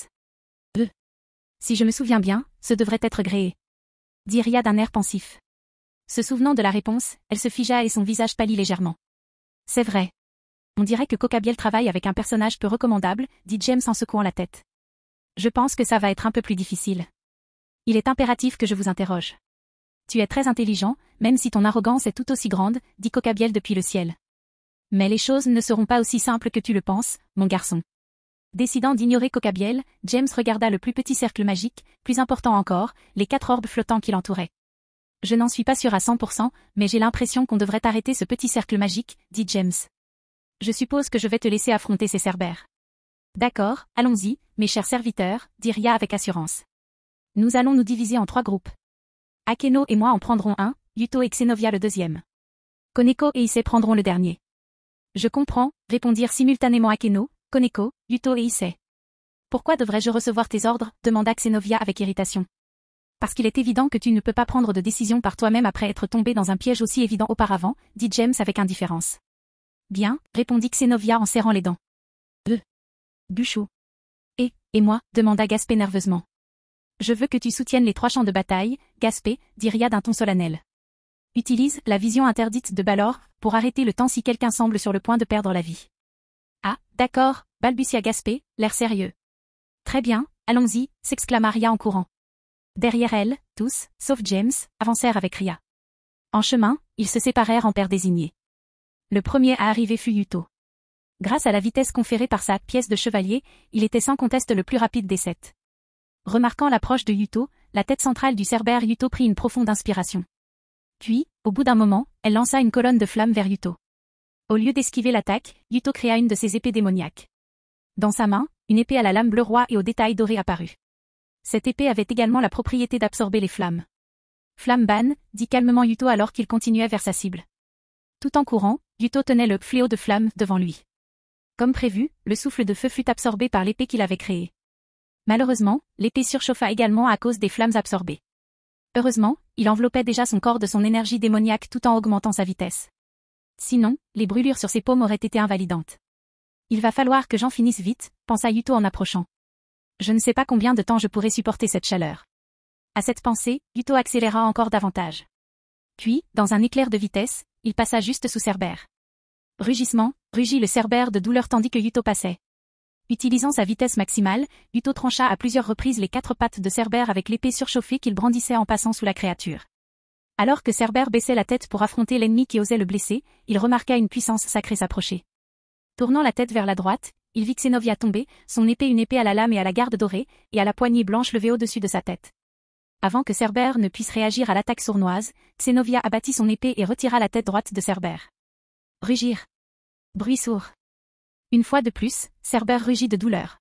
Si je me souviens bien, ce devrait être Gréé. Dit Ria d'un air pensif. Se souvenant de la réponse, elle se figea et son visage pâlit légèrement. C'est vrai. On dirait que Cocabiel travaille avec un personnage peu recommandable, dit James en secouant la tête. Je pense que ça va être un peu plus difficile. Il est impératif que je vous interroge. Tu es très intelligent, même si ton arrogance est tout aussi grande, dit Cocabiel depuis le ciel. Mais les choses ne seront pas aussi simples que tu le penses, mon garçon. Décidant d'ignorer Cocabiel, James regarda le plus petit cercle magique, plus important encore, les 4 orbes flottants qui l'entouraient. Je n'en suis pas sûr à 100%, mais j'ai l'impression qu'on devrait arrêter ce petit cercle magique, dit James. Je suppose que je vais te laisser affronter ces cerbères. D'accord, allons-y, mes chers serviteurs, dit Ria avec assurance. Nous allons nous diviser en 3 groupes. Akeno et moi en prendrons un, Yuto et Xenovia le deuxième. Koneko et Issei prendront le dernier. Je comprends, répondirent simultanément Akeno, Koneko, Yuto et Issei. Pourquoi devrais-je recevoir tes ordres, demanda Xenovia avec irritation. Parce qu'il est évident que tu ne peux pas prendre de décision par toi-même après être tombé dans un piège aussi évident auparavant, dit James avec indifférence. Bien, répondit Xenovia en serrant les dents. Buchou. Et moi, demanda Gaspé nerveusement. Je veux que tu soutiennes les 3 champs de bataille, Gaspé, dit Ria d'un ton solennel. Utilise la vision interdite de Balor pour arrêter le temps si quelqu'un semble sur le point de perdre la vie. Ah, d'accord, balbutia Gaspé, l'air sérieux. Très bien, allons-y, s'exclama Ria en courant. Derrière elle, tous, sauf James, avancèrent avec Ria. En chemin, ils se séparèrent en paires désignées. Le premier à arriver fut Yuto. Grâce à la vitesse conférée par sa pièce de chevalier, il était sans conteste le plus rapide des 7. Remarquant l'approche de Yuto, la tête centrale du Cerbère Yuto prit une profonde inspiration. Puis, au bout d'un moment, elle lança une colonne de flammes vers Yuto. Au lieu d'esquiver l'attaque, Yuto créa une de ses épées démoniaques. Dans sa main, une épée à la lame bleu roi et aux détails dorés apparut. Cette épée avait également la propriété d'absorber les flammes. Flamme ban, dit calmement Yuto alors qu'il continuait vers sa cible. Tout en courant, Yuto tenait le fléau de flammes devant lui. Comme prévu, le souffle de feu fut absorbé par l'épée qu'il avait créée. Malheureusement, l'épée surchauffa également à cause des flammes absorbées. Heureusement, il enveloppait déjà son corps de son énergie démoniaque tout en augmentant sa vitesse. Sinon, les brûlures sur ses paumes auraient été invalidantes. Il va falloir que j'en finisse vite, pensa Yuto en approchant. Je ne sais pas combien de temps je pourrai supporter cette chaleur. À cette pensée, Yuto accéléra encore davantage. Puis, dans un éclair de vitesse, il passa juste sous Cerbère. Rugissement, rugit le Cerbère de douleur tandis que Yuto passait. Utilisant sa vitesse maximale, Yuto trancha à plusieurs reprises les 4 pattes de Cerbère avec l'épée surchauffée qu'il brandissait en passant sous la créature. Alors que Cerbère baissait la tête pour affronter l'ennemi qui osait le blesser, il remarqua une puissance sacrée s'approcher. Tournant la tête vers la droite, il vit Xénovia tomber, une épée à la lame et à la garde dorée, et à la poignée blanche levée au-dessus de sa tête. Avant que Cerbère ne puisse réagir à l'attaque sournoise, Xénovia abattit son épée et retira la tête droite de Cerbère. Rugir. Bruit sourd. Une fois de plus, Cerbère rugit de douleur.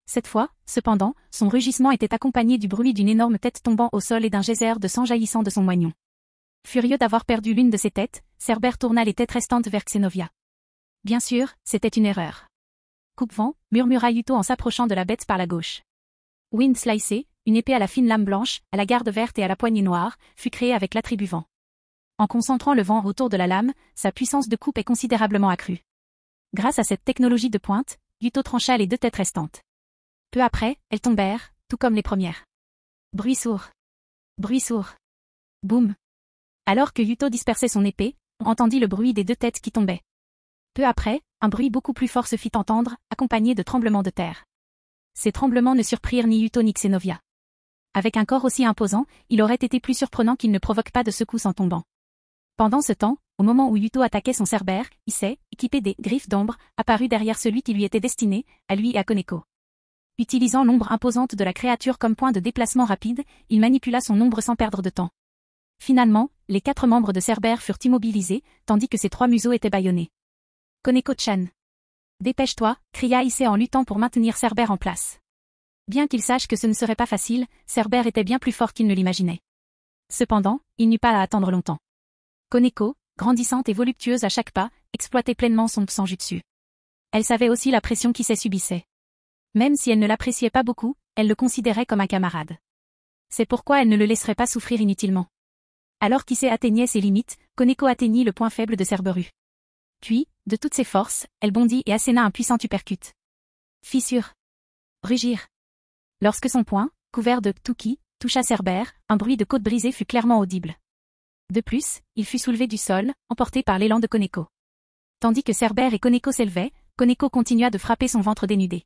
Cette fois, cependant, son rugissement était accompagné du bruit d'une énorme tête tombant au sol et d'un geyser de sang jaillissant de son moignon. Furieux d'avoir perdu l'une de ses têtes, Cerbère tourna les têtes restantes vers Xénovia. Bien sûr, c'était une erreur. Coupe-vent, murmura Yuto en s'approchant de la bête par la gauche. Wind Slicé, une épée à la fine lame blanche, à la garde verte et à la poignée noire, fut créée avec l'attribut vent. En concentrant le vent autour de la lame, sa puissance de coupe est considérablement accrue. Grâce à cette technologie de pointe, Yuto trancha les 2 têtes restantes. Peu après, elles tombèrent, tout comme les premières. Bruit sourd. Bruit sourd. Boum. Alors que Yuto dispersait son épée, on entendit le bruit des 2 têtes qui tombaient. Peu après, un bruit beaucoup plus fort se fit entendre, accompagné de tremblements de terre. Ces tremblements ne surprirent ni Yuto ni Xénovia. Avec un corps aussi imposant, il aurait été plus surprenant qu'il ne provoque pas de secousse en tombant. Pendant ce temps, au moment où Yuto attaquait son Cerbère, Issei, équipé des griffes d'ombre, apparut derrière celui qui lui était destiné, à lui et à Koneko. Utilisant l'ombre imposante de la créature comme point de déplacement rapide, il manipula son ombre sans perdre de temps. Finalement, les 4 membres de Cerbère furent immobilisés, tandis que ses 3 museaux étaient bâillonnés. Koneko-chan. Dépêche-toi, cria Issei en luttant pour maintenir Cerbère en place. Bien qu'il sache que ce ne serait pas facile, Cerbère était bien plus fort qu'il ne l'imaginait. Cependant, il n'eut pas à attendre longtemps. Koneko, grandissante et voluptueuse à chaque pas, exploitait pleinement son Sanjutsu. Elle savait aussi la pression qu'Issei subissait. Même si elle ne l'appréciait pas beaucoup, elle le considérait comme un camarade. C'est pourquoi elle ne le laisserait pas souffrir inutilement. Alors qu'Issei atteignait ses limites, Koneko atteignit le point faible de Cerberus. Puis, de toutes ses forces, elle bondit et asséna un puissant uppercut. Fissure. Rugir. Lorsque son poing, couvert de Tuki, toucha Cerbère, un bruit de côte brisée fut clairement audible. De plus, il fut soulevé du sol, emporté par l'élan de Koneko. Tandis que Cerbère et Koneko s'élevaient, Koneko continua de frapper son ventre dénudé.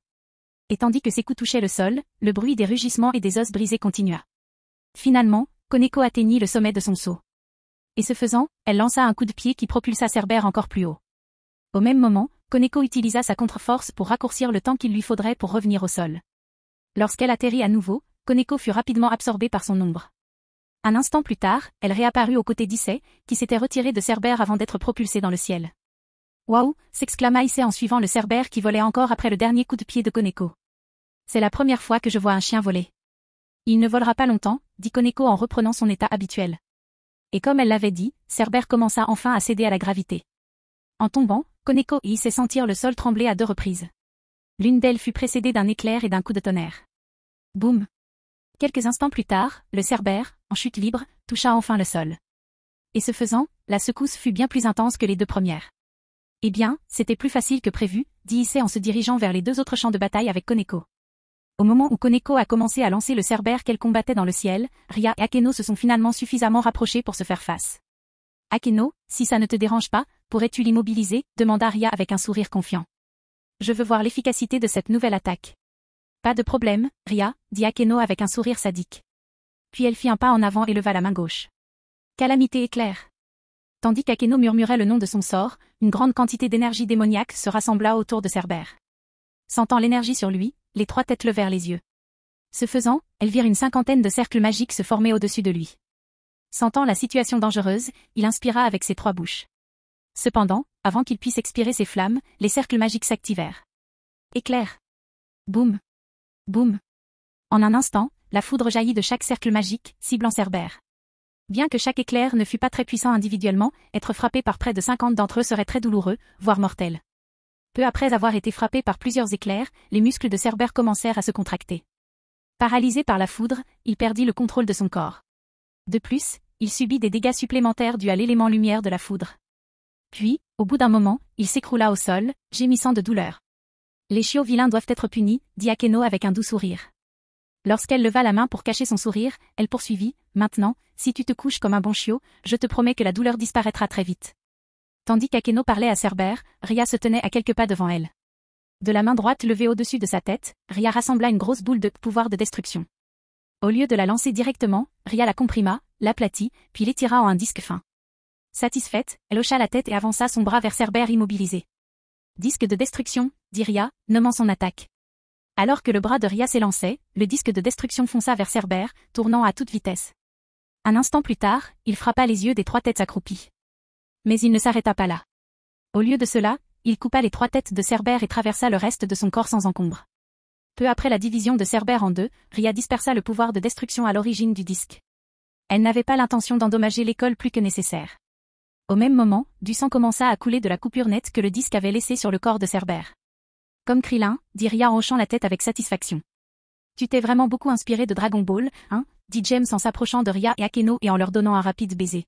Et tandis que ses coups touchaient le sol, le bruit des rugissements et des os brisés continua. Finalement, Koneko atteignit le sommet de son saut. Et ce faisant, elle lança un coup de pied qui propulsa Cerbère encore plus haut. Au même moment, Koneko utilisa sa contre-force pour raccourcir le temps qu'il lui faudrait pour revenir au sol. Lorsqu'elle atterrit à nouveau, Koneko fut rapidement absorbée par son ombre. Un instant plus tard, elle réapparut aux côtés d'Issei, qui s'était retiré de Cerbère avant d'être propulsé dans le ciel. Waouh, s'exclama Issei en suivant le Cerbère qui volait encore après le dernier coup de pied de Koneko. C'est la première fois que je vois un chien voler. Il ne volera pas longtemps, dit Koneko en reprenant son état habituel. Et comme elle l'avait dit, Cerbère commença enfin à céder à la gravité. En tombant, Koneko et Issei sentirent le sol trembler à 2 reprises. L'une d'elles fut précédée d'un éclair et d'un coup de tonnerre. Boum. Quelques instants plus tard, le Cerbère, en chute libre, toucha enfin le sol. Et ce faisant, la secousse fut bien plus intense que les 2 premières. Eh bien, c'était plus facile que prévu, dit Issei en se dirigeant vers les 2 autres champs de bataille avec Koneko. Au moment où Koneko a commencé à lancer le Cerbère qu'elle combattait dans le ciel, Ria et Akeno se sont finalement suffisamment rapprochés pour se faire face. Akeno, si ça ne te dérange pas, pourrais-tu l'immobiliser, demanda Ria avec un sourire confiant. Je veux voir l'efficacité de cette nouvelle attaque. Pas de problème, Ria, dit Akeno avec un sourire sadique. Puis elle fit un pas en avant et leva la main gauche. Calamité éclair. Tandis qu'Akeno murmurait le nom de son sort, une grande quantité d'énergie démoniaque se rassembla autour de Cerbère. Sentant l'énergie sur lui, les trois têtes levèrent les yeux. Ce faisant, elles virent une cinquantaine de cercles magiques se former au-dessus de lui. Sentant la situation dangereuse, il inspira avec ses trois bouches. Cependant, avant qu'il puisse expirer ses flammes, les cercles magiques s'activèrent. Éclair. Boum. Boum. En un instant, la foudre jaillit de chaque cercle magique, ciblant Cerbère. Bien que chaque éclair ne fût pas très puissant individuellement, être frappé par près de 50 d'entre eux serait très douloureux, voire mortel. Peu après avoir été frappé par plusieurs éclairs, les muscles de Cerbère commencèrent à se contracter. Paralysé par la foudre, il perdit le contrôle de son corps. De plus, il subit des dégâts supplémentaires dus à l'élément lumière de la foudre. Puis, au bout d'un moment, il s'écroula au sol, gémissant de douleur. Les chiots vilains doivent être punis, dit Akeno avec un doux sourire. Lorsqu'elle leva la main pour cacher son sourire, elle poursuivit, maintenant, si tu te couches comme un bon chiot, je te promets que la douleur disparaîtra très vite. Tandis qu'Akeno parlait à Cerbère, Rhia se tenait à quelques pas devant elle. De la main droite levée au-dessus de sa tête, Rhia rassembla une grosse boule de pouvoir de destruction. Au lieu de la lancer directement, Rhia la comprima, l'aplatit, puis l'étira en un disque fin. Satisfaite, elle hocha la tête et avança son bras vers Cerbère immobilisé. Disque de destruction, dit Rhia, nommant son attaque. Alors que le bras de Rhia s'élançait, le disque de destruction fonça vers Cerbère, tournant à toute vitesse. Un instant plus tard, il frappa les yeux des trois têtes accroupies. Mais il ne s'arrêta pas là. Au lieu de cela, il coupa les trois têtes de Cerbère et traversa le reste de son corps sans encombre. Peu après la division de Cerbère en deux, Rhia dispersa le pouvoir de destruction à l'origine du disque. Elle n'avait pas l'intention d'endommager l'école plus que nécessaire. Au même moment, du sang commença à couler de la coupure nette que le disque avait laissée sur le corps de Cerbère. Comme Krillin, dit Rhia en hochant la tête avec satisfaction. Tu t'es vraiment beaucoup inspiré de Dragon Ball, hein, dit James en s'approchant de Rhia et Akeno et en leur donnant un rapide baiser.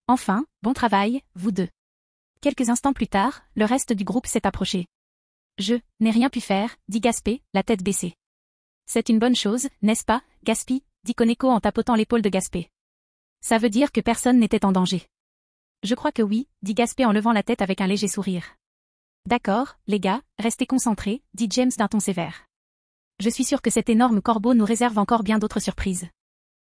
Enfin, bon travail, vous deux. Quelques instants plus tard, le reste du groupe s'est approché. Je n'ai rien pu faire, dit Gaspé, la tête baissée. C'est une bonne chose, n'est-ce pas, Gaspi, dit Koneko en tapotant l'épaule de Gaspé. Ça veut dire que personne n'était en danger. Je crois que oui, dit Gaspé en levant la tête avec un léger sourire. D'accord, les gars, restez concentrés, dit James d'un ton sévère. Je suis sûr que cet énorme corbeau nous réserve encore bien d'autres surprises.